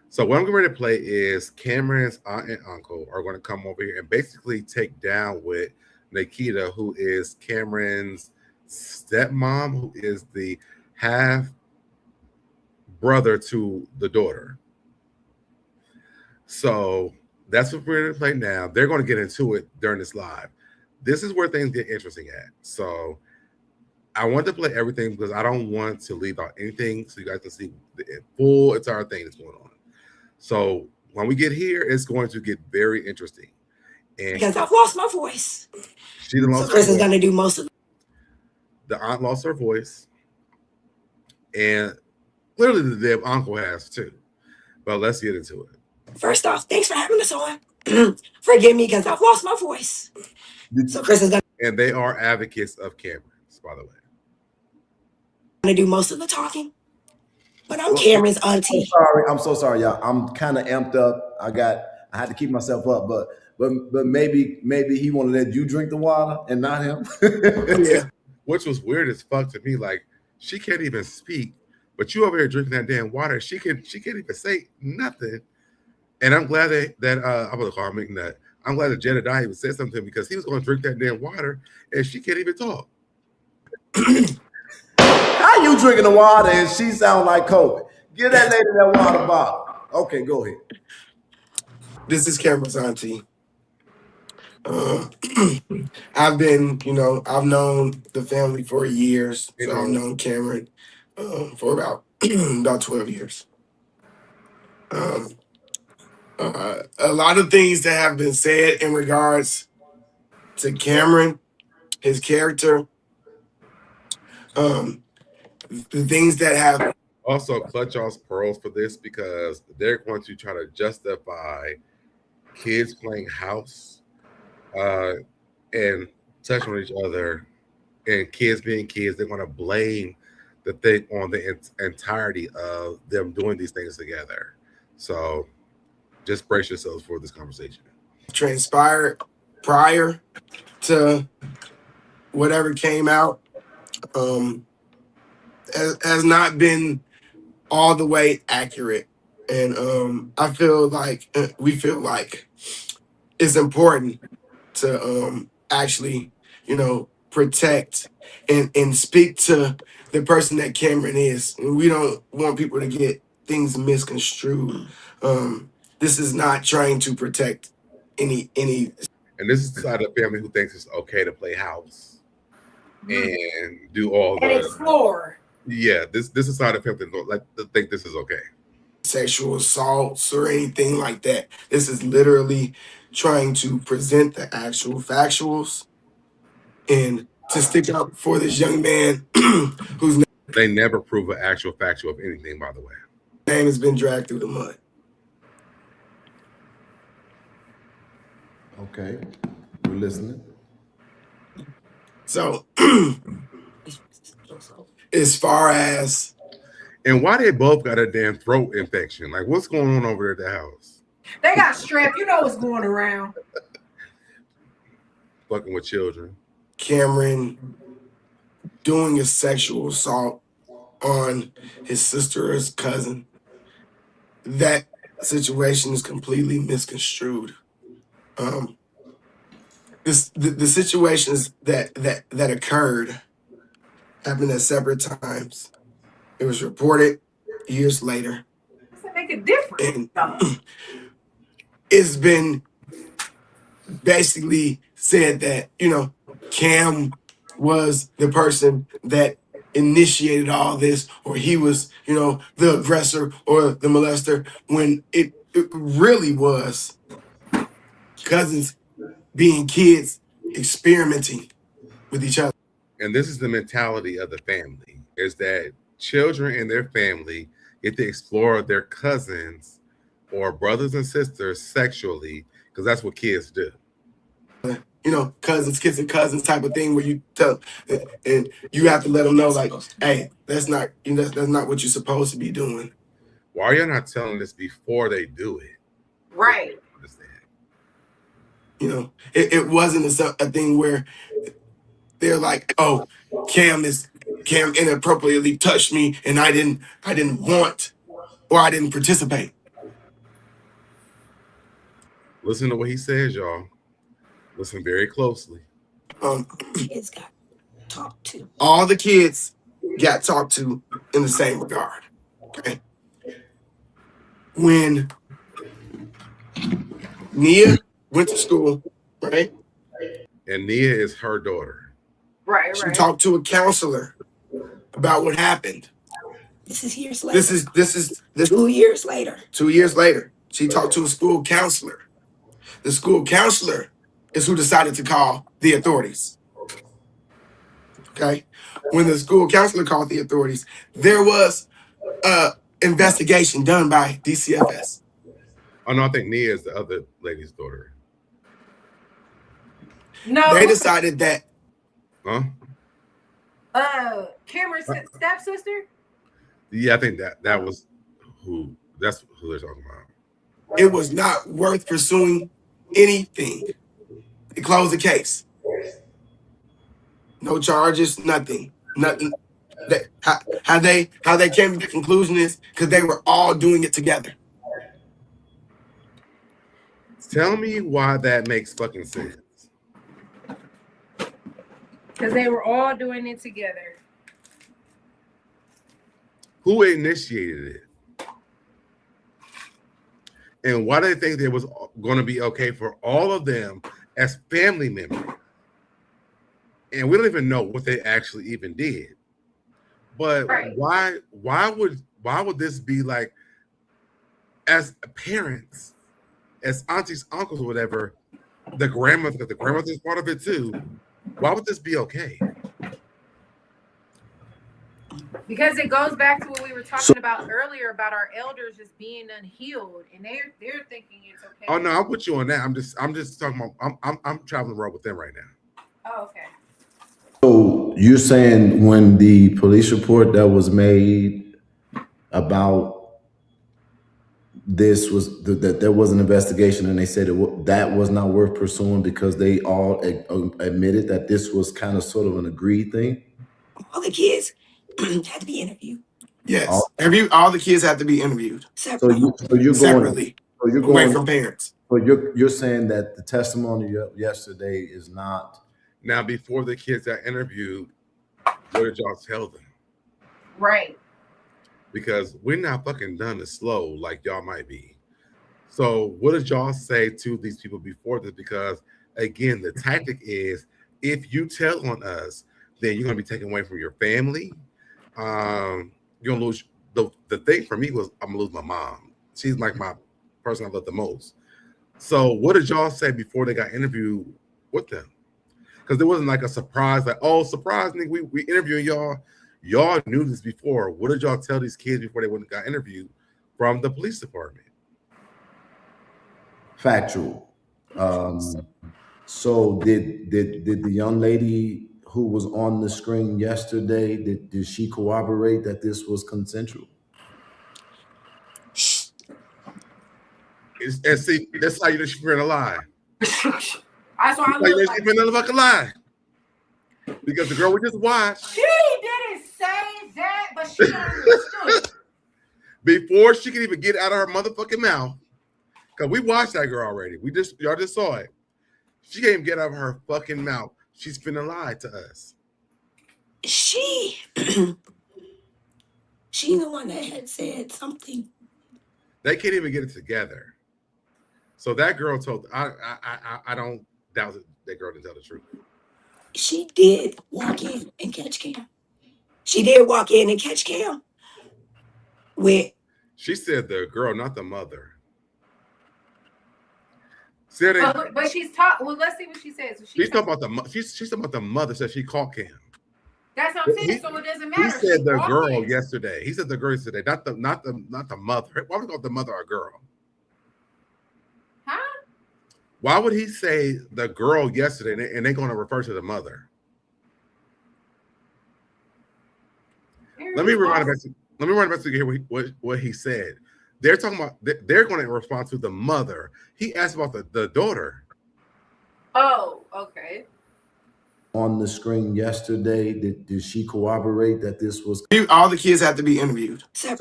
So what I'm getting ready to play is Cameron's aunt and uncle are going to come over here and basically take down with Nikita, who is Cameron's stepmom, who is the half brother to the daughter. So that's what we're going to play now. They're going to get into it during this live. This is where things get interesting at. So I want to play everything because I don't want to leave out anything so you guys can see the full entire thing that's going on. So when we get here, it's going to get very interesting. And because I've lost my voice. She lost so Chris is going to do most of it. The aunt lost her voice, and clearly the damn uncle has too. But let's get into it. First off, thanks for having us on. Forgive me because I've lost my voice. So Chris is going to... And they are advocates of Cameron's, by the way. Going to do most of the talking, but I'm Cameron's auntie. I'm so sorry, y'all. I'm kind of amped up. I had to keep myself up, but maybe he want to let you drink the water and not him. Yeah. Which was weird as fuck to me. Like, she can't even speak, but you over here drinking that damn water. She can't even say nothing. And I'm glad that I'm gonna call her McNutt. I'm glad that Jedediah even said something because he was gonna drink that damn water and she can't even talk. How you drinking the water and she sound like Kobe? Give that lady that water bottle. Okay, go ahead. This is Cameron's auntie. I've known the family for years. So I've known Cameron for about 12 years. A lot of things that have been said in regards to Cameron, his character, the things that have... Also, clutch y'all's pearls for this because they're going to try to justify kids playing house and touching on each other and kids being kids. They're going to blame the thing on the entirety of them doing these things together. So just brace yourselves for this conversation. Transpired prior to whatever came out has not been all the way accurate. And I feel like we feel like it's important to actually, protect and speak to the person that Cameron is. And we don't want people to get things misconstrued. This is not trying to protect any. And this is the side of the family who thinks it's okay to play house and do all and explore. Yeah, this is the side of the family that think this is okay. Sexual assaults or anything like that. This is literally trying to present the actual factuals and to stick up for this young man whose they never prove an actual factual of anything, by the way. Name has been dragged through the mud. Okay, we're listening. So as far as. And why they both got a damn throat infection? Like, what's going on over there at the house? They got strep. You know what's going around. Fucking with children. Cameron doing a sexual assault on his sister or his cousin. That situation is completely misconstrued. The situations that occurred happened at separate times. It was reported years later. Does that make a difference? And it's been basically said that, Cam was the person that initiated all this, or he was, the aggressor or the molester, when it really was cousins being kids experimenting with each other. And this is the mentality of the family, is that children and their family get to explore their cousins or brothers and sisters sexually, because that's what kids do. Cousins kissing cousins type of thing, where you tell, and you have to let them know, like, hey, that's not what you're supposed to be doing. Why are you not telling this before they do it? Right. It wasn't a thing where they're like, oh, Cam inappropriately touched me and I didn't want, or I didn't participate. Listen to what he says, y'all. Listen very closely. Kids got talked to. All the kids got talked to in the same regard. Okay. When Nia went to school, right? And Nia is her daughter. Right. She talked to a counselor about what happened. This is years later. This is 2 years later. 2 years later, she talked to a school counselor. The school counselor is who decided to call the authorities. Okay? When the school counselor called the authorities, there was an investigation done by DCFS. Oh, no, I think Nia is the other lady's daughter. No. They decided that. Huh? Cameron's stepsister? Yeah, I think that was that's who they're talking about. It was not worth pursuing anything. They closed the case. No charges, nothing. Nothing. How they came to the conclusion is because they were all doing it together. Tell me why that makes fucking sense. Because they were all doing it together. Who initiated it? And why do they think it was going to be okay for all of them as family members? And we don't even know what they actually even did. But right. why would this be like, as parents, as aunties, uncles, or whatever, the grandmother, because the grandmother is part of it too. Why would this be okay? Because it goes back to what we were talking about earlier about our elders just being unhealed, and they're thinking it's okay. Oh no, I'll put you on that. I'm just talking about. I'm traveling around with them right now. Oh, okay. So you're saying when the police report that was made about this was that there was an investigation, and they said that was not worth pursuing because they all admitted that this was kind of sort of an agreed thing? All the kids had to be interviewed. Yes, all the kids have to be interviewed. So you're separately, away from parents. So you're saying that the testimony yesterday is not. Now, before the kids got interviewed, what did y'all tell them? Right. Because we're not fucking done as slow like y'all might be. So what did y'all say to these people before this? Because again, the tactic is if you tell on us, then you're gonna be taken away from your family. You're gonna lose the thing for me was I'm gonna lose my mom. She's like my person I love the most. So what did y'all say before they got interviewed with them? Because there wasn't like a surprise, like, oh, surprise, nigga, we interviewing y'all. Y'all knew this before. What did y'all tell these kids before they went and got interviewed from the police department? Factual. So did the young lady who was on the screen yesterday, did she corroborate that this was consensual? And see, that's how you know she's been a lie. That's why I Like, look she's been a fucking lie. Because the girl we just watched, she didn't say that, but she understood. Before she could even get out of her motherfucking mouth, because we watched that girl already. Y'all just saw it. She can't even get out of her fucking mouth. She's finna lie to us. She the one that had said something. They can't even get it together. So that girl told. I don't doubt that girl didn't tell the truth. She did walk in and catch Cam. She did walk in and catch Cam. She said the girl, not the mother. But she's talking. Well, let's see what she says. So she's talking about she's talking about the mother. Said she caught Cam. That's what I'm saying. So it doesn't matter. He said the girl yesterday. He said the girl yesterday, not the mother. Why would he call the mother a girl? Huh? Why would he say the girl yesterday and they're going to refer to the mother? Let me remind back to hear what he said. They're talking about they're going to respond to the mother. He asked about the daughter. Oh, okay. On the screen yesterday, did she corroborate that this was? All the kids have to be interviewed. So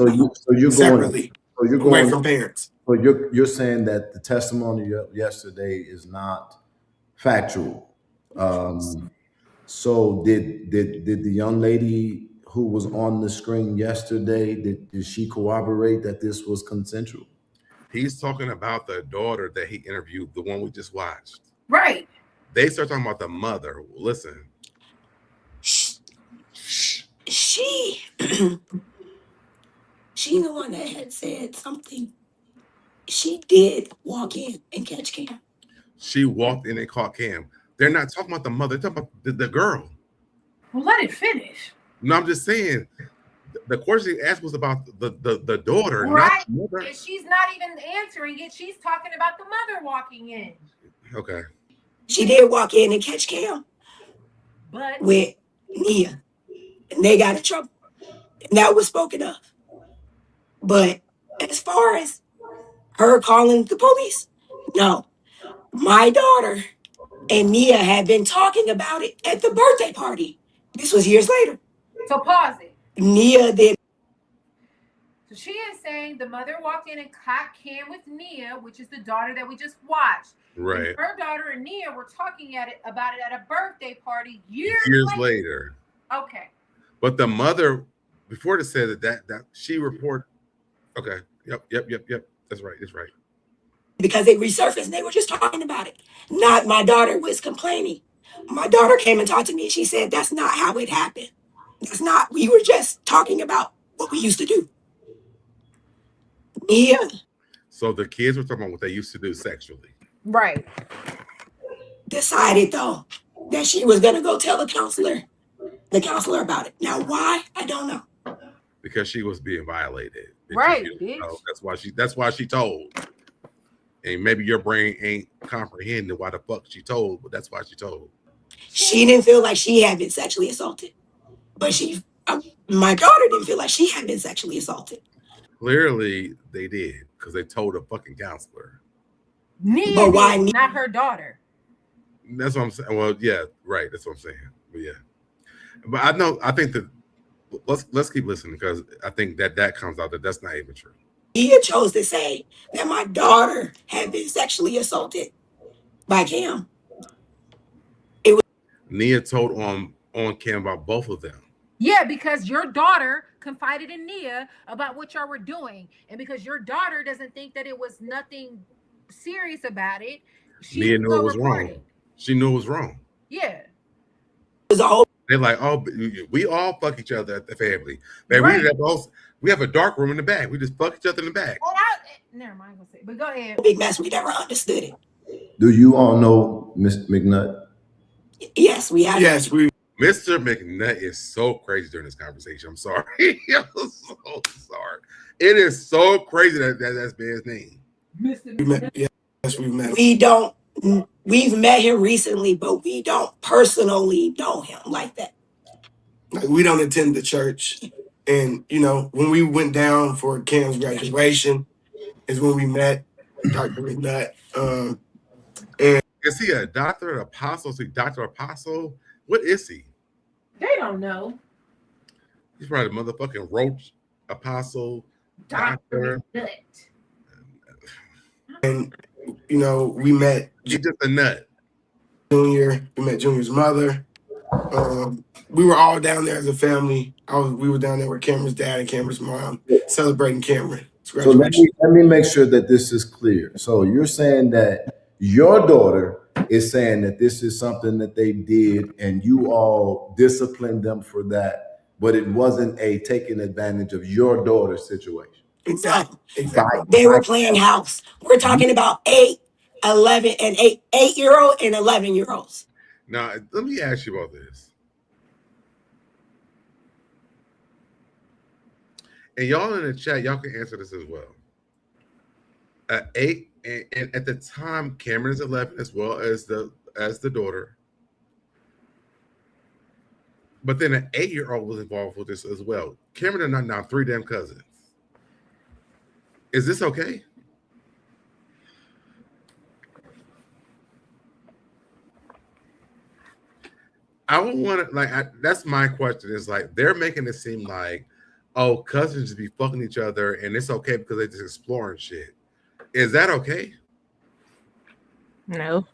you're separately. Away from parents. So you're saying that the testimony yesterday is not factual. So did the young lady who was on the screen yesterday, did she corroborate that this was consensual? He's talking about the daughter that he interviewed, the one we just watched. Right. They start talking about the mother. Listen. She the one that had said something. She did walk in and catch Cam. She walked in and caught Cam. They're not talking about the mother. They're talking about the girl. Well, let it finish. No, I'm just saying. The question he asked was about the daughter, right? Not the mother. And she's not even answering it. She's talking about the mother walking in. Okay. She did walk in and catch Cam. But with Nia. And they got in trouble. And that was spoken of. But as far as her calling the police, no. My daughter and Nia had been talking about it at the birthday party. This was years later. So pause it. Nia did. So she is saying the mother walked in and caught Cam with Nia, which is the daughter that we just watched. Right. And her daughter and Nia were talking about it at a birthday party years later. Okay. But the mother, before it said that she reported. Okay. Yep. That's right. That's right. Because they resurfaced and they were just talking about it. Not my daughter was complaining. My daughter came and talked to me and she said, that's not how it happened. That's not, we were just talking about what we used to do. Yeah. So the kids were talking about what they used to do sexually. Right. Decided though that she was gonna go tell the counselor about it. Now why? I don't know. Because she was being violated. Right. That's why she told. And maybe your brain ain't comprehending why the fuck she told, but that's why she told. She didn't feel like she had been sexually assaulted. But my daughter didn't feel like she had been sexually assaulted. Clearly they did, because they told a fucking counselor. Nia, but why not her daughter? That's what I'm saying. Well, yeah, right. That's what I'm saying. But yeah. But I think that let's keep listening, because I think that comes out that that's not even true. Nia chose to say that my daughter had been sexually assaulted by Cam. Nia told on Cam about both of them. Yeah, because your daughter confided in Nia about what y'all were doing. And because your daughter doesn't think that it was nothing serious about it, Nia knew it was wrong. She knew it was wrong. Yeah. They're like, oh, we all fuck each other at the family. Man, right. we have a dark room in the back. We just fuck each other in the back. Oh, never mind. But go ahead. Big mess. We never understood it. Do you all know Mr. McNutt? Yes, we have. Yes, we. Mr. McNutt is so crazy during this conversation. I'm sorry. I'm so sorry. It is so crazy that's been his name. Mr. McNutt. Yes, we met. We don't We've met him recently, but we don't personally know him like that. Like, we don't attend the church. And, you know, when we went down for Cam's graduation is when we met Dr. McNutt. Is he a doctor, an apostle? Is he Dr. Apostle? What is he? They don't know. He's probably a motherfucking roach apostle, Dr. McNutt. And, you know, we met He's just a nut. Junior. We met Junior's mother. We were all down there as a family. We were down there with Cameron's dad and Cameron's mom celebrating Cameron. So let me make sure that this is clear. So you're saying that your daughter is saying that this is something that they did and you all disciplined them for that, but it wasn't a taking advantage of your daughter's situation. Exactly. They were playing house. We're talking about 8, 11, and 8-year-old and 11-year-olds. Now, let me ask you about this. And y'all in the chat, y'all can answer this as well. 8, and at the time, Cameron is 11 as well as the daughter. But then an 8-year-old was involved with this as well. Cameron and now 3 damn cousins. Is this okay? I would want to that's my question. Is like they're making it seem like, oh, cousins just be fucking each other and it's okay because they just exploring shit. Is that okay? No.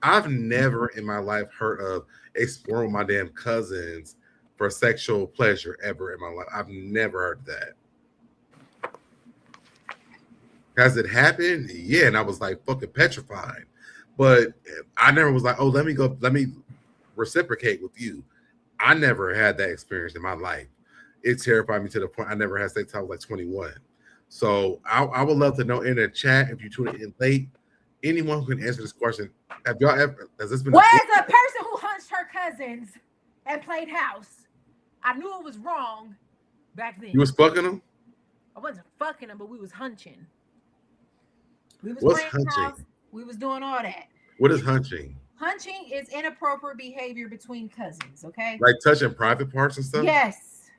I've never in my life heard of exploring my damn cousins for sexual pleasure ever in my life. I've never heard that. Has it happened? Yeah, and I was like fucking petrified. But I never was like, oh, let me reciprocate with you. I never had that experience in my life. It terrified me to the point I never had sex until I was like 21. So I would love to know in the chat, if you tune in late, anyone who can answer this question. Have y'all ever, has this been Where's the person who hunched her cousins and played house? I knew it was wrong back then. You was fucking them? I wasn't fucking them, but we was hunching. We was What's playing hunching? house. We was doing all that. What is hunching? Hunching is inappropriate behavior between cousins, okay? Like touching private parts and stuff? Yes.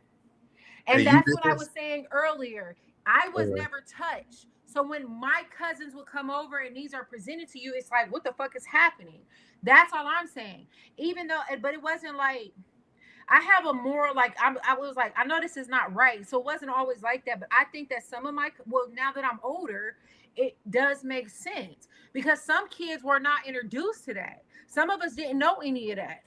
And And that's what I was saying earlier. I was never touched. So when my cousins would come over and these are presented to you, it's like, what the fuck is happening? That's all I'm saying. Even though, but it wasn't like, I have a more like, I was like, I know this is not right. So it wasn't always like that. But I think that some of now that I'm older, it does make sense. Because some kids were not introduced to that. Some of us didn't know any of that.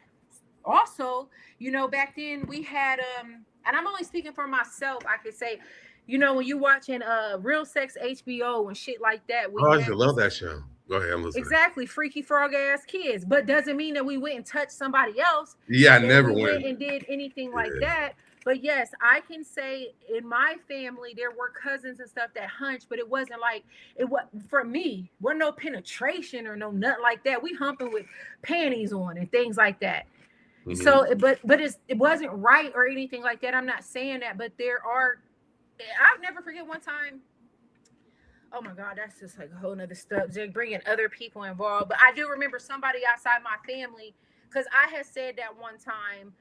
Also, you know, back then we had, and I'm only speaking for myself, I could say, you know, when you watching Real Sex HBO and shit like that. I used to love that show. Go ahead, I'm listening. Exactly, freaky frog ass kids. But doesn't mean that we went and touched somebody else. Yeah, I never went and did anything like that. But yes, I can say in my family there were cousins and stuff that hunched, but it wasn't like it was for me. Wasn't no penetration or no nut like that. We humping with panties on and things like that. Mm-hmm. So, but it wasn't right or anything like that. I'm not saying that, but there are. I'll never forget one time. Oh my God, that's just like a whole nother stuff. Just bringing other people involved. But I do remember somebody outside my family, because I had said that one time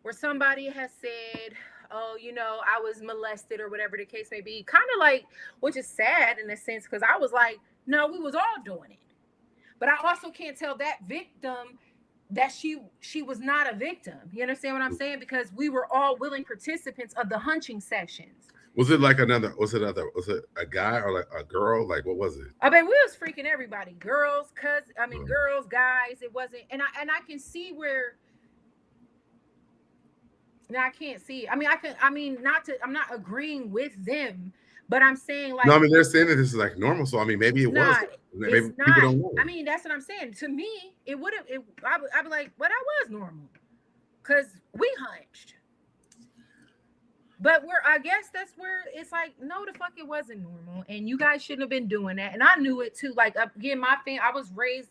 where somebody has said, oh, you know, I was molested or whatever the case may be. Kind of like, which is sad in a sense, because I was like, no, we was all doing it. But I also can't tell that victim that she was not a victim. You understand what I'm saying? Because we were all willing participants of the hunching sessions. Was it like was it a guy or like a girl? Like, what was it? I mean, we was freaking everybody. Girls, girls, guys. It wasn't, and I can see where. Now I can't see. I'm not agreeing with them, but I'm saying like. No, I mean, they're saying that this is like normal. So I mean, maybe it was. Maybe people don't know. I mean, that's what I'm saying. To me, it would have. I'd be like, well, that was normal, because we hunched. But I guess that's where it's like, no, the fuck, it wasn't normal, and you guys shouldn't have been doing that. And I knew it too. Like, again, I was raised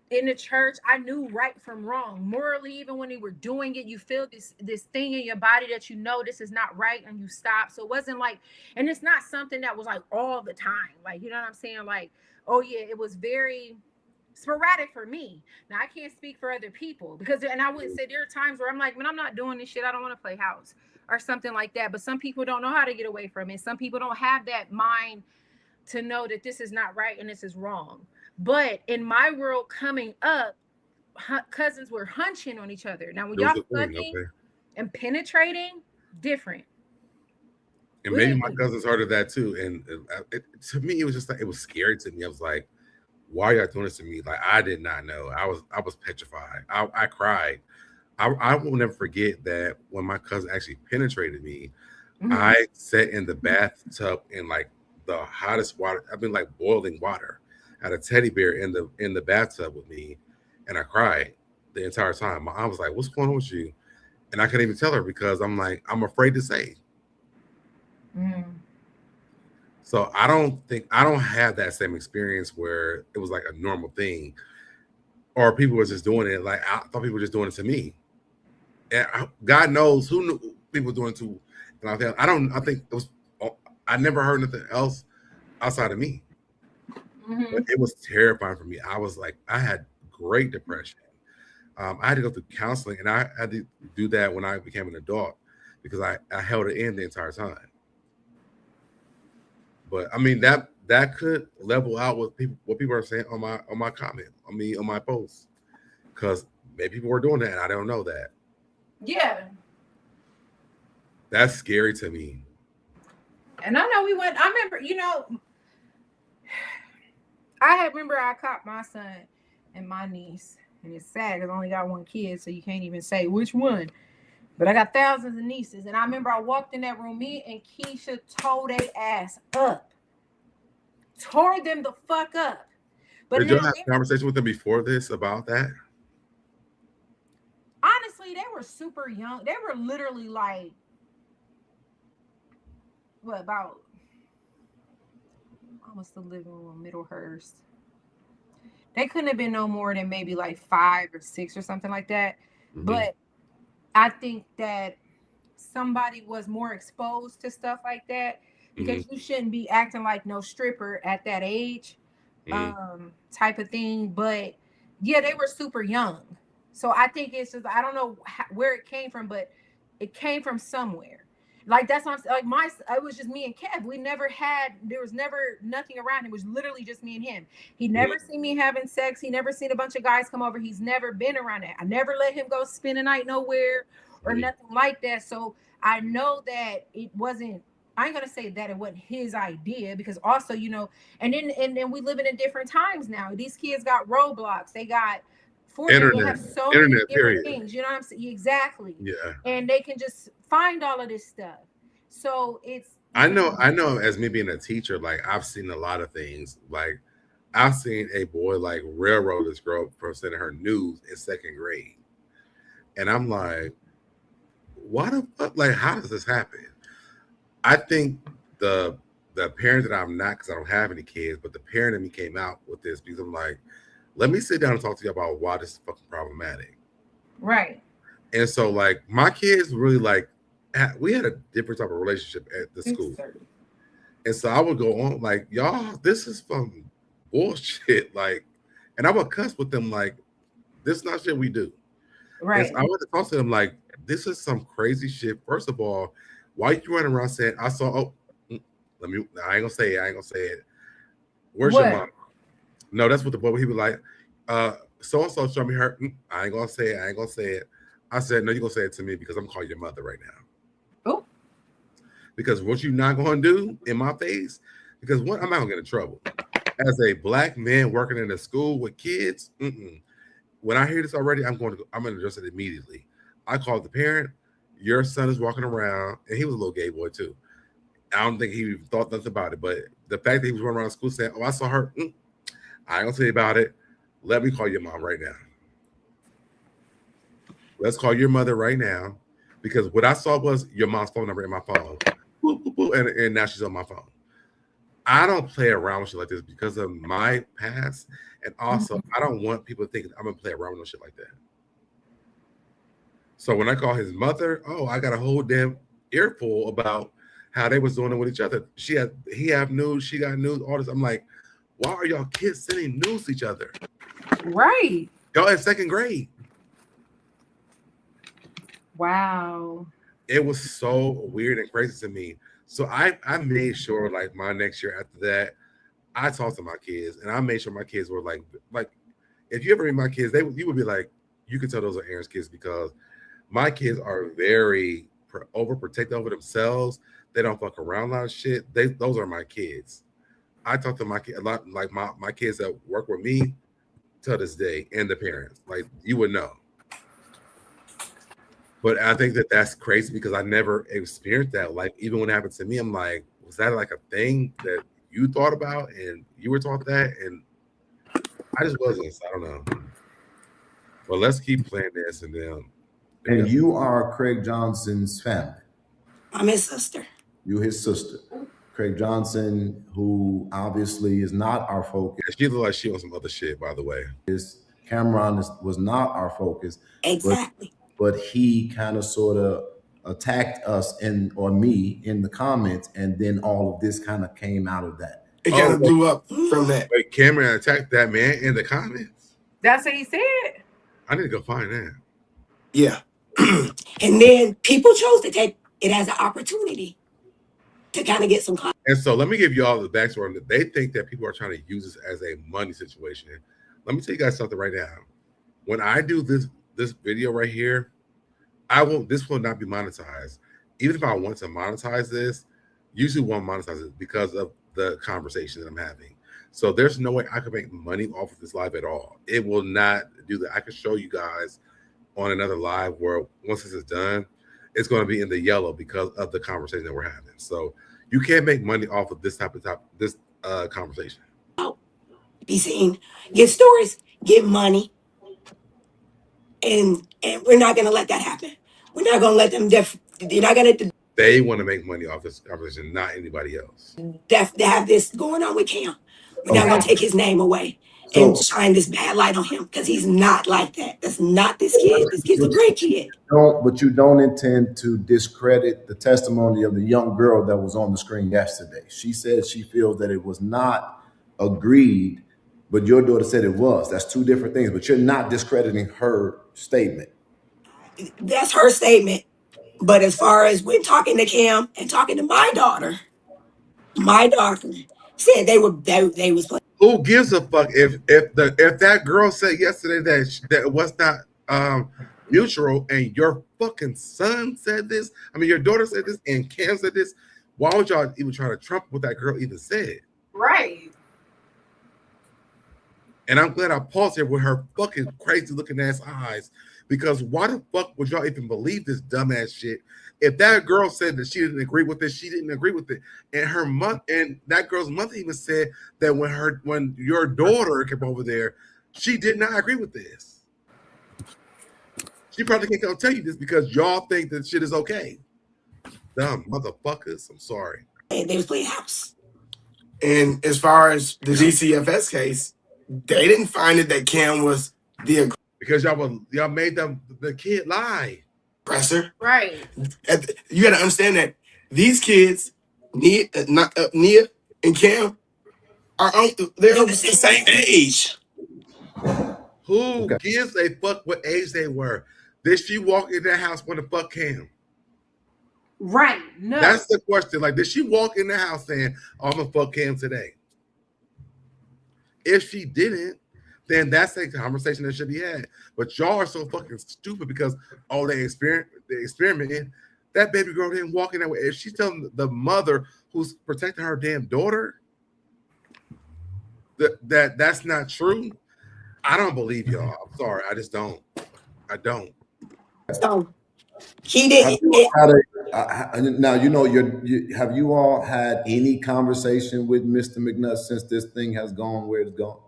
in the church. I knew right from wrong. Morally, even when they were doing it, you feel this thing in your body that you know this is not right, and you stop. So it wasn't like, and it's not something that was like all the time. Like, you know what I'm saying? Like, oh yeah, it was very sporadic for me. Now I can't speak for other people because, and I wouldn't say there are times where I'm like, man, I'm not doing this shit. I don't want to play house or something like that. But some people don't know how to get away from it. Some people don't have that mind to know that this is not right and this is wrong. But in my world coming up, cousins were hunching on each other. Now when There was y'all a thing, fucking okay. and penetrating, different. And maybe my cousins heard of that too. And to me, it was just like, it was scary to me. I was like, why are y'all doing this to me? Like, I did not know. I was petrified. I cried. I will never forget that when my cousin actually penetrated me, I sat in the bathtub in like the hottest water. I mean, like boiling water. I had a teddy bear in the bathtub with me, and I cried the entire time. My aunt was like, "What's going on with you?" And I couldn't even tell her because I'm like, I'm afraid to say. So I don't have that same experience where it was like a normal thing, or people were just doing it. Like I thought people were just doing it to me. And God knows who knew people were doing it to. And I think it was. I never heard nothing else outside of me. But it was terrifying for me. I was like, I had great depression. I had to go through counseling, and I had to do that when I became an adult because I held it in the entire time. But I mean that could level out with what people are saying on my comment, on my post, because maybe people were doing that and I don't know that. Yeah. That's scary to me. And I know I remember, I caught my son and my niece, and it's sad because I only got one kid, so you can't even say which one. But I got thousands of nieces, and I remember I walked in that room, me and Keisha tore their ass up. Tore them the fuck up. But did you have a conversation with them before this about that? Honestly, they were super young. They were literally like, what, about almost the living room, Middlehurst. They couldn't have been no more than maybe like 5 or 6 or something like that. But I think that somebody was more exposed to stuff like that because you shouldn't be acting like no stripper at that age, type of thing. But yeah, they were super young. So I think it's just, I don't know where it came from, but it came from somewhere. Like that's not like it was just me and Kev. There was never nothing around. It was literally just me and him. He never seen me having sex. He never seen a bunch of guys come over. He's never been around that. I never let him go spend a night nowhere or nothing like that. So I know that it wasn't, I ain't gonna say that it wasn't his idea, because also, and then we living in different times now. These kids got Roblox, they got Fortnite, they have so many different things, you know what I'm saying? Exactly. Yeah. And they can just find all of this stuff. So it's I know as me being a teacher, like I've seen a lot of things. Like I've seen a boy like railroad this girl for sending her nudes in 2nd grade. And I'm like, what the fuck? Like, how does this happen? I think the parent that I'm not, because I don't have any kids, but the parent of me came out with this because I'm like, let me sit down and talk to you about why this is fucking problematic. Right. And so like my kids really like, we had a different type of relationship at the school. And so I would go on like, y'all, this is fucking bullshit. Like, and I would cuss with them like, this is not shit we do. Right. And so I would talk to them like, this is some crazy shit. First of all, why you running around saying, I saw, I ain't gonna say it. Where's your mom? No, that's what the boy, he was like, so-and-so showed me her. I ain't gonna say it. I said, no, you're gonna say it to me because I'm calling your mother right now. Oh. Because what you not gonna do in my face, because one, I'm not gonna get in trouble. As a black man working in a school with kids, when I hear this already, I'm gonna address it immediately. I called the parent. Your son is walking around, and he was a little gay boy too. I don't think he thought nothing about it, but the fact that he was running around school saying, "Oh, I saw her," I ain't gonna tell you about it. Let me call your mom right now. Let's call your mother right now, because what I saw was your mom's phone number in my phone, boop, boop, boop, and now she's on my phone. I don't play around with shit like this because of my past, and also I don't want people thinking I'm gonna play around with shit like that. So when I call his mother, I got a whole damn earful about how they was doing it with each other. He have news, she got news, all this. I'm like, why are y'all kids sending news to each other? Right. Y'all in second grade. Wow. It was so weird and crazy to me. So I made sure, like, my next year after that, I talked to my kids, and I made sure my kids were like if you ever meet my kids, you would be like, you can tell those are Aaron's kids, because my kids are very overprotective over themselves. They don't fuck around a lot of shit. Those are my kids. I talk to my kid a lot, like my kids that work with me to this day, and the parents. Like, you would know. But I think that's crazy, because I never experienced that. Like, even when it happened to me, I'm like, was that like a thing that you thought about and you were taught that? And I just wasn't. So I don't know. Well, let's keep playing this, and then. And you are Craig Johnson's family. I'm his sister. You're his sister. Craig Johnson, who obviously is not our focus. She looked like she on some other shit, by the way. Cameron was not our focus. Exactly. But he kind of sort of attacked us or me in the comments, and then all of this kind of came out of that. It kind of blew up from that. Wait, Cameron attacked that man in the comments? That's what he said. I need to go find that. Yeah. And then people chose to take it as an opportunity to kind of get some content. And so let me give you all the backstory. They think that people are trying to use this as a money situation. Let me tell you guys something right now. When I do this video right here, this will not be monetized. Even if I want to monetize this, usually won't monetize it because of the conversation that I'm having. So there's no way I could make money off of this live at all. It will not do that. I can show you guys on another live where once this is done, it's going to be in the yellow because of the conversation that we're having. So you can't make money off of this conversation. Be seen, get stories, get money, and we're not going to let that happen. We're not going to let them. You're not going to. They want to make money off this conversation, not anybody else. Have this going on with Cam. We're not going to take his name away and shine this bad light on him, because he's not like that. That's not this kid. This kid's a great kid. But you don't intend to discredit the testimony of the young girl that was on the screen yesterday. She said she feels that it was not agreed, but your daughter said it was. That's two different things, but you're not discrediting her statement. That's her statement. But as far as when talking to Cam and talking to my daughter said they was playing. Who gives a fuck if that girl said yesterday that it was not mutual, and your fucking son said this? I mean, your daughter said this, and Cam said this. Why would y'all even try to trump what that girl even said? Right. And I'm glad I paused here with her fucking crazy looking ass eyes, because why the fuck would y'all even believe this dumbass shit? If that girl said that she didn't agree with it, she didn't agree with it. And that girl's mother even said that when your daughter came over there, she did not agree with this. She probably can't come tell you this because y'all think that shit is okay. Dumb motherfuckers. I'm sorry. And they was playing house. And as far as the DCFS case, they didn't find it that Cam was the because y'all made the kid lie. Aggressor. Right. You got to understand that these kids, Nia and Cam, they're the same age. Who gives a fuck what age they were? Did she walk in that house when the fuck Cam? Right. No. That's the question. Like, did she walk in the house saying, I'm gonna fuck Cam today? If she didn't, then that's a conversation that should be had. But y'all are so fucking stupid because they experimenting. That baby girl didn't walk in that way. If she's telling the mother who's protecting her damn daughter that's not true, I don't believe y'all. I'm sorry. I just don't. I don't. So he didn't. Now, have you all had any conversation with Mr. McNutt since this thing has gone where it's gone?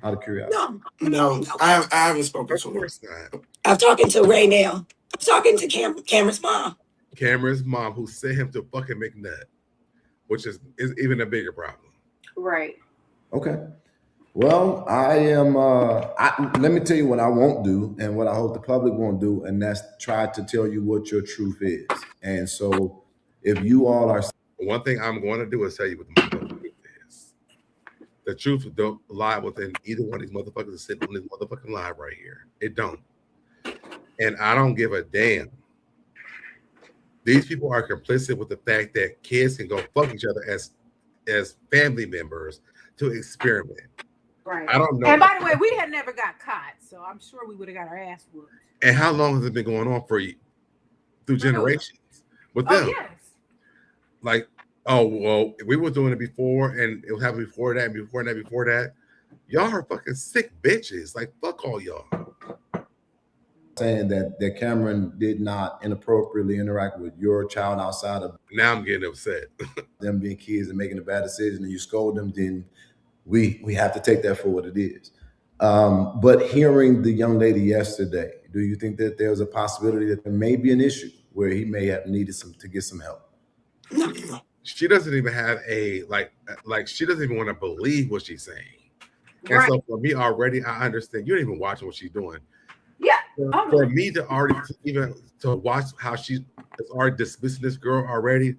Out of curiosity. No, I haven't spoken to him. I'm talking to Ray now. I'm talking to Cameron's mom. Cameron's mom, who sent him to fucking McNutt, which is even a bigger problem. Right. Okay. Well, I am. Let me tell you what I won't do, and what I hope the public won't do, and that's try to tell you what your truth is. And so, if you all are, one thing I'm going to do is tell you what the truth is. The truth don't lie within either one of these motherfuckers that's sitting on this motherfucking live right here. It don't. And I don't give a damn. These people are complicit with the fact that kids can go fuck each other as family members to experiment. Right. I don't know. And by the way, we had never got caught, so I'm sure we would have got our ass whooped. And how long has it been going on for you? Through generations with them. Yes. Like, oh well, we were doing it before, and it was happening before that, and before that, before that. Y'all are fucking sick bitches. Like, fuck all y'all. Saying that Cameron did not inappropriately interact with your child outside of. Now I'm getting upset. Them being kids and making a bad decision, and you scold them, then we have to take that for what it is. But hearing the young lady yesterday, do you think that there's a possibility that there may be an issue where he may have needed to get some help? She doesn't even have a like she doesn't even want to believe what she's saying. And Right. so for me already, I understand you don't even watch what she's doing. Yeah. For me to already to watch how she is already dismissing this girl already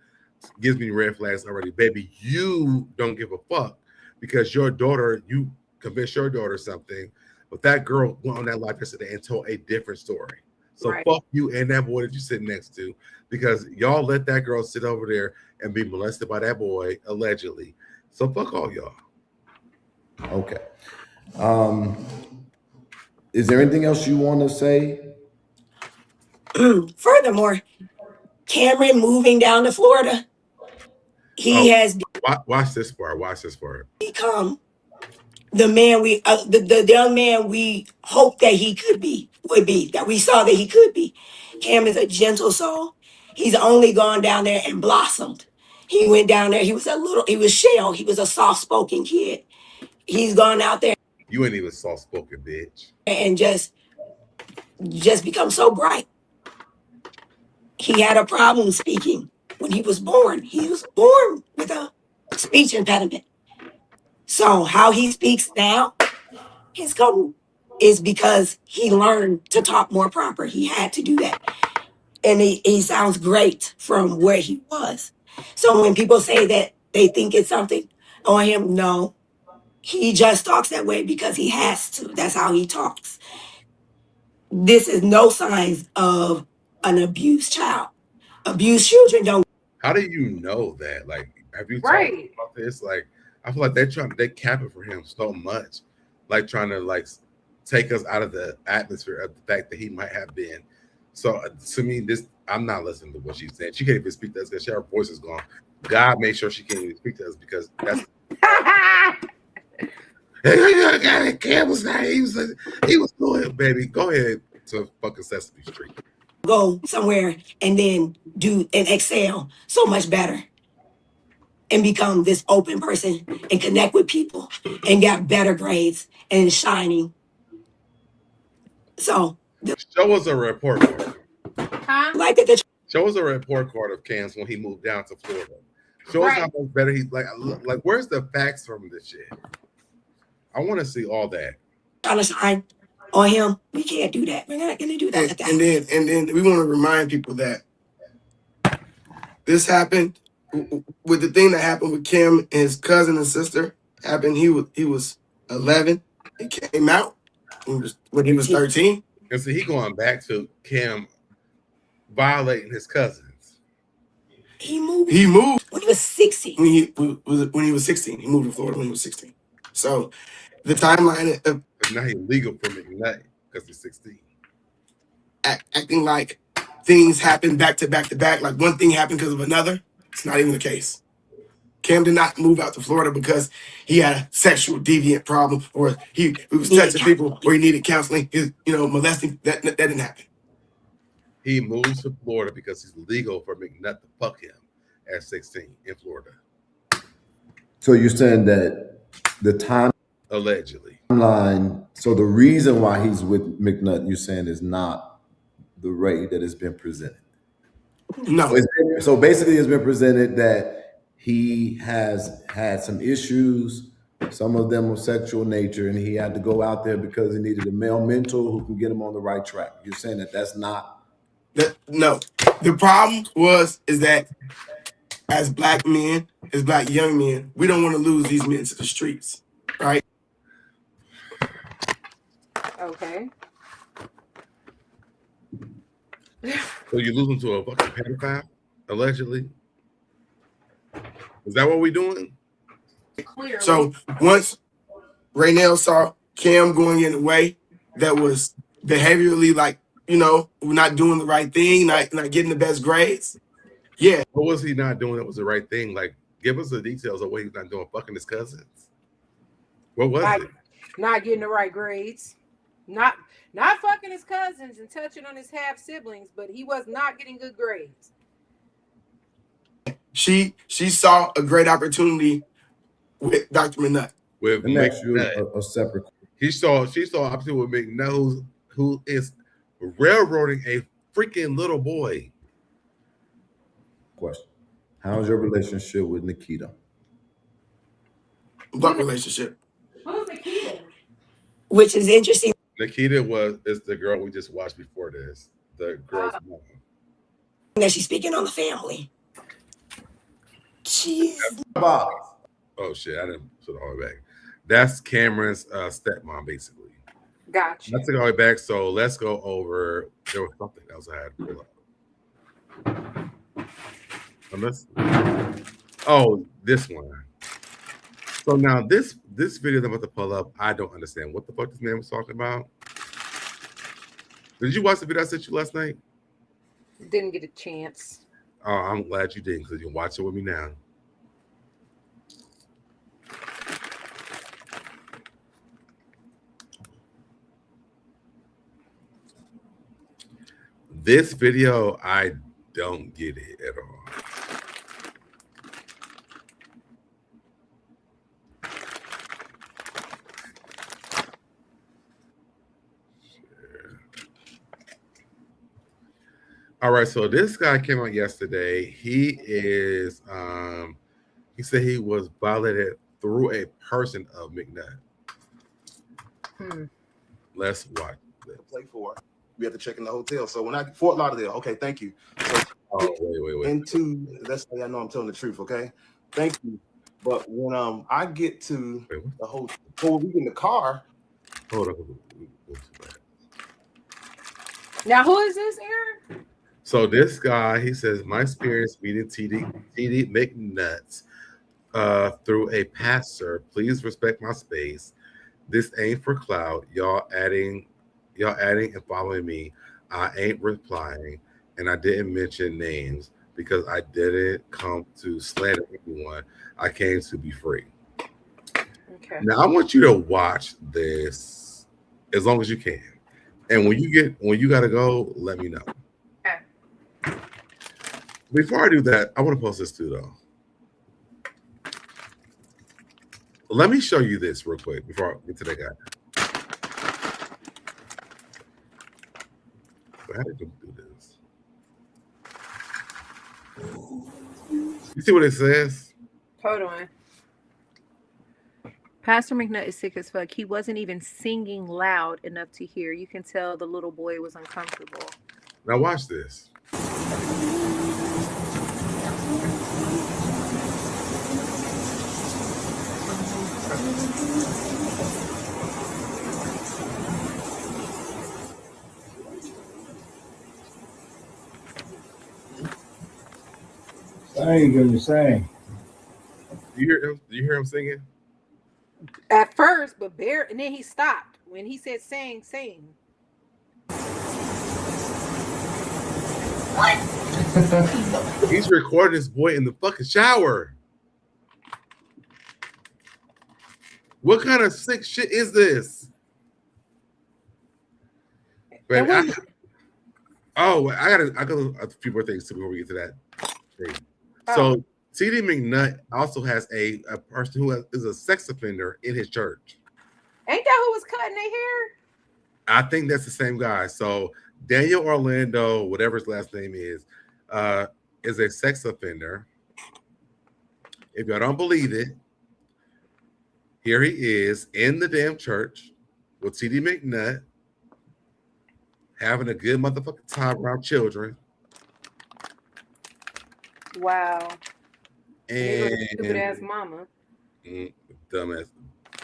gives me red flags already. Baby, you don't give a fuck because your daughter, you convinced your daughter something, but that girl went on that live yesterday and told a different story. So Right. fuck you and that boy that you sitting next to, because y'all let that girl sit over there and be molested by that boy allegedly. So fuck all y'all. Okay. Is there anything else you want to say? Furthermore, Cameron moving down to Florida, he has Watch this part. Watch this part. become the man the young man we hoped that he would be, that we saw that he could be. Cam is a gentle soul. He's only gone down there and blossomed. He went down there. He was shell. He was a soft-spoken kid. He's gone out there. You ain't even soft-spoken, bitch. And just become so bright. He had a problem speaking when he was born. He was born with a speech impediment. So how he speaks now, is because he learned to talk more proper. He had to do that. And he sounds great from where he was. So when people say that they think it's something on him, no. He just talks that way because he has to. That's how he talks. This is no signs of an abused child. Abused children don't. How do you know that? Like, have you Right. talked about this? Like, I feel like they cap it for him so much, like trying to like take us out of the atmosphere of the fact that he might have been. So to me, I'm not listening to what she's saying. She can't even speak to us because her voice is gone. God made sure she can't even speak to us because that's. Cam was not. He was going, baby. Go ahead to fucking Sesame Street. Go somewhere and then do and excel so much better and become this open person and connect with people and get better grades and shining. So show us a report card. Huh? Like that. Show us a report card of Cam's when he moved down to Florida. Show us how much better he's like. Where's the facts from this shit? I want to see all that. Trying to shine on him. We can't do that. We're not gonna do that. And then we want to remind people that this happened with the thing that happened with Kim and his cousin and sister happened. He was 11. It came out when he was 13. And so he going back to Kim violating his cousins. He moved when he was 16. When he was 16. He moved to Florida when he was 16. So the timeline of now he's legal for McNutt because he's 16. Acting like things happen back to back to back, like one thing happened because of another. It's not even the case. Cam did not move out to Florida because he had a sexual deviant problem or he was touching people or he needed counseling. Molesting. That didn't happen. He moves to Florida because he's legal for McNutt to fuck him at 16 in Florida. So you're saying that the time allegedly timeline. So the reason why he's with McNutt, you're saying, is not the way that it's been presented. No. So basically, it's been presented that he has had some issues. Some of them of sexual nature, and he had to go out there because he needed a male mentor who can get him on the right track. You're saying that that's not. No. The problem is that as black men, as black young men, we don't want to lose these men to the streets. right? Okay. So you losing to a fucking pedophile, allegedly? Is that what we doing? Clearly. So once Raynell saw Cam going in a way that was behaviorally like, not doing the right thing, not getting the best grades. Yeah. What was he not doing that was the right thing? Like, give us the details of what he's not doing, fucking his cousins. What was it? Not getting the right grades. Not fucking his cousins and touching on his half siblings, but he was not getting good grades. She saw a great opportunity with Dr. McNutt. With McNutt. A separate. She saw opportunity with McNutt, who is railroading a freaking little boy. Question: how's your relationship with Nikita? What relationship? Who's Nikita? Which is interesting. Nikita is the girl we just watched before this. The girl's mom. That she's speaking on the family. Jeez. Oh shit! I didn't put it all the way back. That's Cameron's stepmom, basically. Gotcha. Let's take it all the way back. So let's go over. There was something else I had to pull up. Oh, this one. So now this video that I'm about to pull up, I don't understand what the fuck this man was talking about. Did you watch the video I sent you last night? Didn't get a chance. Oh, I'm glad you didn't, because you can watch it with me now. This video, I don't get it at all. All right, so this guy came out yesterday. He is, he said he was violated through a person of McNutt. Let's watch this. Play for. We have to check in the hotel. So when Fort Lauderdale, okay, thank you. So wait. Into let's say I know I'm telling the truth, okay? Thank you. But when I get to the hotel, before we get in the car. Hold on. Now who is this, Aaron? So this guy, he says, my experience meeting TD McNutt through a pastor. Please respect my space. This ain't for clout. Y'all adding and following me. I ain't replying, and I didn't mention names because I didn't come to slander anyone. I came to be free. Okay. Now I want you to watch this as long as you can, and when you gotta go, let me know. Okay. Before I do that, I want to post this too, though. Let me show you this real quick before I get to that guy. How did you do this? You see what it says? Hold on. Pastor McNutt is sick as fuck. He wasn't even singing loud enough to hear. You can tell the little boy was uncomfortable. Now watch this. Sing, gonna sing. Do you hear him singing? At first, but and then he stopped when he said sing. What? He's recording this boy in the fucking shower. What kind of sick shit is this? But I got a few more things before we get to that thing. So TD McNutt also has a person who is a sex offender in his church. Ain't that who was cutting their hair? I think that's the same guy. So Daniel Orlando, whatever his last name is a sex offender. If y'all don't believe it, here he is in the damn church with TD McNutt having a good motherfucking time around children. Wow. And stupid ass mama. Dumbass.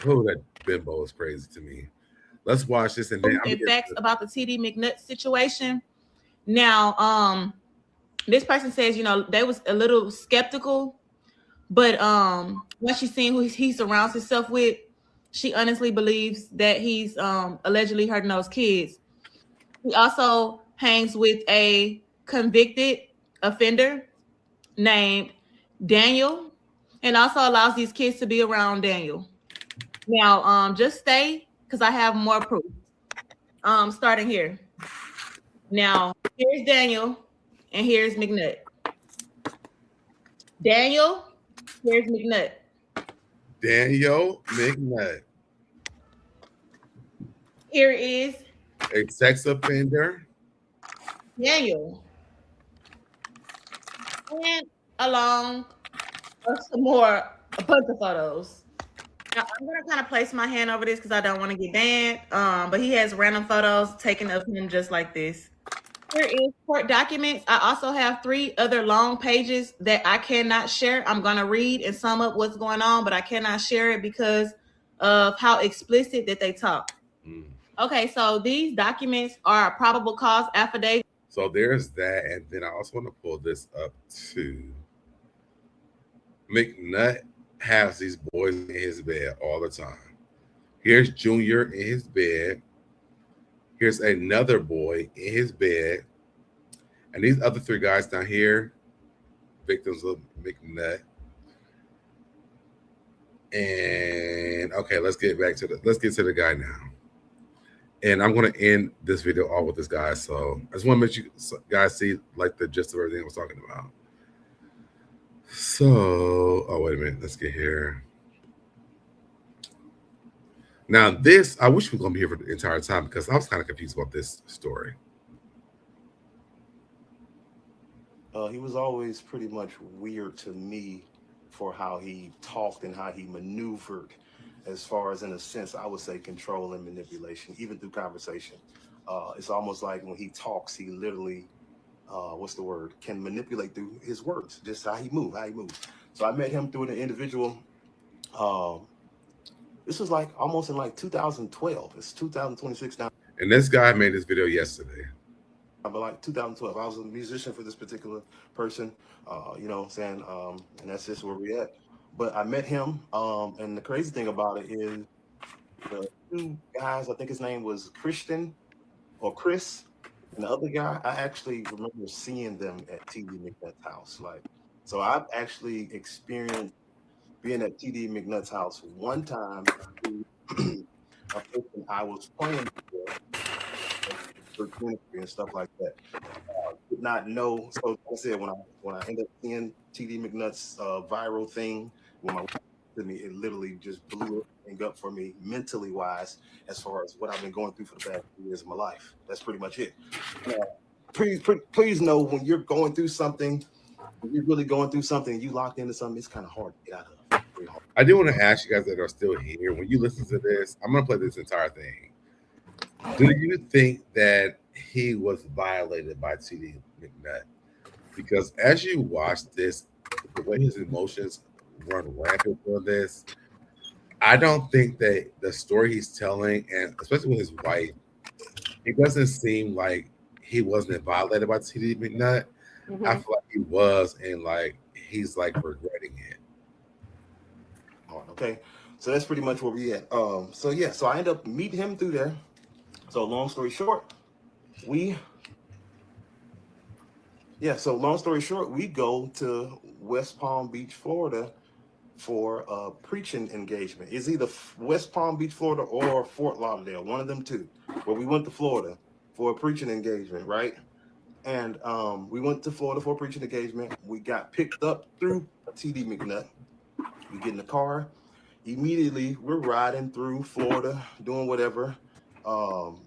Oh, that bimbo is crazy to me. Let's watch this and then in facts about the TD McNutt situation. Now, this person says, they was a little skeptical, but once she's seen who he surrounds himself with, she honestly believes that he's allegedly hurting those kids. He also hangs with a convicted offender named Daniel, and also allows these kids to be around Daniel. Now, just stay because I have more proof. Starting here. Now, here's Daniel, and here's McNutt. Daniel, here's McNutt. Daniel McNutt, Here is a sex offender. Daniel. And along some more, a bunch of photos. Now, I'm going to kind of place my hand over this because I don't want to get banned. But he has random photos taken of him just like this. Here is court documents. I also have 3 other long pages that I cannot share. I'm going to read and sum up what's going on, but I cannot share it because of how explicit that they talk. Okay, so these documents are a probable cause affidavit. So there's that, and then I also want to pull this up too. McNutt has these boys in his bed all the time. Here's Junior in his bed. Here's another boy in his bed. And these other 3 guys down here, victims of McNutt. And okay, let's get to the guy now. And I'm going to end this video off with this guy. So I just want to make you guys see like the gist of everything I was talking about. So, oh, wait a minute. Let's get here. Now this, I wish we were going to be here for the entire time because I was kind of confused about this story. He was always pretty much weird to me for how he talked and how he maneuvered, as far as, in a sense, I would say control and manipulation, even through conversation. It's almost like when he talks, he literally, can manipulate through his words, just how he moves. So I met him through an individual. This was like almost in like 2012. It's 2026 now. And this guy made this video yesterday. But like 2012, I was a musician for this particular person, you know what I'm saying? And that's just where we at. But I met him, and the crazy thing about it is the 2 guys, I think his name was Christian or Chris, and the other guy, I actually remember seeing them at TD McNutt's house. Like, so I've actually experienced being at TD McNutt's house one time. A person I was playing for and stuff like that. Did not know. So like I said, when I ended up seeing TD McNutt's viral thing, when my wife to me, it literally just blew everything up for me mentally wise, as far as what I've been going through for the past 2 years of my life. That's pretty much it. Please know when you're going through something, when you're really going through something, and you locked into something, it's kind of hard to get out of. I do want to ask you guys that are still here, when you listen to this, I'm going to play this entire thing. Do you think that he was violated by TD McNutt? Because as you watch this, the way his emotions run rampant for this, I don't think that the story he's telling, and especially with his wife, it doesn't seem like he wasn't violated by TD McNutt. Mm-hmm. I feel like he was, and like he's like regretting it. Okay, so that's pretty much where we at. So I ended up meeting him through there. So long story short, we go to West Palm Beach, Florida for a preaching engagement. It's either West Palm Beach, Florida or Fort Lauderdale, one of them 2. But we went to Florida for a preaching engagement, right? And we went to Florida for a preaching engagement. We got picked up through TD McNutt. We get in the car. Immediately, we're riding through Florida, doing whatever.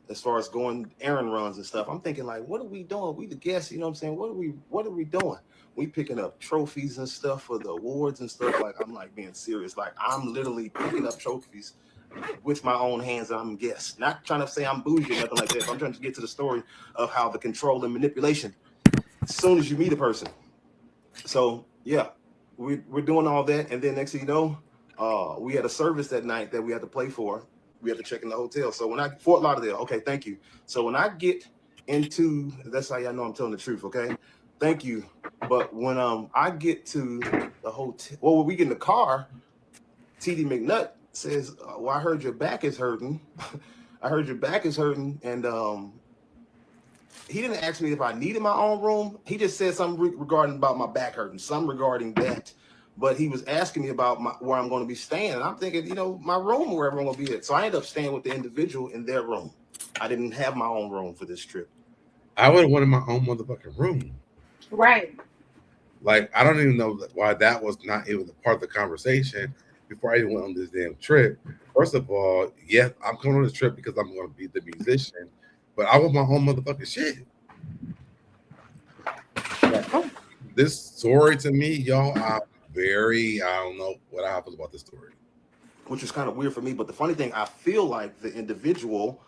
As far as going errand runs and stuff, I'm thinking like, what are we doing? We the guests, you know what I'm saying? What are we doing? We picking up trophies and stuff for the awards and stuff. Like, I'm like being serious. Like, I'm literally picking up trophies with my own hands. And I'm a guest. Not trying to say I'm bougie or nothing like that. But I'm trying to get to the story of how the control and manipulation as soon as you meet a person. So yeah, we're doing all that, and then next thing you know, We had a service that night that we had to play for. We had to check in the hotel. So when Fort Lauderdale, okay, thank you. So when I get into, that's how y'all know I'm telling the truth, okay? Thank you. But when I get to the hotel, well, when we get in the car, TD McNutt says, well, I heard your back is hurting. I heard your back is hurting. And he didn't ask me if I needed my own room. He just said something regarding about my back hurting, something regarding that. But he was asking me about where I'm going to be staying. And I'm thinking, you know, my room, wherever I'm going to be at. So I ended up staying with the individual in their room. I didn't have my own room for this trip. I would have wanted my own motherfucking room. Right. Like, I don't even know why that was not even part of the conversation before I even went on this damn trip. First of all, yeah, I'm coming on this trip because I'm going to be the musician, but I want my own motherfucking shit. This story to me, y'all, I don't know what I feel about this story. Which is kind of weird for me. But the funny thing, I feel like the individual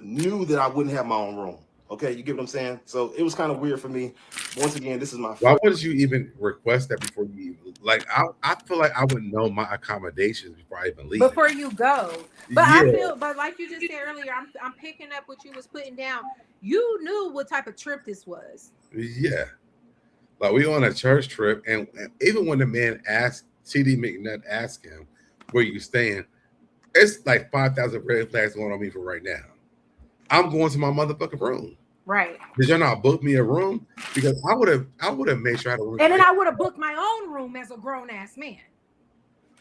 knew that I wouldn't have my own room. Okay, you get what I'm saying? So it was kind of weird for me. Once again, this is my Why would you even request that before you even, like, I feel like I would know my accommodations before I even leave. Before you go. But yeah. I feel, but like you just said earlier, I'm picking up what you was putting down. You knew what type of trip this was. Yeah. Like, we on a church trip, and even when the man asked, TD McNutt asked him, where you staying, it's like 5,000 red flags going on me for right now. I'm going to my motherfucking room. Right. Did y'all not book me a room? Because I would have made sure I had a room. And then I would have booked my own room as a grown ass man.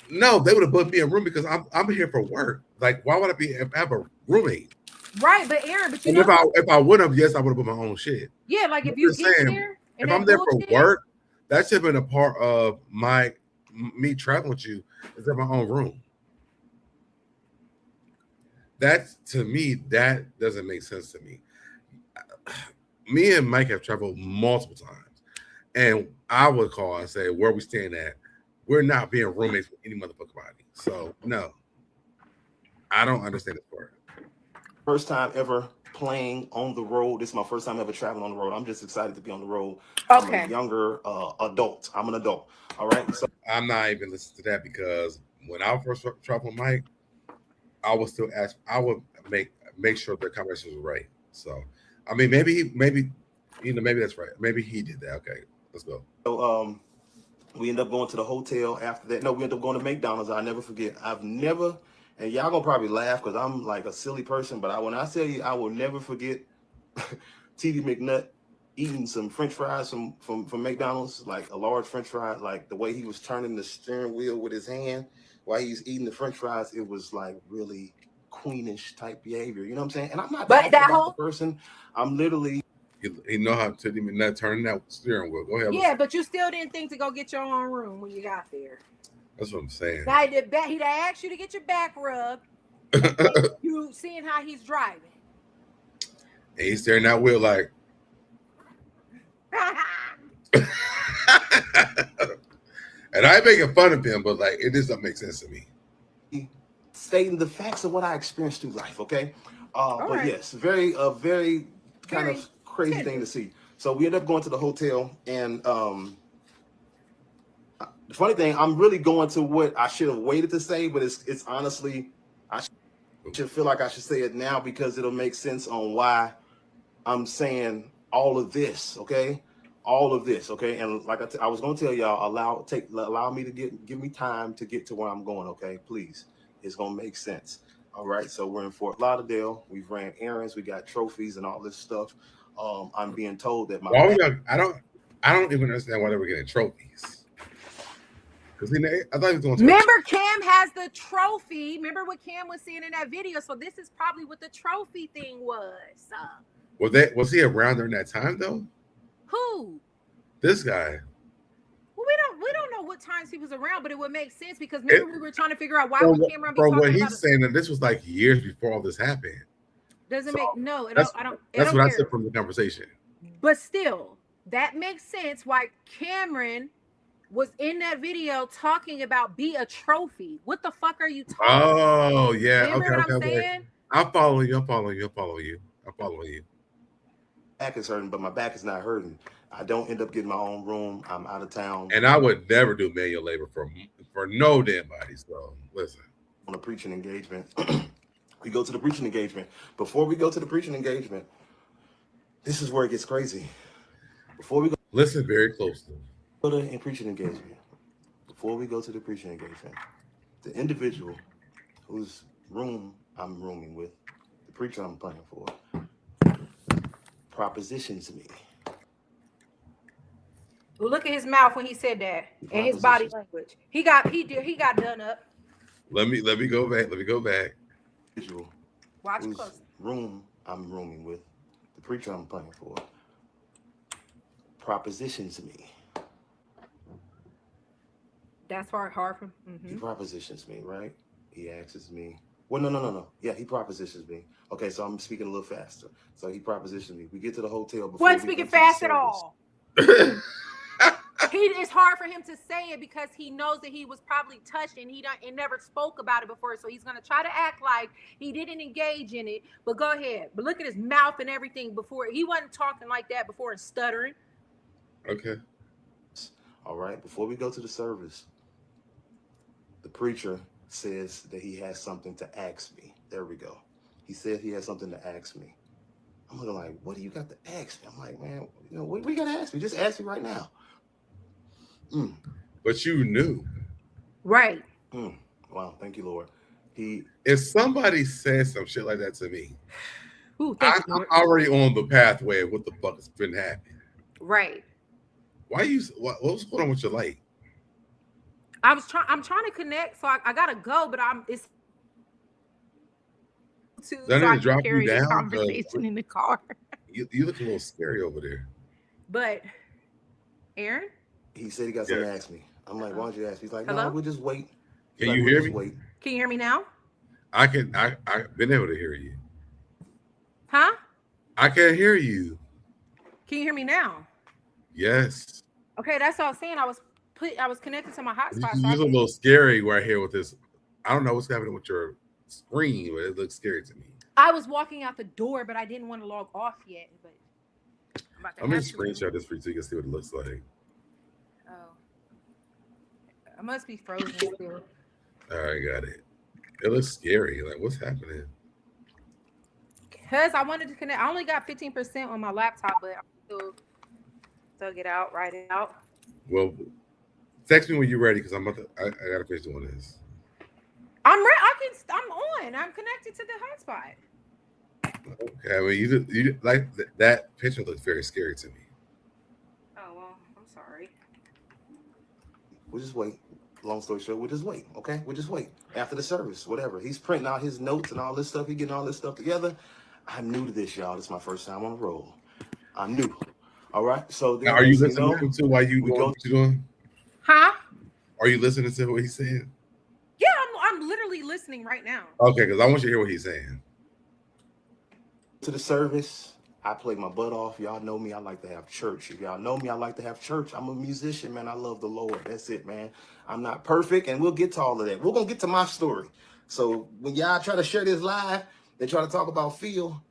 No, they would have booked me a room because I'm here for work. Like, why would I have a roommate? Right, but Aaron, but you And know, if I would have, yes, I would have put my own shit. Yeah, like if you get there, if I'm there for work, that should have been a part of me traveling with you. Is in my own room. That, to me, that doesn't make sense to me. Me and Mike have traveled multiple times, and I would call and say, where are we staying at? We're not being roommates with any motherfucking body. So, no. I don't understand this part. First time ever playing on the road. This is my first time ever traveling on the road. I'm just excited to be on the road. Okay. I'm a younger adult. I'm an adult. All right. So I'm not even listening to that because when I first traveled with Mike, I would still ask. I would make sure the conversation was right. So, I mean, maybe that's right. Maybe he did that. Okay, let's go. So, we end up going to the hotel after that. No, we end up going to McDonald's. I'll never forget. I've never, and y'all gonna probably laugh because I'm like a silly person, but when I tell you, I will never forget TD McNutt eating some French fries from McDonald's, like a large French fry, like the way he was turning the steering wheel with his hand while he's eating the French fries. It was like really queenish type behavior. You know what I'm saying? And I'm not but that whole person. I'm literally. You know how to not turning that steering wheel. Go ahead. Yeah, but you still didn't think to go get your own room when you got there. That's what I'm saying. Now, he'd asked you to get your back rubbed. You seeing how he's driving. And he's steering that wheel like. And I ain't making fun of him, but like it just doesn't make sense to me. Stating the facts of what I experienced through life, okay? But yes, very kind of crazy thing to see. So we end up going to the hotel, and the funny thing, I'm really going to what I should have waited to say, but it's honestly, I should feel like I should say it now because it'll make sense on why I'm saying all of this, okay? All of this, okay? And like I was going to tell y'all, allow me to give me time to get to where I'm going, okay? Please. It's going to make sense. All right. So we're in Fort Lauderdale. We've ran errands. We got trophies and all this stuff. I'm being told that I don't even understand why they were getting trophies. Because I thought he was going to. Remember, Cam has the trophy. Remember what Cam was saying in that video. So this is probably what the trophy thing was. Was he around during that time though? Who? This guy. Well, we don't know what times he was around, but it would make sense because remember we were trying to figure out why would Cameron be talking what about he's saying that this was like years before all this happened. Doesn't make no. That's what I said from the conversation. But still, that makes sense why Cameron was in that video talking about be a trophy. What the fuck are you talking about? Oh yeah. Remember what I'm saying? I'm following you. Back is hurting, but my back is not hurting. I don't end up getting my own room. I'm out of town. And I would never do manual labor for no damn body. So listen. On a preaching engagement. We go to the preaching engagement. Before we go to the preaching engagement, this is where it gets crazy. Before we go, listen very closely. Go to a preaching engagement. Before we go to the preaching engagement, the individual whose room I'm rooming with, the preacher I'm playing for, propositions me. Well, look at his mouth when he said that, and his body language. He got done up. Let me go back. Let me go back. Individual Watch whose close. room I'm rooming with, the preacher I'm playing for, propositions me. That's hard for. He propositions me, right? He asks me. Well, no. Yeah, he propositions me. Okay, so I'm speaking a little faster. So he propositions me. We get to the hotel before. Wasn't speaking fast at all. It's hard for him to say it because he knows that he was probably touched and and never spoke about it before. So he's gonna try to act like he didn't engage in it. But go ahead. But look at his mouth and everything before. He wasn't talking like that before and stuttering. Okay. All right. Before we go to the service, the preacher says that he has something to ask me. There we go. He said he has something to ask me. I'm looking like, what do you got to ask me? I'm like, man, what do you got to ask me? Just ask me right now. But you knew. Right. Wow. Thank you, Lord. If somebody says some shit like that to me, I'm already on the pathway of what the fuck has been happening. Right. What was going on with your light? I'm trying to connect, so I gotta go, but it's so I can carry the conversation in the car. You look a little scary over there. But Aaron? He said he got something to ask me. I'm like, why don't you ask me? He's like, no, we'll just wait. Can you hear me? Can you hear me now? I've been able to hear you. Huh? I can't hear you. Can you hear me now? Yes. Okay, that's what I was saying. I was connected to my hotspot. It's a little scary right here with this. I don't know what's happening with your screen, but it looks scary to me. I was walking out the door, but I didn't want to log off yet. But I'm about to I'm gonna screenshot this for you so you can see what it looks like. Oh, I must be frozen still. All right, got it. It looks scary. Like, what's happening? Because I wanted to connect. I only got 15% on my laptop, but I'm still dug it out, write it out. Well, text me when you're ready because I gotta finish doing this. I'm ready. I'm on. I'm connected to the hotspot. Okay, I mean, you like that picture looks very scary to me. Oh well, I'm sorry. We'll just wait. Long story short, we'll just wait. Okay, we'll just wait after the service, whatever. He's printing out his notes and all this stuff. He's getting all this stuff together. I'm new to this, y'all. This is my first time on the road. I'm new. All right. So then, now, are you listening to him too while you doing what you're doing? Huh? Are you listening to what he's saying? Yeah, I'm literally listening right now. Okay, because I want you to hear what he's saying. To the service, I play my butt off. Y'all know me. I like to have church. If y'all know me, I like to have church. I'm a musician, man. I love the Lord. That's it, man. I'm not perfect, and we'll get to all of that. We're gonna get to my story. So when y'all try to share this live, they try to talk about Phil.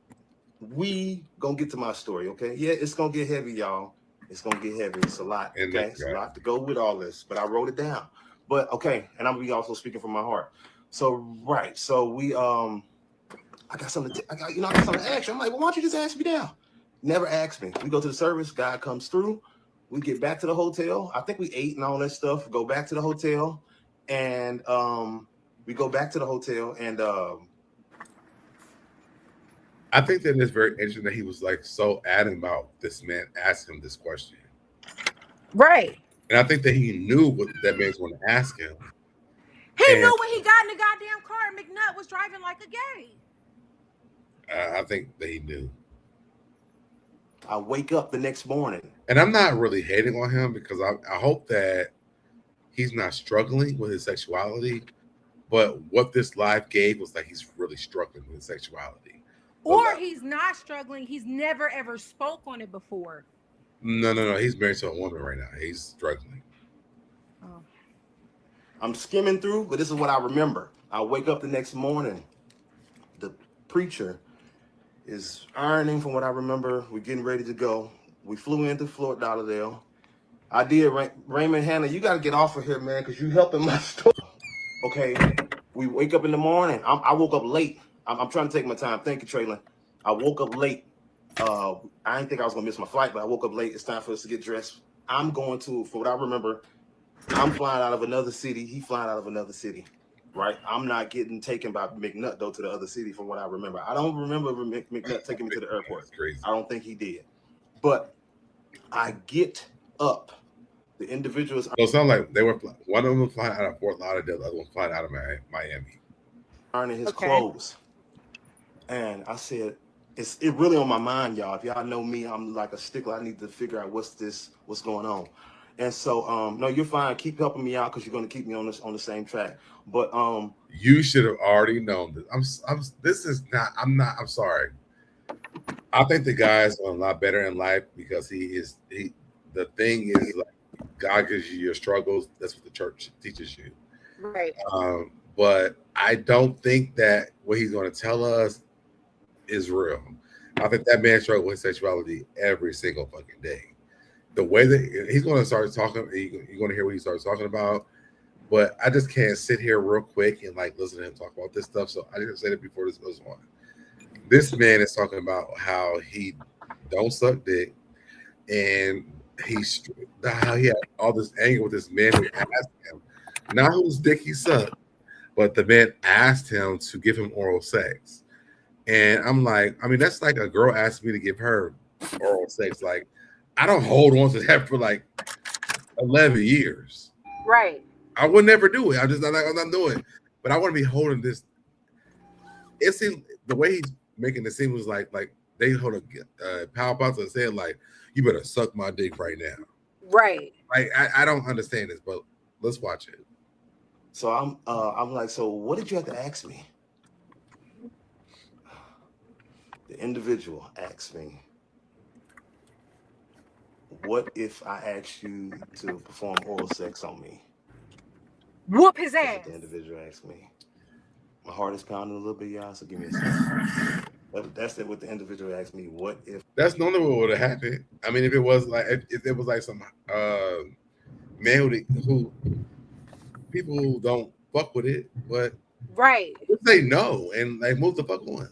We gonna get to my story, okay? Yeah, it's gonna get heavy, y'all. It's gonna get heavy. It's a lot, okay? It's a lot to go with all this, but I wrote it down. But okay, and I'm gonna be also speaking from my heart. So right, so we I got something to ask you. I'm like, well, why don't you just ask me now? Never ask me. We go to the service, God comes through. We get back to the hotel. I think we ate and all that stuff. Go back to the hotel, and we go back to the hotel, and I think that it's very interesting that he was like so adamant about this man asking him this question. Right. And I think that he knew what that man's going to ask him. He knew when he got in the goddamn car and McNutt was driving like a gay. I think that he knew. I wake up the next morning. And I'm not really hating on him because I hope that he's not struggling with his sexuality. But what this live gave was that he's really struggling with his sexuality. Or he's not struggling. He's never ever spoke on it before. No. He's married to a woman right now. He's struggling. Oh. I'm skimming through, but this is what I remember. I wake up the next morning. The preacher is ironing from what I remember. We're getting ready to go. We flew into Fort Lauderdale. I did Raymond Hannah. You got to get off of here, man, because you helping my story. Okay, we wake up in the morning. I woke up late. I'm trying to take my time. Thank you, Traylon. I woke up late. I didn't think I was gonna miss my flight, but I woke up late. It's time for us to get dressed. I'm going to, for what I remember, I'm flying out of another city. He flying out of another city, right? I'm not getting taken by McNutt though to the other city, from what I remember. I don't remember McNutt taking me to the airport. I don't think he did. But I get up. The individuals. So it sounds like they were one of them was flying out of Fort Lauderdale, the other one flying out of Miami. Earning his clothes, and I said, "It really on my mind, y'all. If y'all know me, I'm like a stickler. I need to figure out what's going on." And so, no, you're fine. Keep helping me out because you're going to keep me on the same track. But you should have already known this. I'm sorry. I think the guy's doing a lot better in life because the thing is, like, God gives you your struggles. That's what the church teaches you. Right. But I don't think that what he's going to tell us is real. I think that man struggles with sexuality every single fucking day. The way that he's going to start talking, you're going to hear what he starts talking about. But I just can't sit here real quick and like listen to him talk about this stuff. So I didn't say it before this goes on. This man is talking about how he don't suck dick, and how he had all this anger with this man who asked him, not whose dick he sucked, but the man asked him to give him oral sex. And I'm like, I mean, that's like a girl asked me to give her oral sex. Like, I don't hold on to that for like 11 years. Right. I would never do it. I'm not doing it. But I want to be holding this. It seems the way he's making it seem was like they hold a power box and saying like, you better suck my dick right now. Right. Like I don't understand this, but let's watch it. So I'm like, so what did you have to ask me? The individual asked me, what if I asked you to perform oral sex on me? Whoop his ass. That's what the individual asked me. My heart is pounding a little bit, y'all, so give me a second. That's what the individual asked me. What if? That's normally what would have happened. I mean, if it was like some man who people who don't fuck with it, but right, say no and like move the fuck on.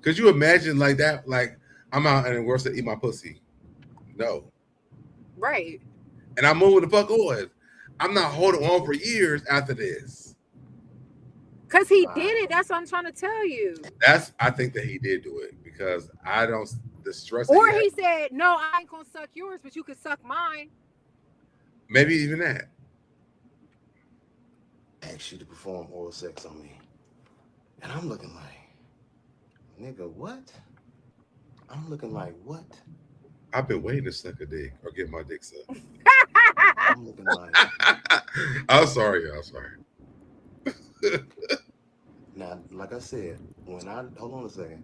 Could you imagine like that? Like I'm out and worse to eat my pussy. No. Right. And I'm moving the fuck on. I'm not holding on for years after this. Because he did it. That's what I'm trying to tell you. I think that he did do it because I don't the stress. Or he said, no, I ain't gonna suck yours, but you can suck mine. Maybe even that. Ask you to perform oral sex on me. And I'm looking like, nigga, what? I'm looking like, what? I've been waiting to suck a dick or get my dick sucked. I'm looking like. I'm sorry, y'all. Sorry. Now, like I said, hold on a second.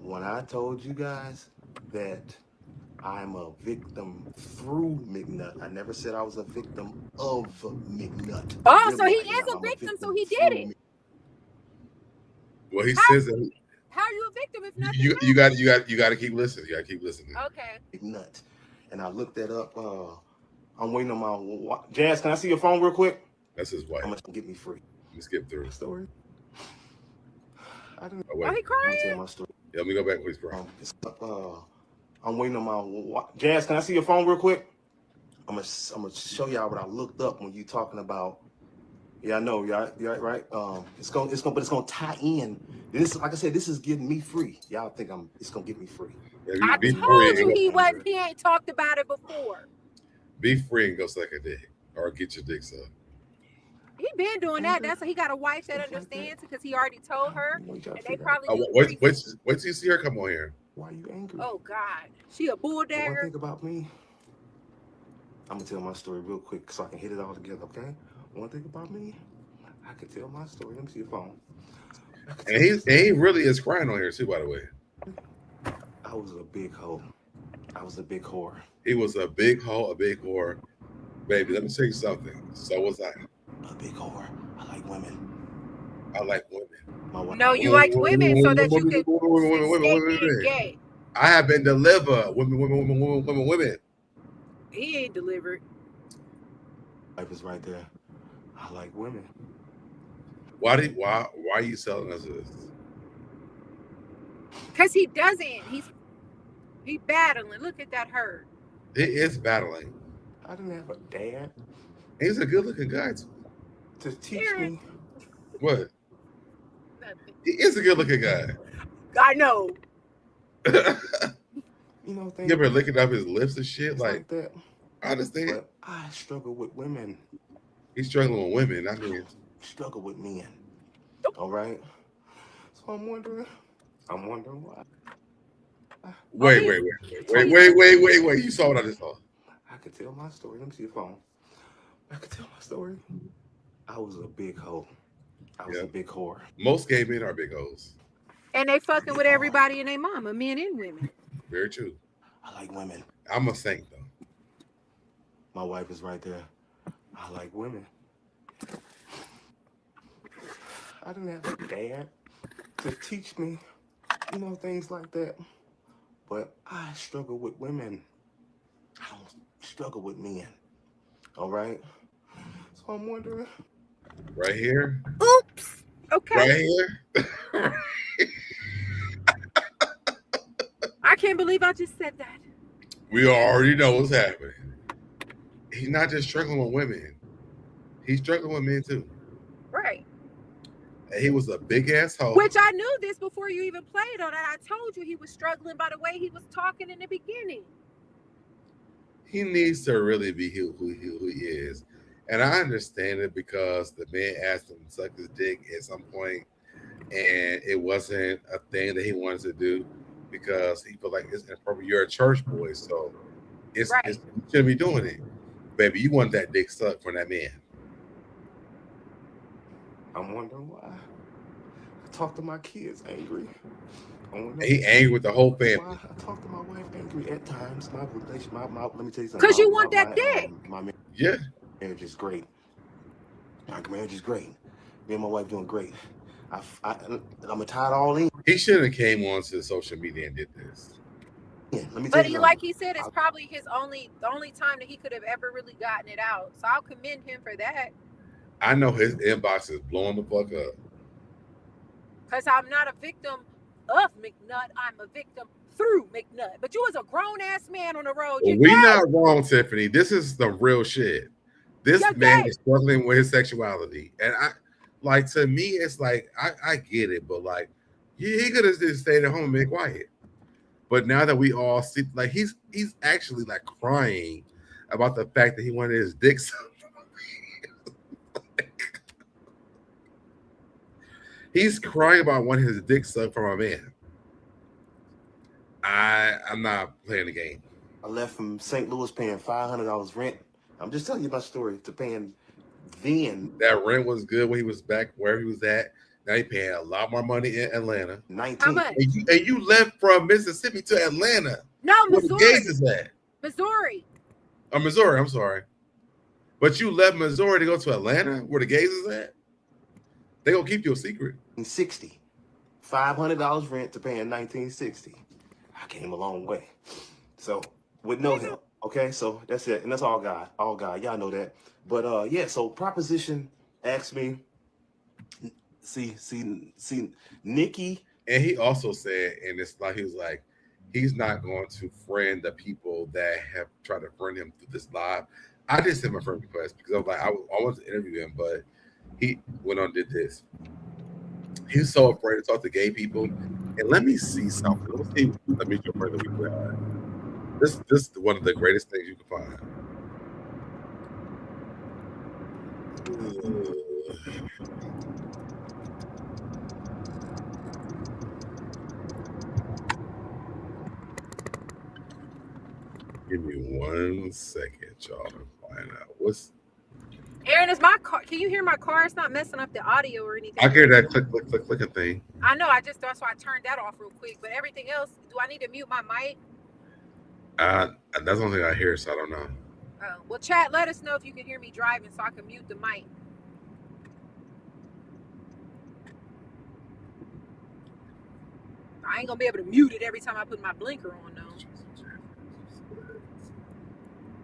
When I told you guys that I'm a victim through McNutt, I never said I was a victim of McNutt. Oh, so he is a victim, so he did it. Well, he says that. How are you a victim if nothing? You got to keep listening. You got to keep listening. Okay. McNutt, and I looked that up. I'm waiting on my Jazz. Can I see your phone real quick? That's his wife. How much can get me free? Let's skip through the story. I don't know. Why he crying? Tell my story. Yeah, let me go back. Please, bro. I'm waiting on my Jazz. Can I see your phone real quick? I'm gonna show y'all what I looked up when you talking about. Yeah, I know. Y'all right? It's gonna tie in. This, like I said, this is getting me free. Y'all think it's gonna get me free? Yeah, I told you he ain't talked about it before. Be free and go suck a dick or get your dick sucked. He been doing that. That's why he got a wife that understands because he already told her. And they probably wait till you see her come on here. Why are you angry? Oh God, she a bull dagger. One thing about me, I'm gonna tell my story real quick so I can hit it all together. Okay. One thing about me, I can tell my story. Let me see your phone. And he really is crying on here too, by the way. I was a big hoe. I was a big whore. He was a big hoe, a big whore. Baby, let me tell you something. So was I. A big whore. I like women. I like women. No, you like women so that you can stay being gay. I have been delivered. Women. He ain't delivered. Life is right there. I like women. Why are you selling us this? Because he doesn't. He battling. Look at that hurt. He is battling. I didn't have a dad He's a good looking guy too. to teach me. What? Nothing. He is a good looking guy. I know. You know, You ever licking up his lips and shit? like that. I understand. But I struggle with women. He's struggling with women. I mean, struggle with men. All right. So I'm wondering why. Wait. You saw what I just saw. I could tell my story. Let me see your phone. I could tell my story. I was a big hoe. I was a big whore. Most gay men are big hoes. And they fucking with everybody and their mama, men and women. Very true. I like women. I'm a saint though. My wife is right there. I like women. I didn't have a dad to teach me, things like that. But I struggle with women. I don't struggle with men. All right? So I'm wondering. Right here. Oops. Okay. Right here. I can't believe I just said that. We already know what's happening. He's not just struggling with women. He's struggling with men too. Right. And he was a big ass hoe. Which I knew this before you even played on it. I told you he was struggling by the way he was talking in the beginning. He needs to really be who he is. And I understand it because the man asked him to suck his dick at some point, and it wasn't a thing that he wanted to do because he felt like it's inappropriate. You're a church boy, so you shouldn't be doing it. Baby, you want that dick sucked from that man. I'm wondering why. I talk to my kids angry. He angry with the whole family. Why I talk to my wife angry at times. My relation, let me tell you something. Because you want that dick. My marriage is great. My marriage is great. Me and my wife doing great. I'm gonna tie it all in. He shouldn't have came onto social media and did this. Yeah, let me tell But you like he said, it's probably the only time that he could have ever really gotten it out. So I'll commend him for that. I know his inbox is blowing the fuck up. Because I'm not a victim of McNutt. I'm a victim through McNutt. But you was a grown-ass man on the road. Well, we're not wrong, Tiffany. This is the real shit. This man is struggling with his sexuality. And to me, it's like, I get it, but like, he could have just stayed at home and been quiet. But now that we all see, like, he's actually like crying about the fact that he wanted his dick sucked. He's crying about wanting his dick sucked from a man. I'm not playing the game. I left from St. Louis paying $500 rent. I'm just telling you my story to paying then. That rent was good when he was back where he was at. Now he paying a lot more money in Atlanta. 19. How much? And you left from Mississippi to Atlanta. No, where Missouri. the gays is at? Missouri. Oh, Missouri. I'm sorry. But you left Missouri to go to Atlanta where the gays is at? They gonna keep you a secret. 60. $500 rent to paying $19.60. I came a long way. So with no help. Okay, so that's it. And that's all God. All God. Y'all know that. But so Proposition asked me, see, Nikki. And he also said, and it's like he was like, he's not going to friend the people that have tried to friend him through this live. I just sent my friend request because I was like, I wanted to interview him, but he went on and did this. He's so afraid to talk to gay people. And let me see something. Let's see the mutual friend that we have. This is one of the greatest things you can find. Give me 1 second, y'all, to find out what's. Aaron, is my car? Can you hear my car? It's not messing up the audio or anything. I hear that click thing. I know. That's why I turned that off real quick. But everything else, do I need to mute my mic? That's the only thing I hear, so I don't know. Well, chat, let us know if you can hear me driving so I can mute the mic. I ain't gonna be able to mute it every time I put my blinker on though.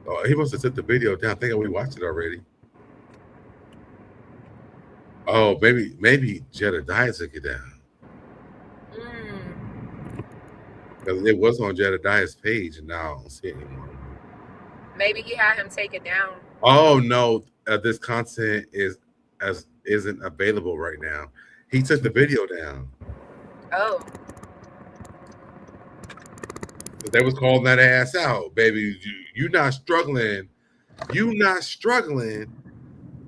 Oh, he must have took the video down. I think we watched it already. Oh, maybe Jedediah took it down. Because it was on Jedediah's page, and now I don't see it anymore. Maybe he had him take it down. Oh no, this content isn't available right now. He took the video down. Oh. They was calling that ass out, baby. You not struggling. You not struggling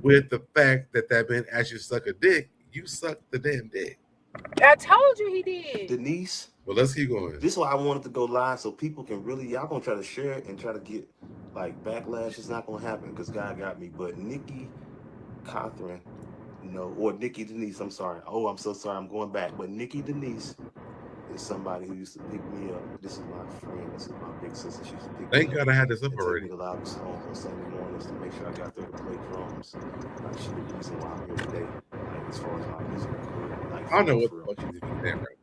with the fact that man asked you to suck a dick. You suck the damn dick. I told you he did. Denise. Well, let's keep going. This is why I wanted to go live so people can really, y'all gonna try to share it and try to get like backlash. It's not gonna happen because God got me. But Nikki Catherine, or Nikki Denise, I'm sorry. Oh, I'm so sorry. I'm going back. But Nikki Denise is somebody who used to pick me up. This is my friend. This is my big sister. She used to pick me up. Thank God I had this up already. Take me to Loud Songs on Sunday mornings to make sure I got there to play drums. Like, she's the reason why I'm here today. Like, as far as my musical career. Like, I don't know what the fuck she's even saying right.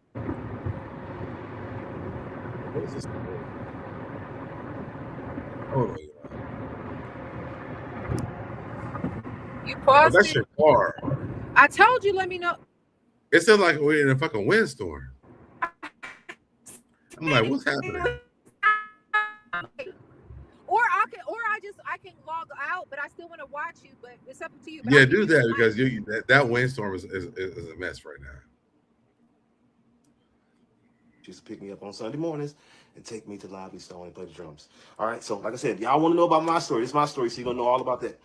What is this? Oh, you paused that's it? your car. I told you, let me know. It sounds like we're in a fucking windstorm. I'm like, what's happening? Or I can log out, but I still want to watch you. But it's up to you. But Yeah, do that because that windstorm is a mess right now. She used to pick me up on Sunday mornings and take me to Lively Stone and play the drums. All right, so like I said, y'all want to know about my story. It's my story, so you're gonna know all about that.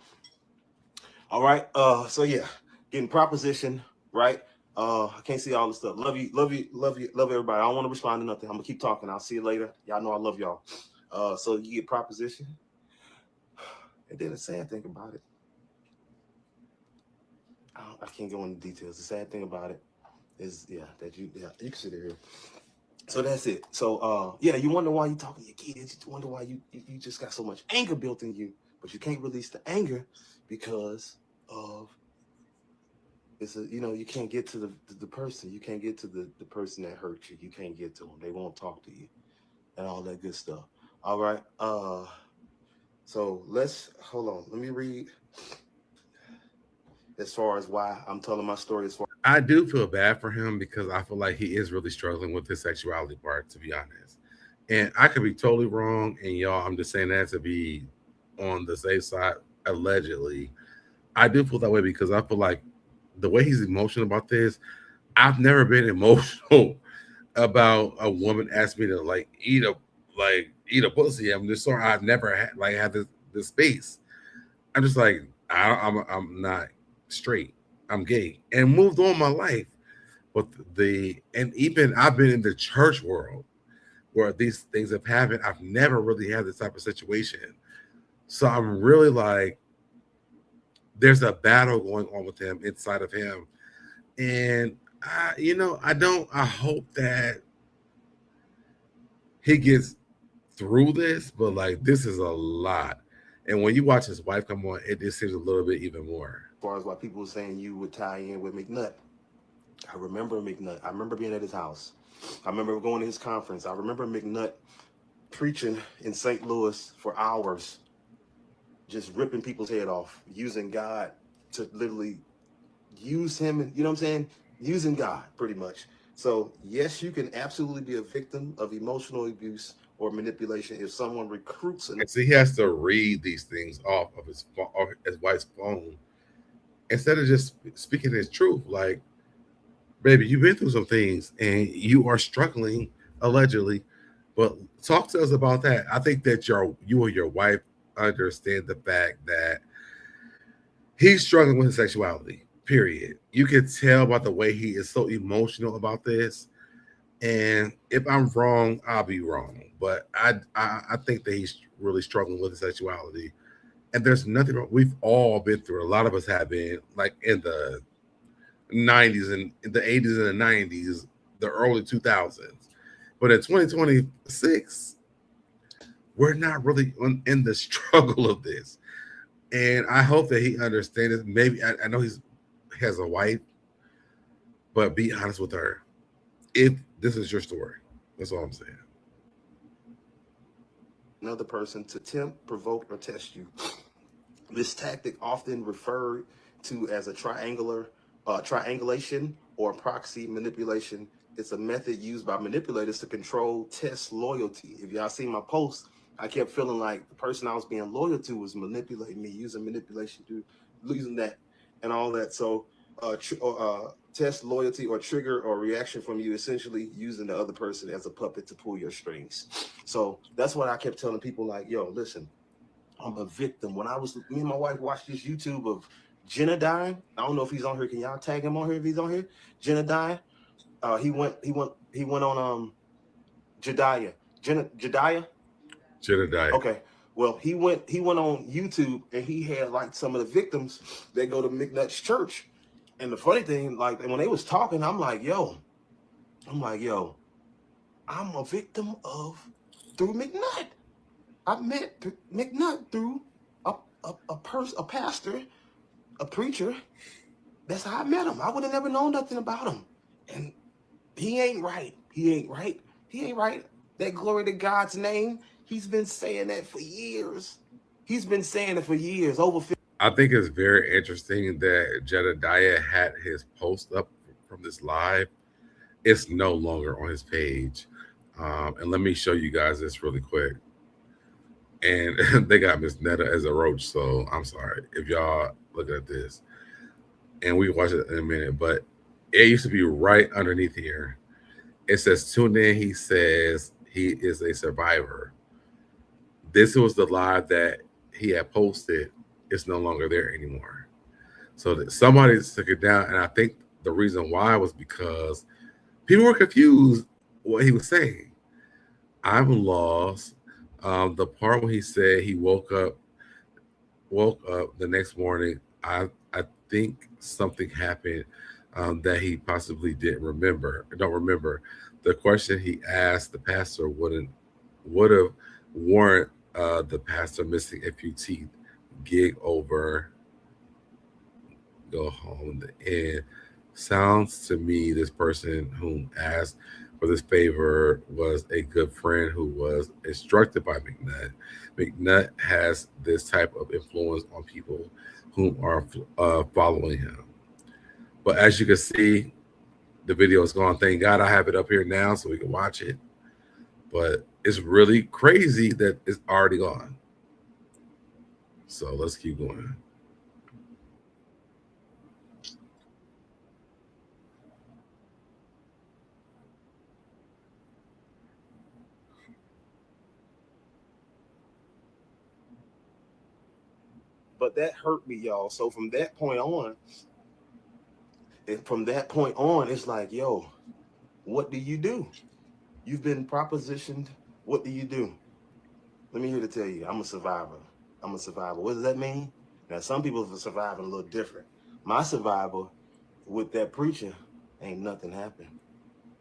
All right, so yeah, getting proposition, right? I can't see all the stuff. Love you, everybody. I don't want to respond to nothing. I'm gonna keep talking. I'll see you later. Y'all know I love y'all. So you get proposition, and then the sad thing about it, I can't go into details. The sad thing about it is, you can sit here. So that's it. So you wonder why you talking to your kids. You wonder why you just got so much anger built in you, but you can't release the anger because of you can't get to the person. You can't get to the person that hurt you. You can't get to them. They won't talk to you and all that good stuff. All right. So hold on. Let me read as far as why I'm telling my story. I do feel bad for him because I feel like he is really struggling with his sexuality part, to be honest. And I could be totally wrong. And y'all, I'm just saying that to be on the safe side, allegedly. I do feel that way because I feel like the way he's emotional about this, I've never been emotional about a woman asking me to eat a pussy. I'm just sorry. I've never had this space. I'm just like, I'm not straight. I'm gay and moved on my life. But even I've been in the church world where these things have happened. I've never really had this type of situation. So I'm really like, there's a battle going on with him inside of him. And I hope that he gets through this, but this is a lot. And when you watch his wife come on, it just seems a little bit even more. As far as why people were saying you would tie in with McNutt. I remember McNutt. I remember being at his house. I remember going to his conference. I remember McNutt preaching in St. Louis for hours, just ripping people's head off, using God to literally use him. And, you know what I'm saying? Using God, pretty much. So, yes, you can absolutely be a victim of emotional abuse or manipulation if someone recruits. And so he has to read these things off of his wife's phone instead of just speaking his truth. Like, baby, you've been through some things and you are struggling, allegedly, but talk to us about that. I think that you or your wife understand the fact that he's struggling with his sexuality, period. You can tell by the way he is so emotional about this. And if I'm wrong, I'll be wrong. But I think that he's really struggling with his sexuality. And there's nothing wrong. We've all been through it. A lot of us have been, like in the 90s and in the 80s and the 90s, the early 2000s. But in 2026, we're not really in the struggle of this. And I hope that he understands it. Maybe I know he has a wife, but be honest with her. If This is your story. That's all I'm saying. Another person to tempt, provoke, or test you. This tactic, often referred to as a triangulation or proxy manipulation, it's a method used by manipulators to control, test loyalty. If y'all seen my post, I kept feeling like the person I was being loyal to was manipulating me, using manipulation to losing that and all that. So test loyalty or trigger or reaction from you, essentially using the other person as a puppet to pull your strings. So that's what I kept telling people, like, yo, listen, I'm a victim. When me and my wife watched this YouTube of Jenna. I don't know if he's on here. Can y'all tag him on here if he's on here? Jenna. He went on Jediah. Jediah? Jedediah. Okay. Well, he went on YouTube and he had like some of the victims that go to McNutt's church. And the funny thing, like when they was talking, I'm like, yo, I'm a victim through McNutt. I met McNutt through a pastor, a preacher. That's how I met him. I would have never known nothing about him. And he ain't right. He ain't right. He ain't right. That glory to God's name, he's been saying that for years. He's been saying it for years. I think it's very interesting that Jedediah had his post up from this live. It's no longer on his page. And let me show you guys this really quick. And they got Miss Netta as a roach. So I'm sorry if y'all look at this. And we can watch it in a minute. But it used to be right underneath here. It says, tune in. He says he is a survivor. This was the live that he had posted. It's no longer there anymore. So that somebody took it down. And I think the reason why was because people were confused what he was saying. I'm lost. The part when he said he woke up the next morning, I think something happened that he possibly don't remember. The question he asked the pastor would have warrant the pastor missing a few teeth, gig over, go home. And sounds to me this person whom asked for this favor was a good friend who was instructed by McNutt. McNutt has this type of influence on people who are following him. But as you can see, the video is gone. Thank God I have it up here now so we can watch it. But it's really crazy that it's already gone. So let's keep going. But that hurt me, y'all. So from that point on, it's like, yo, what do you do? You've been propositioned. What do you do? Let me here to tell you, I'm a survivor. I'm a survivor. What does that mean? Now, some people are surviving a little different. My survival with that preacher, ain't nothing happened.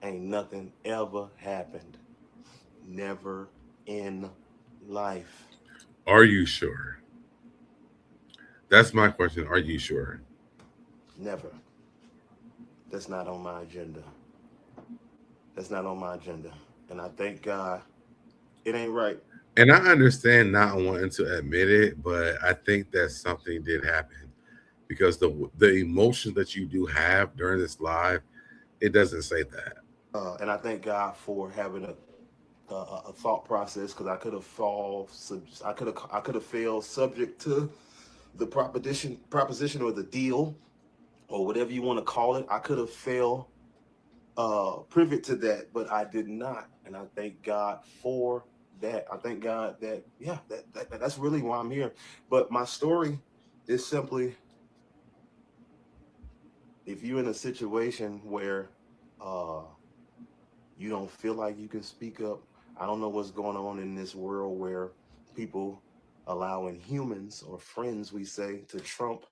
Ain't nothing ever happened. Never in life. Are you sure? That's my question. Are you sure? Never. That's not on my agenda. That's not on my agenda. And I thank God it ain't right. And I understand not wanting to admit it, but I think that something did happen because the emotion that you do have during this live, it doesn't say that. And I thank God for having a thought process, because I could have failed subject to the proposition or the deal or whatever you want to call it. I could have failed privy to that, but I did not, and I thank God for that. I thank God that that's really why I'm here. But my story is simply, if you're in a situation where you don't feel like you can speak up, I don't know what's going on in this world where people allowing humans or friends, we say, to trump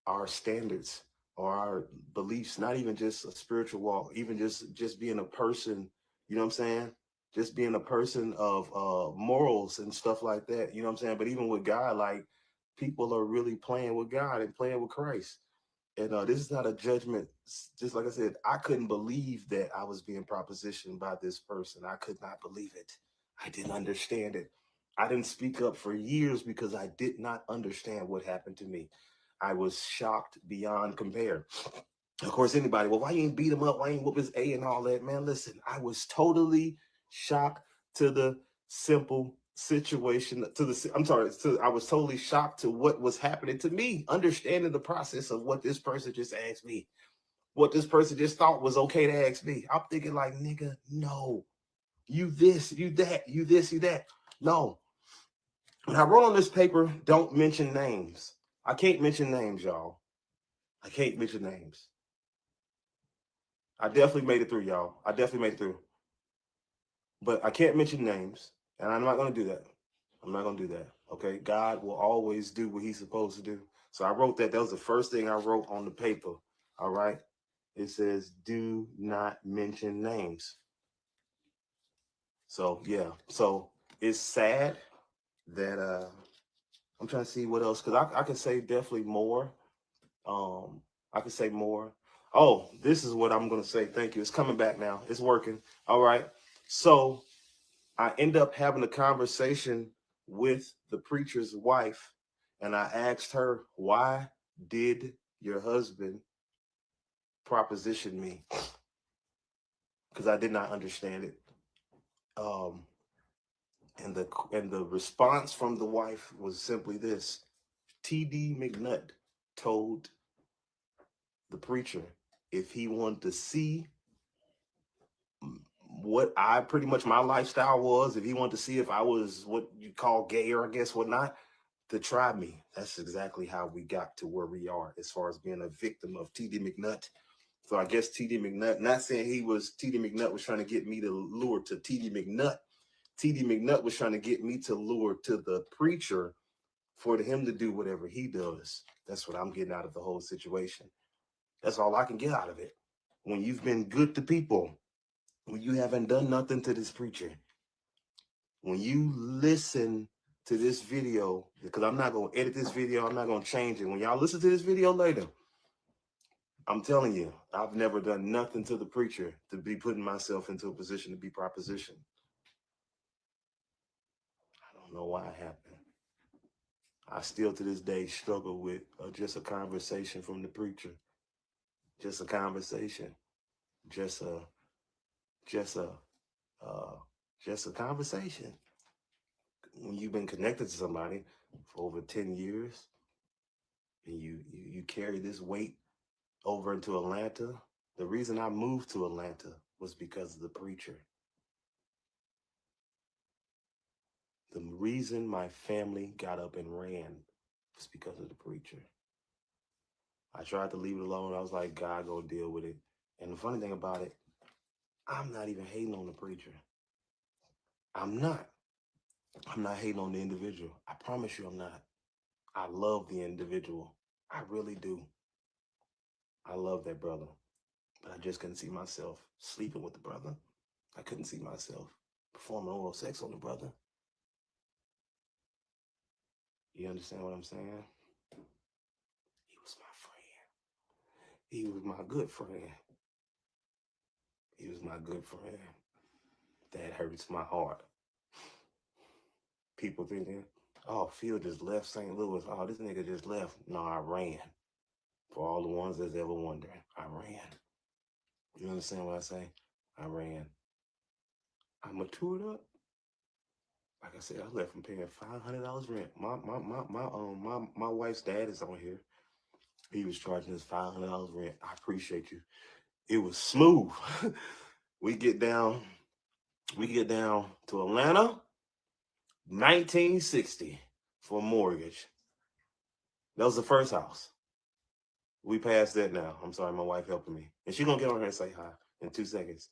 our standards or our beliefs, not even just a spiritual walk, even just being a person, you know what I'm saying? Just being a person of morals and stuff like that, you know what I'm saying? But even with God, like, people are really playing with God and playing with Christ. And this is not a judgment. Just like I said, I couldn't believe that I was being propositioned by this person. I could not believe it. I didn't understand it. I didn't speak up for years because I did not understand what happened to me. I was shocked beyond compare. Of course, anybody, well, why you ain't beat him up? Why you ain't whoop his A and all that? Man, listen, I was totally shocked to the simple situation. I was totally shocked to what was happening to me, understanding the process of what this person just asked me, what this person just thought was okay to ask me. I'm thinking like, nigga, no, you this, you that, you this, you that. No. When I wrote on this paper, don't mention names. I can't mention names, y'all. I can't mention names. I definitely made it through, y'all. I definitely made it through. But I can't mention names, and I'm not going to do that. I'm not going to do that, okay? God will always do what he's supposed to do. So I wrote that. That was the first thing I wrote on the paper, all right? It says, do not mention names. So, yeah. So it's sad that I'm trying to see what else, because I can say definitely more. I can say more. Oh, this is what I'm going to say. Thank you. It's coming back now. It's working. All right. So I end up having a conversation with the preacher's wife, and I asked her, why did your husband proposition me? Because I did not understand it. And the response from the wife was simply this: TD McNutt told the preacher if he wanted to see what I pretty much my lifestyle was, if he wanted to see if I was what you call gay or I guess whatnot, to try me. That's exactly how we got to where we are as far as being a victim of TD McNutt. So I guess TD McNutt, not saying TD McNutt was trying to get me to lure to TD McNutt. TD McNutt was trying to get me to lure to the preacher for him to do whatever he does. That's what I'm getting out of the whole situation. That's all I can get out of it. When you've been good to people, when you haven't done nothing to this preacher, when you listen to this video, because I'm not going to edit this video, I'm not going to change it. When y'all listen to this video later, I'm telling you, I've never done nothing to the preacher to be putting myself into a position to be propositioned. I don't know why it happened. I still to this day struggle with just a conversation from the preacher. Just a conversation. Just a conversation. When you've been connected to somebody for over 10 years and you carry this weight over into Atlanta, the reason I moved to Atlanta was because of the preacher. The reason my family got up and ran was because of the preacher. I tried to leave it alone. I was like, God, go deal with it. And the funny thing about it, I'm not even hating on the preacher. I'm not hating on the individual. I promise you I'm not. I love the individual. I really do. I love that brother. But I just couldn't see myself sleeping with the brother. I couldn't see myself performing oral sex on the brother. You understand what I'm saying? He was my friend. He was my good friend. He was my good friend. That hurts my heart. People thinking, oh, Feud just left St. Louis. Oh, this nigga just left. No, I ran. For all the ones that's ever wondering, I ran. You understand what I say? I ran. I matured up. Like I said, I left from paying $500 rent. My wife's dad is on here. He was charging us $500 rent. I appreciate you. It was smooth. we get down to Atlanta, 1960 for a mortgage. That was the first house. We passed that now. I'm sorry, my wife helping me. And she's gonna get on here and say hi in 2 seconds.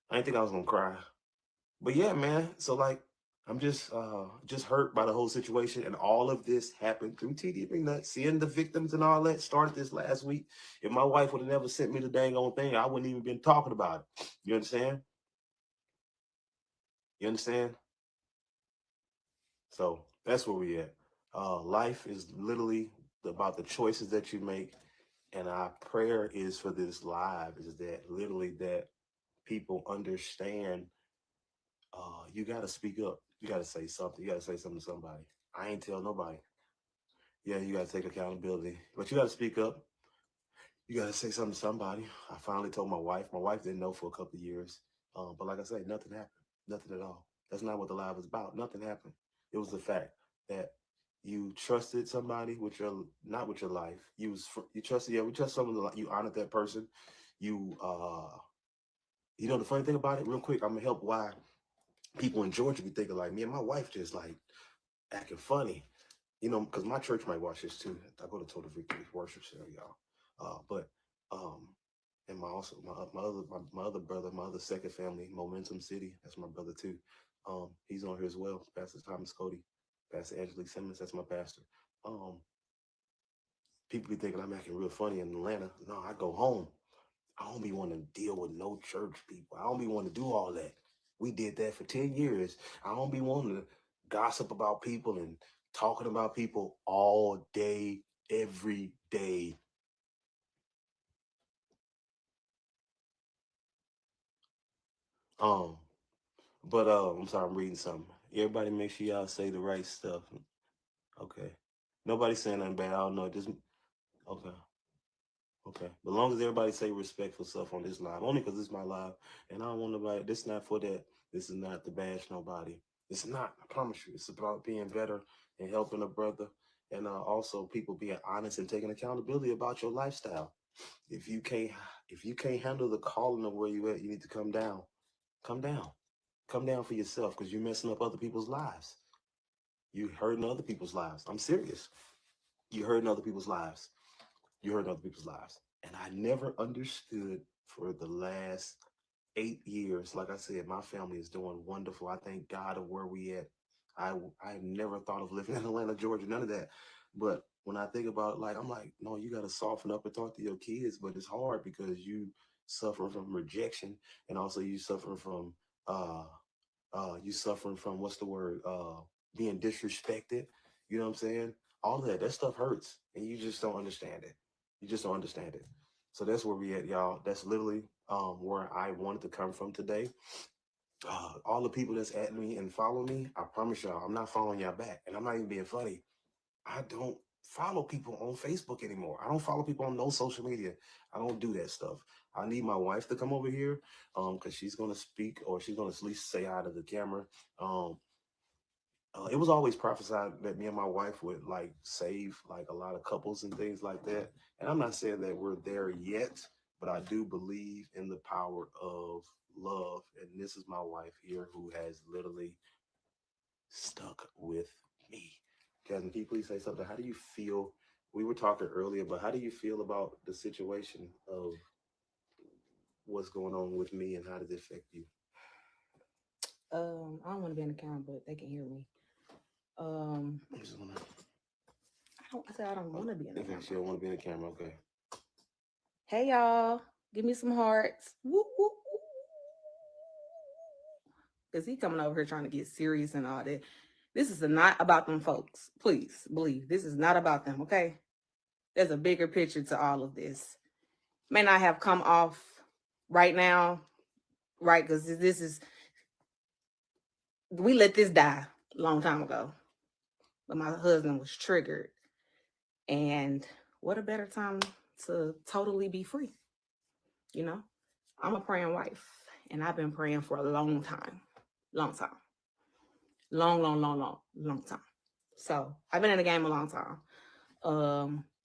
I didn't think I was gonna cry. But yeah, man. So like, I'm just hurt by the whole situation, and all of this happened through TD McNutt. Seeing the victims and all that started this last week. If my wife would have never sent me the dang old thing, I wouldn't even been talking about it. You understand? You understand? So that's where we at. Life is literally about the choices that you make And our prayer is for this live is that literally that people understand you got to speak up. You got to say something. You got to say something to somebody. I ain't tell nobody. Yeah, you got to take accountability, but you got to speak up. You got to say something to somebody. I finally told my wife. My wife didn't know for a couple of years. But like I say, nothing happened. Nothing at all. That's not what the live was about. Nothing happened. It was the fact that you trusted somebody with your, not with your life. You trusted, we trust someone, you honored that person. You, the funny thing about it, real quick, I'm going to help why people in Georgia be thinking like me and my wife just like acting funny. Because my church might watch this too. I go to Total Victory Worship Center, y'all. And my other brother, my other second family, Momentum City, that's my brother too. He's on here as well. Pastor Thomas Cody, Pastor Angelique Simmons, that's my pastor. People be thinking I'm acting real funny in Atlanta. No, I go home. I don't be wanting to deal with no church people. I don't be wanting to do all that. We did that for 10 years. I don't be wanting to gossip about people and talking about people all day, every day. But I'm sorry, I'm reading something. Everybody make sure y'all say the right stuff. Okay. Nobody's saying nothing bad. I don't know. Just okay. Okay. But as long as everybody say respectful stuff on this live, only because this is my live, and I don't want nobody. This is not for that. This is not to bash nobody. It's not. I promise you. It's about being better and helping a brother, and also people being honest and taking accountability about your lifestyle. If you can't handle the calling of where you at, you need to come down. Come down. Come down for yourself because you're messing up other people's lives. You hurting other people's lives. I'm serious. You hurting other people's lives. You hurting other people's lives. And I never understood for the last 8 years. Like I said, my family is doing wonderful. I thank God of where we at. I never thought of living in Atlanta, Georgia, none of that. But when I think about it, like, I'm like, no, you got to soften up and talk to your kids. But it's hard because you suffer from rejection, and also you suffer from what's the word? Being disrespected. You know what I'm saying? All that stuff hurts, and you just don't understand it. You just don't understand it. So that's where we at, y'all. That's literally where I wanted to come from today. All the people that's at me and follow me, I promise y'all, I'm not following y'all back, and I'm not even being funny. I don't follow people on Facebook anymore. I don't follow people on no social media. I don't do that stuff. I need my wife to come over here because she's going to speak, or she's going to at least say hi to the camera. It was always prophesied that me and my wife would like save like a lot of couples and things like that. And I'm not saying that we're there yet, but I do believe in the power of love. And this is my wife here who has literally stuck with me. Jasmine, can you please say something? How do you feel? We were talking earlier, but how do you feel about the situation of what's going on with me, and how does it affect you? I don't want to be in the camera, but they can hear me. I said I don't want to be in the camera. She don't want to be in the camera. Okay. Hey y'all, give me some hearts. Woo, woo, woo. Cause he coming over here trying to get serious and all that. This is not about them folks. Please believe this is not about them. Okay, there's a bigger picture to all of this. May not have come off right now, right? Because we let this die a long time ago, but my husband was triggered, and what a better time to totally be free. You know, I'm a praying wife, and I've been praying for a long time. Long time. Long time. So I've been in the game a long time.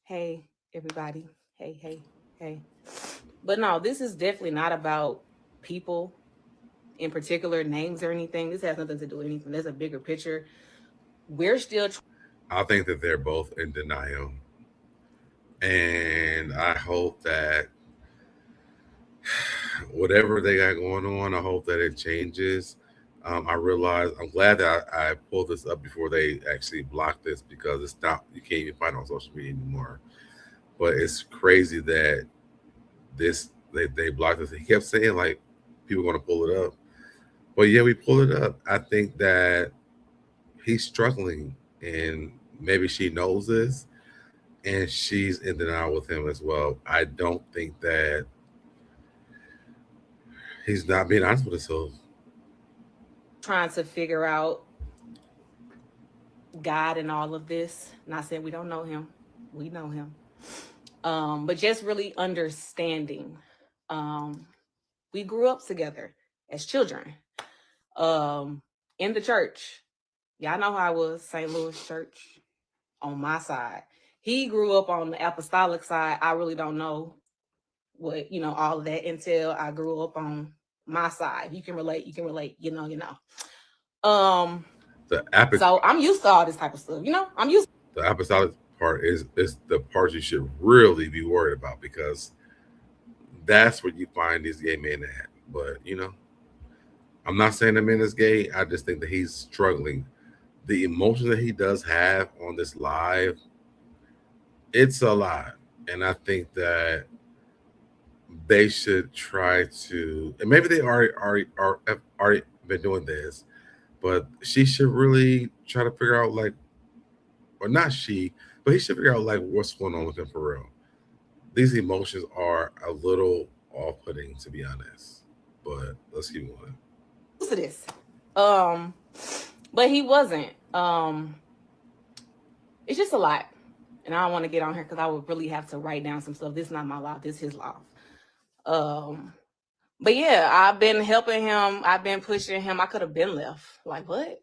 Hey, everybody. Hey. But no, this is definitely not about people in particular, names or anything. This has nothing to do with anything. There's a bigger picture. We're still I think that they're both in denial. And I hope that whatever they got going on, I hope that it changes. I'm glad that I pulled this up before they actually blocked this, because it's not, you can't even find it on social media anymore. But it's crazy that they blocked this. He kept saying like people want to pull it up. But yeah, we pulled it up. I think that he's struggling, and maybe she knows this, and she's in denial with him as well. I don't think that he's not being honest with himself. Trying to figure out God and all of this. Not saying we don't know him. We know him. But just really understanding. We grew up together as children. In the church. Y'all know how I was, St. Louis Church, on my side. He grew up on the apostolic side. I really don't know what, all of that until I grew up on my side. You can relate, you know. So I'm used to all this type of stuff, I'm used. The apostolic part is the part you should really be worried about, because that's what you find these gay men at. But I'm not saying the man is gay. I just think that he's struggling. The emotion that he does have on this live, it's a lot. And I think that they should try to, and maybe they have already been doing this, but she should really try to figure out, like, or not she, but he should figure out, like, what's going on with him for real. These emotions are a little off-putting, to be honest. But let's keep going. To this. But he wasn't. It's just a lot. And I don't want to get on here because I would really have to write down some stuff. This is not my life. This is his life. But yeah, I've been helping him. I've been pushing him. I could have been left. Like, what?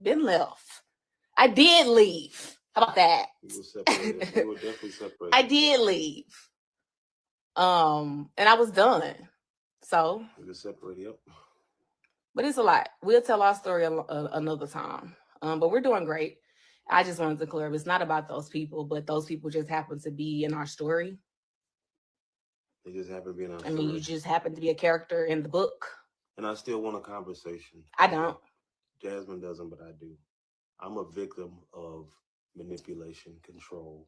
Been left. I did leave. How about that? We were separated. We were definitely separated. I did leave. And I was done. So we were separated. Yep. But it's a lot. We'll tell our story another time. But we're doing great. I just wanted to clear up. It's not about those people, but those people just happen to be in our story. They just happen to be in our story. I mean, you just happen to be a character in the book. And I still want a conversation. I don't. Jasmine doesn't, but I do. I'm a victim of manipulation, control.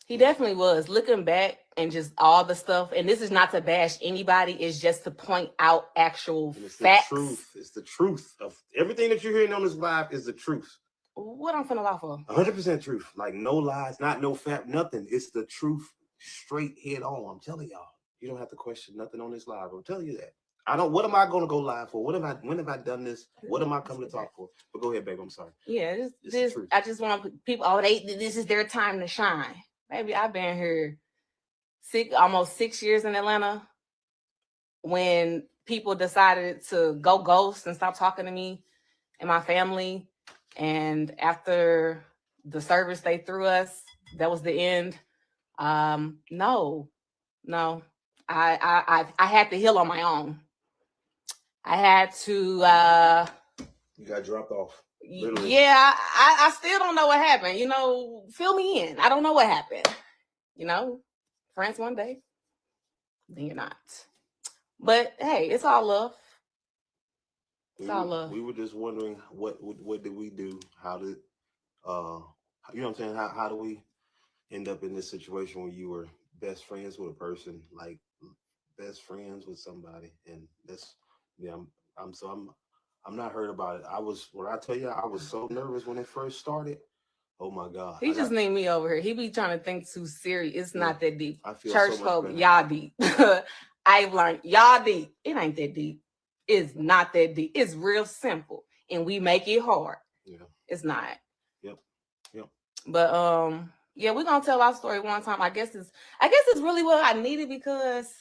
He definitely was. Looking back and just all the stuff, and this is not to bash anybody, it's just to point out actual facts. The truth. It's the truth of everything that you're hearing on this live is the truth. What I'm finna lie for? 100% truth. Like no lies, not no fact, nothing. It's the truth, straight head on. I'm telling y'all. You don't have to question nothing on this live. I'm telling you that. What am I going to go live for? When have I done this? What am I coming to talk for? But go ahead, babe. I'm sorry. Yeah, this I just want people. This is their time to shine. Maybe I've been here almost 6 years in Atlanta. When people decided to go ghost and stop talking to me and my family, and after the service they threw us, that was the end. No, I had to heal on my own. I had to. You got dropped off. Literally. Yeah, I still don't know what happened. Fill me in. I don't know what happened. Friends one day, then you're not. But hey, it's all love. It's all love. We were just wondering what did we do? How did you know what I'm saying? How do we end up in this situation where you were best friends with a person, like best friends with somebody, and that's I'm not hurt about it. When I tell you I was so nervous when it first started. Oh my God. He just need me over here. He be trying to think too serious. It's not that deep. I feel Church so folk, better. y'all deep. I've learned y'all deep. It ain't that deep. It's not that deep. It's real simple. And we make it hard. Yeah. It's not. Yep. But yeah, we're gonna tell our story one time. I guess it's really what I needed, because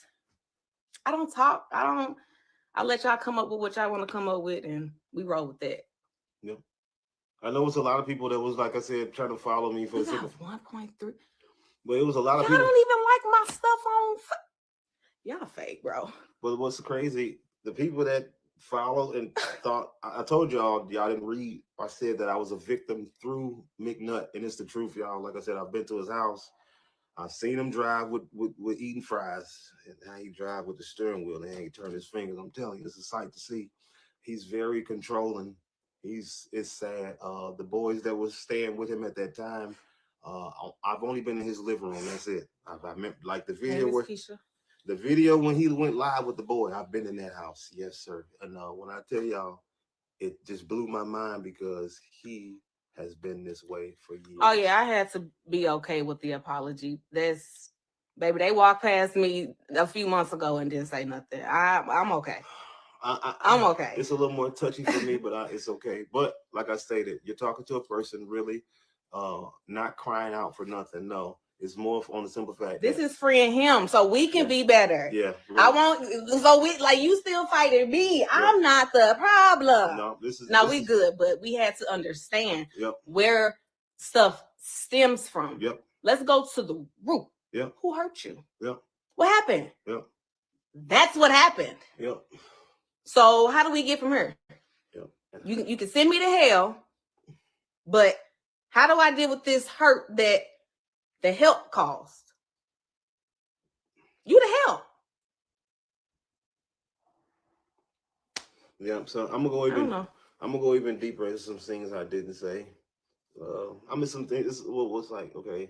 I don't talk. I let y'all come up with what y'all want to come up with, and we roll with that. Yep. I know it's a lot of people that was, like I said, trying to follow me for 1.3. But it was a lot of y'all people. Don't even like my stuff on. Y'all fake, bro. But what's crazy? The people that followed and thought, I told y'all didn't read. I said that I was a victim through McNutt, and it's the truth, y'all. Like I said, I've been to his house. I've seen him drive with eating fries, and how he drive with the steering wheel, and he turn his fingers. I'm telling you, it's a sight to see. He's very controlling. It's sad. The boys that was staying with him at that time, I've only been in his living room. That's it. I remember, like the video when he went live with the boy. I've been in that house. Yes, sir. And when I tell y'all, it just blew my mind, because he has been this way for years. Oh yeah, I had to be okay with the apology. That's baby, they walked past me a few months ago and didn't say nothing. I'm okay. I'm okay. It's a little more touchy for me, but it's okay. But like I stated, you're talking to a person really not crying out for nothing. No, it's more on the simple fact this is freeing him, so we can be better. Yeah, really. I want so we like you still fighting me. Yeah. I'm not the problem. No, we good, but we had to understand Yep. where stuff stems from. Yep. Let's go to the root. Yep. Who hurt you? Yep. What happened? Yep. That's what happened. Yep. So how do we get from here? Yep. You can send me to hell, but how do I deal with this hurt that the help caused? You the help. Yeah, so I'm gonna go even deeper into some things I didn't say. I mean, some things. This was like, okay,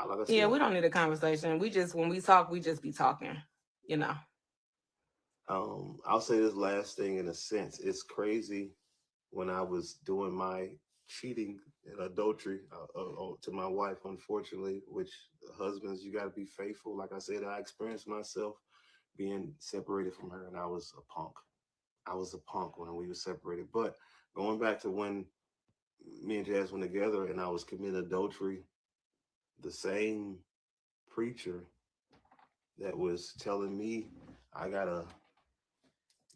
like I said, yeah, we don't need a conversation. We just when we talk, we just be talking, you know. I'll say this last thing in a sense. It's crazy when I was doing my cheating and adultery to my wife, unfortunately, which husbands, you got to be faithful. Like I said, I experienced myself being separated from her, and I was a punk. I was a punk when we were separated. But going back to when me and Jazz went together and I was committing adultery, the same preacher that was telling me I gotta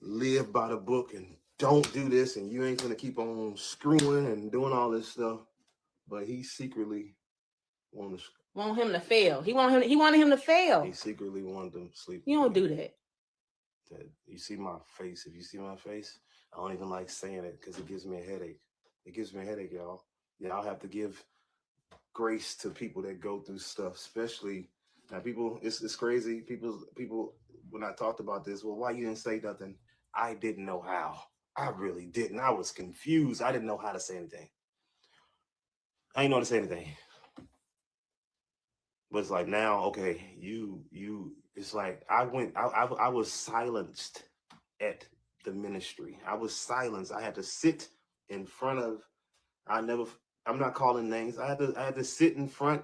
live by the book and don't do this and you ain't gonna keep on screwing and doing all this stuff, but he secretly want him to fail. He wanted him to fail. He secretly wanted them to sleep. You don't do that. You see my face. If you see my face, I don't even like saying it because it gives me a headache. It gives me a headache, y'all. Y'all have to give grace to people that go through stuff, especially now. People, it's crazy. People. When I talked about this, well, why you didn't say nothing? I didn't know how. I really didn't. I was confused. I didn't know how to say anything. I didn't know how to say anything. But it's like now, okay, you. It's like I was silenced at the ministry. I was silenced. I had to sit in front of. I'm not calling names. I had to sit in front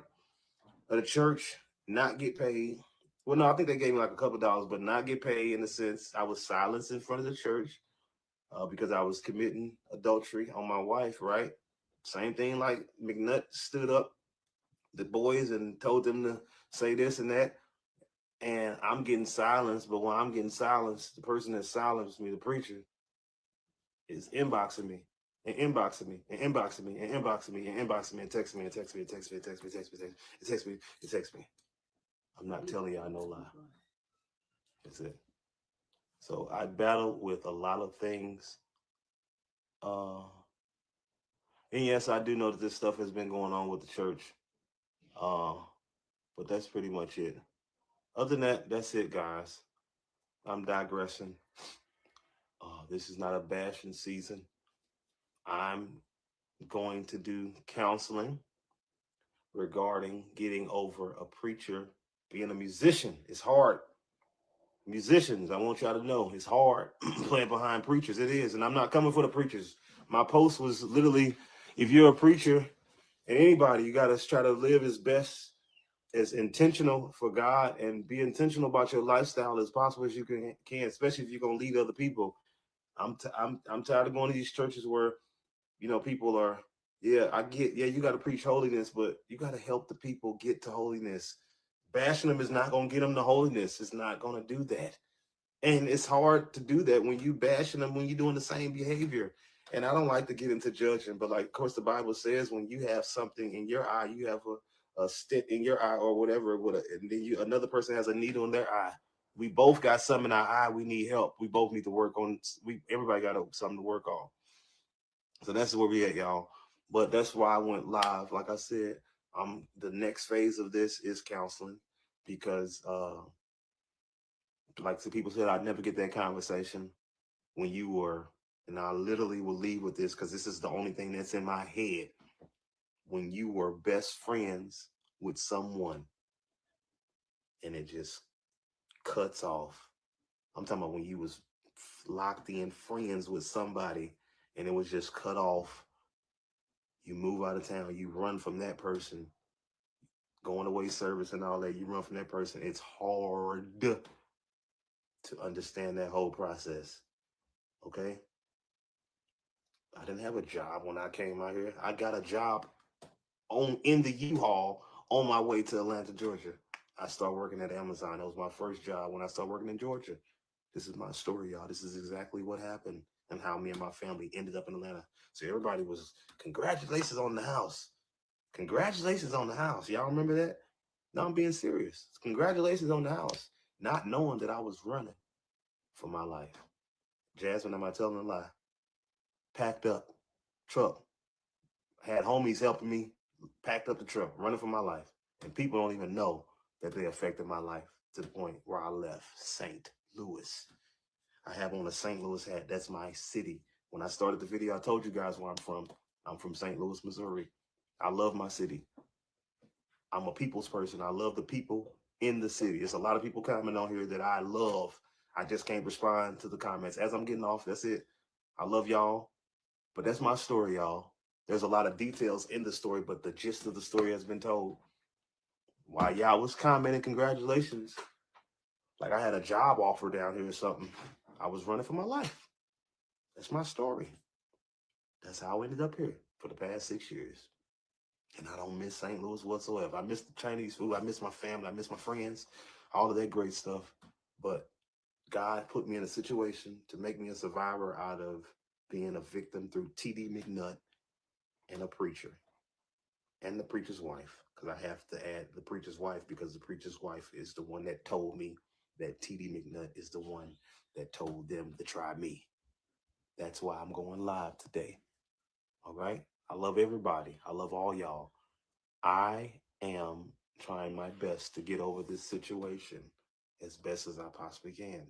of the church, not get paid. Well, no, I think they gave me like a couple dollars, but not get paid in the sense I was silenced in front of the church because I was committing adultery on my wife. Right. Same thing. Like McNutt stood up the boys and told them to say this and that. And I'm getting silenced, but when I'm getting silenced, the person that silenced me, the preacher, is inboxing me and inboxing me and inboxing me and inboxing me and inboxing me and texting me and texting me and texting me and texting me and texting me and texting me and texting me. I'm not telling y'all no lie. That's it. So I battle with a lot of things. And yes, I do know that this stuff has been going on with the church. But that's pretty much it. Other than that, that's it, guys. I'm digressing. This is not a bashing season. I'm going to do counseling regarding getting over a preacher. Being a musician is hard. Musicians, I want y'all to know, it's hard playing behind preachers. It is. And I'm not coming for the preachers. My post was literally, if you're a preacher and anybody, you got to try to live as best as intentional for God and be intentional about your lifestyle as possible as you can, especially if you're going to lead other people. I'm tired of going to these churches where, people are, I get, you got to preach holiness, but you got to help the people get to holiness. Bashing them is not going to get them to holiness. It's not going to do that. And it's hard to do that when you bashing them, when you're doing the same behavior. And I don't like to get into judging, but like, of course, the Bible says when you have something in your eye, you have a stick in your eye or whatever, and then another person has a needle in their eye. We both got something in our eye. We need help. We both need to work on. Everybody got something to work on. So that's where we at, y'all. But that's why I went live. Like I said, the next phase of this is counseling because, like some people said, I'd never get that conversation when you were, and I literally will leave with this because this is the only thing that's in my head. When you were best friends with someone and it just cuts off. I'm talking about when you was locked in friends with somebody and it was just cut off You move out of town, you run from that person, going away service and all that, you run from that person. It's hard to understand that whole process. Okay? I didn't have a job when I came out here. I got a job in the U-Haul on my way to Atlanta, Georgia. I started working at Amazon. That was my first job when I started working in Georgia. This is my story, y'all. This is exactly what happened and how me and my family ended up in Atlanta. So everybody was, congratulations on the house. Congratulations on the house. Y'all remember that? No, I'm being serious. Congratulations on the house. Not knowing that I was running for my life. Jasmine, am I telling a lie? Packed up, truck. Had homies helping me, packed up the truck, running for my life. And people don't even know that they affected my life to the point where I left St. Louis. I have on a St. Louis hat. That's my city. When I started the video, I told you guys where I'm from. I'm from St. Louis, Missouri. I love my city. I'm a people's person. I love the people in the city. There's a lot of people commenting on here that I love. I just can't respond to the comments. As I'm getting off, that's it. I love y'all. But that's my story, y'all. There's a lot of details in the story, but the gist of the story has been told. While y'all was commenting, congratulations. Like I had a job offer down here or something. I was running for my life. That's my story. That's how I ended up here for the past 6 years. And I don't miss St. Louis whatsoever. I miss the Chinese food. I miss my family. I miss my friends, all of that great stuff. But God put me in a situation to make me a survivor out of being a victim through TD McNutt and a preacher and the preacher's wife. Because I have to add the preacher's wife because the preacher's wife is the one that told me that TD McNutt is the one that told them to try me. That's why I'm going live today. All right? I love everybody. I love all y'all. I am trying my best to get over this situation as best as I possibly can.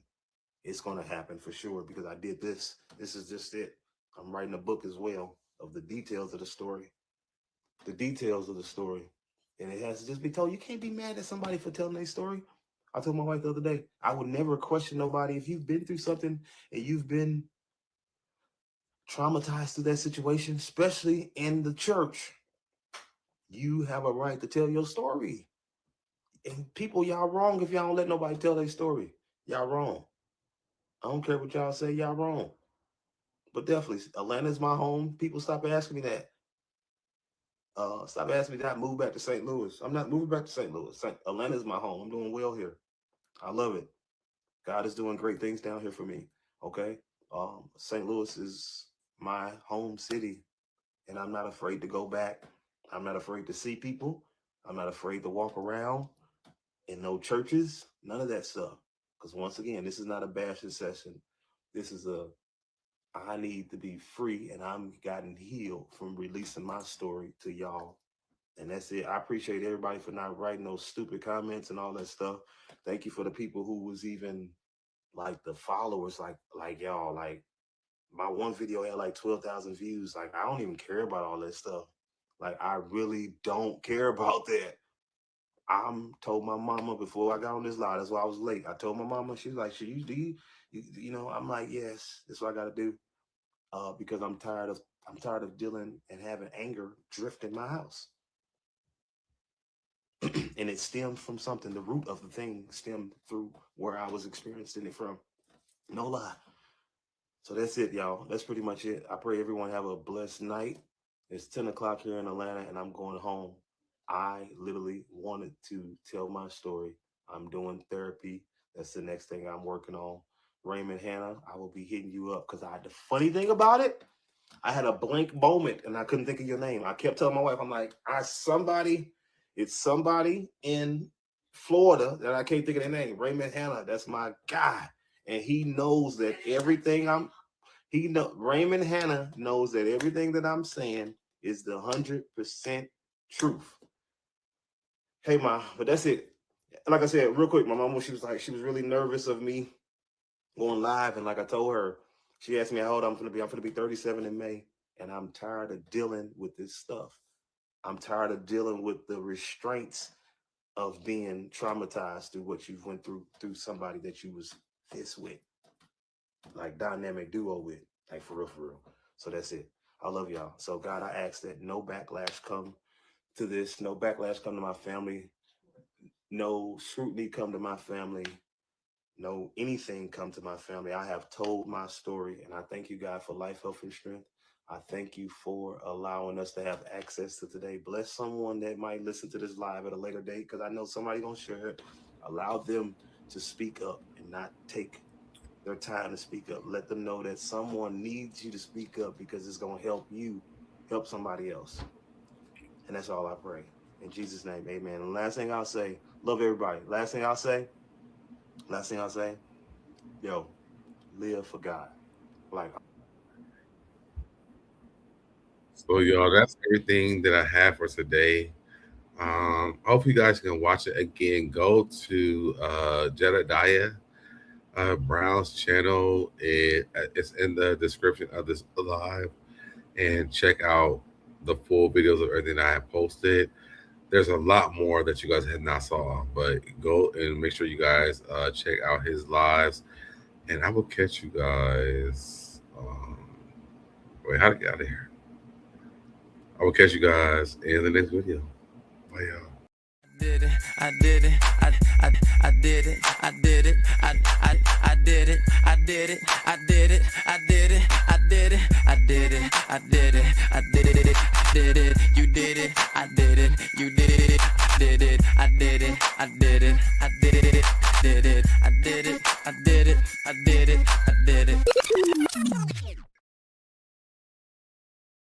It's going to happen for sure because I did this. This is just it. I'm writing a book as well of the details of the story. The details of the story. And it has to just be told. You can't be mad at somebody for telling their story. I told my wife the other day, I would never question nobody. If you've been through something and you've been traumatized through that situation, especially in the church, you have a right to tell your story. And people, y'all wrong if y'all don't let nobody tell their story. Y'all wrong. I don't care what y'all say, y'all wrong. But definitely, Atlanta's my home. People stop asking me that. Stop asking me that I move back to St. Louis. I'm not moving back to St. Louis. Atlanta's my home. I'm doing well here. I love it. God is doing great things down here for me. Okay. St. Louis is my home city, and I'm not afraid to go back. I'm not afraid to see people. I'm not afraid to walk around in no churches, none of that stuff. Because once again, this is not a bashing session. This is I need to be free, and I'm gotten healed from releasing my story to y'all. And that's it. I appreciate everybody for not writing those stupid comments and all that stuff. Thank you for the people who was even like the followers, like y'all, like my one video had like 12,000 views. Like, I don't even care about all that stuff. Like, I really don't care about that. I'm told my mama before I got on this live, that's why I was late. I told my mama, she's like, should you know, I'm like, yes, that's what I got to do. Because I'm tired of dealing and having anger drift in my house. And it stemmed from something. The root of the thing stemmed through where I was experiencing it from. No lie. So that's it, y'all. That's pretty much it. I pray everyone have a blessed night. It's 10 o'clock here in Atlanta, and I'm going home. I literally wanted to tell my story. I'm doing therapy. That's the next thing I'm working on. Raymond Hannah, I will be hitting you up because the funny thing about it, I had a blank moment and I couldn't think of your name. I kept telling my wife, I'm like, it's somebody in Florida that I can't think of their name. Raymond Hannah, that's my guy. And he knows that Raymond Hannah knows that everything that I'm saying is the 100% truth. Hey, Ma, but that's it. Like I said, real quick, my mom, she was really nervous of me going live. And like I told her, she asked me how old I'm going to be 37 in May. And I'm tired of dealing with this stuff. I'm tired of dealing with the restraints of being traumatized through what you've went through somebody that you was this with, like dynamic duo with, like for real. So that's it. I love y'all. So God, I ask that no backlash come to this, no backlash come to my family, no scrutiny come to my family, no anything come to my family. I have told my story, and I thank you, God, for life, health, and strength. I thank you for allowing us to have access to today. Bless someone that might listen to this live at a later date, because I know somebody gonna share it. Allow them to speak up and not take their time to speak up. Let them know that someone needs you to speak up, because it's gonna help you help somebody else. And that's all I pray. In Jesus' name, amen. And last thing I'll say, love everybody. Last thing I'll say, yo, live for God. Like, So y'all, that's everything that I have for today. I hope you guys can watch it again. Go to Jedediah Brown's channel. It's in the description of this live, and check out the full videos of everything I have posted. There's a lot more that you guys had not saw, but go and make sure you guys check out his lives, and I will catch you guys. Wait, how to get out of here? I will catch you guys in the next video. Bye, y'all. Did it, I did it, I did it, I did it, I did it, I did it, I did it, I did it, I did it, I did it, I did it, I did it, did it, you did it, I did it, you did it, did it, I did it, I did it, I did it, did it, I did it, I did it, I did it.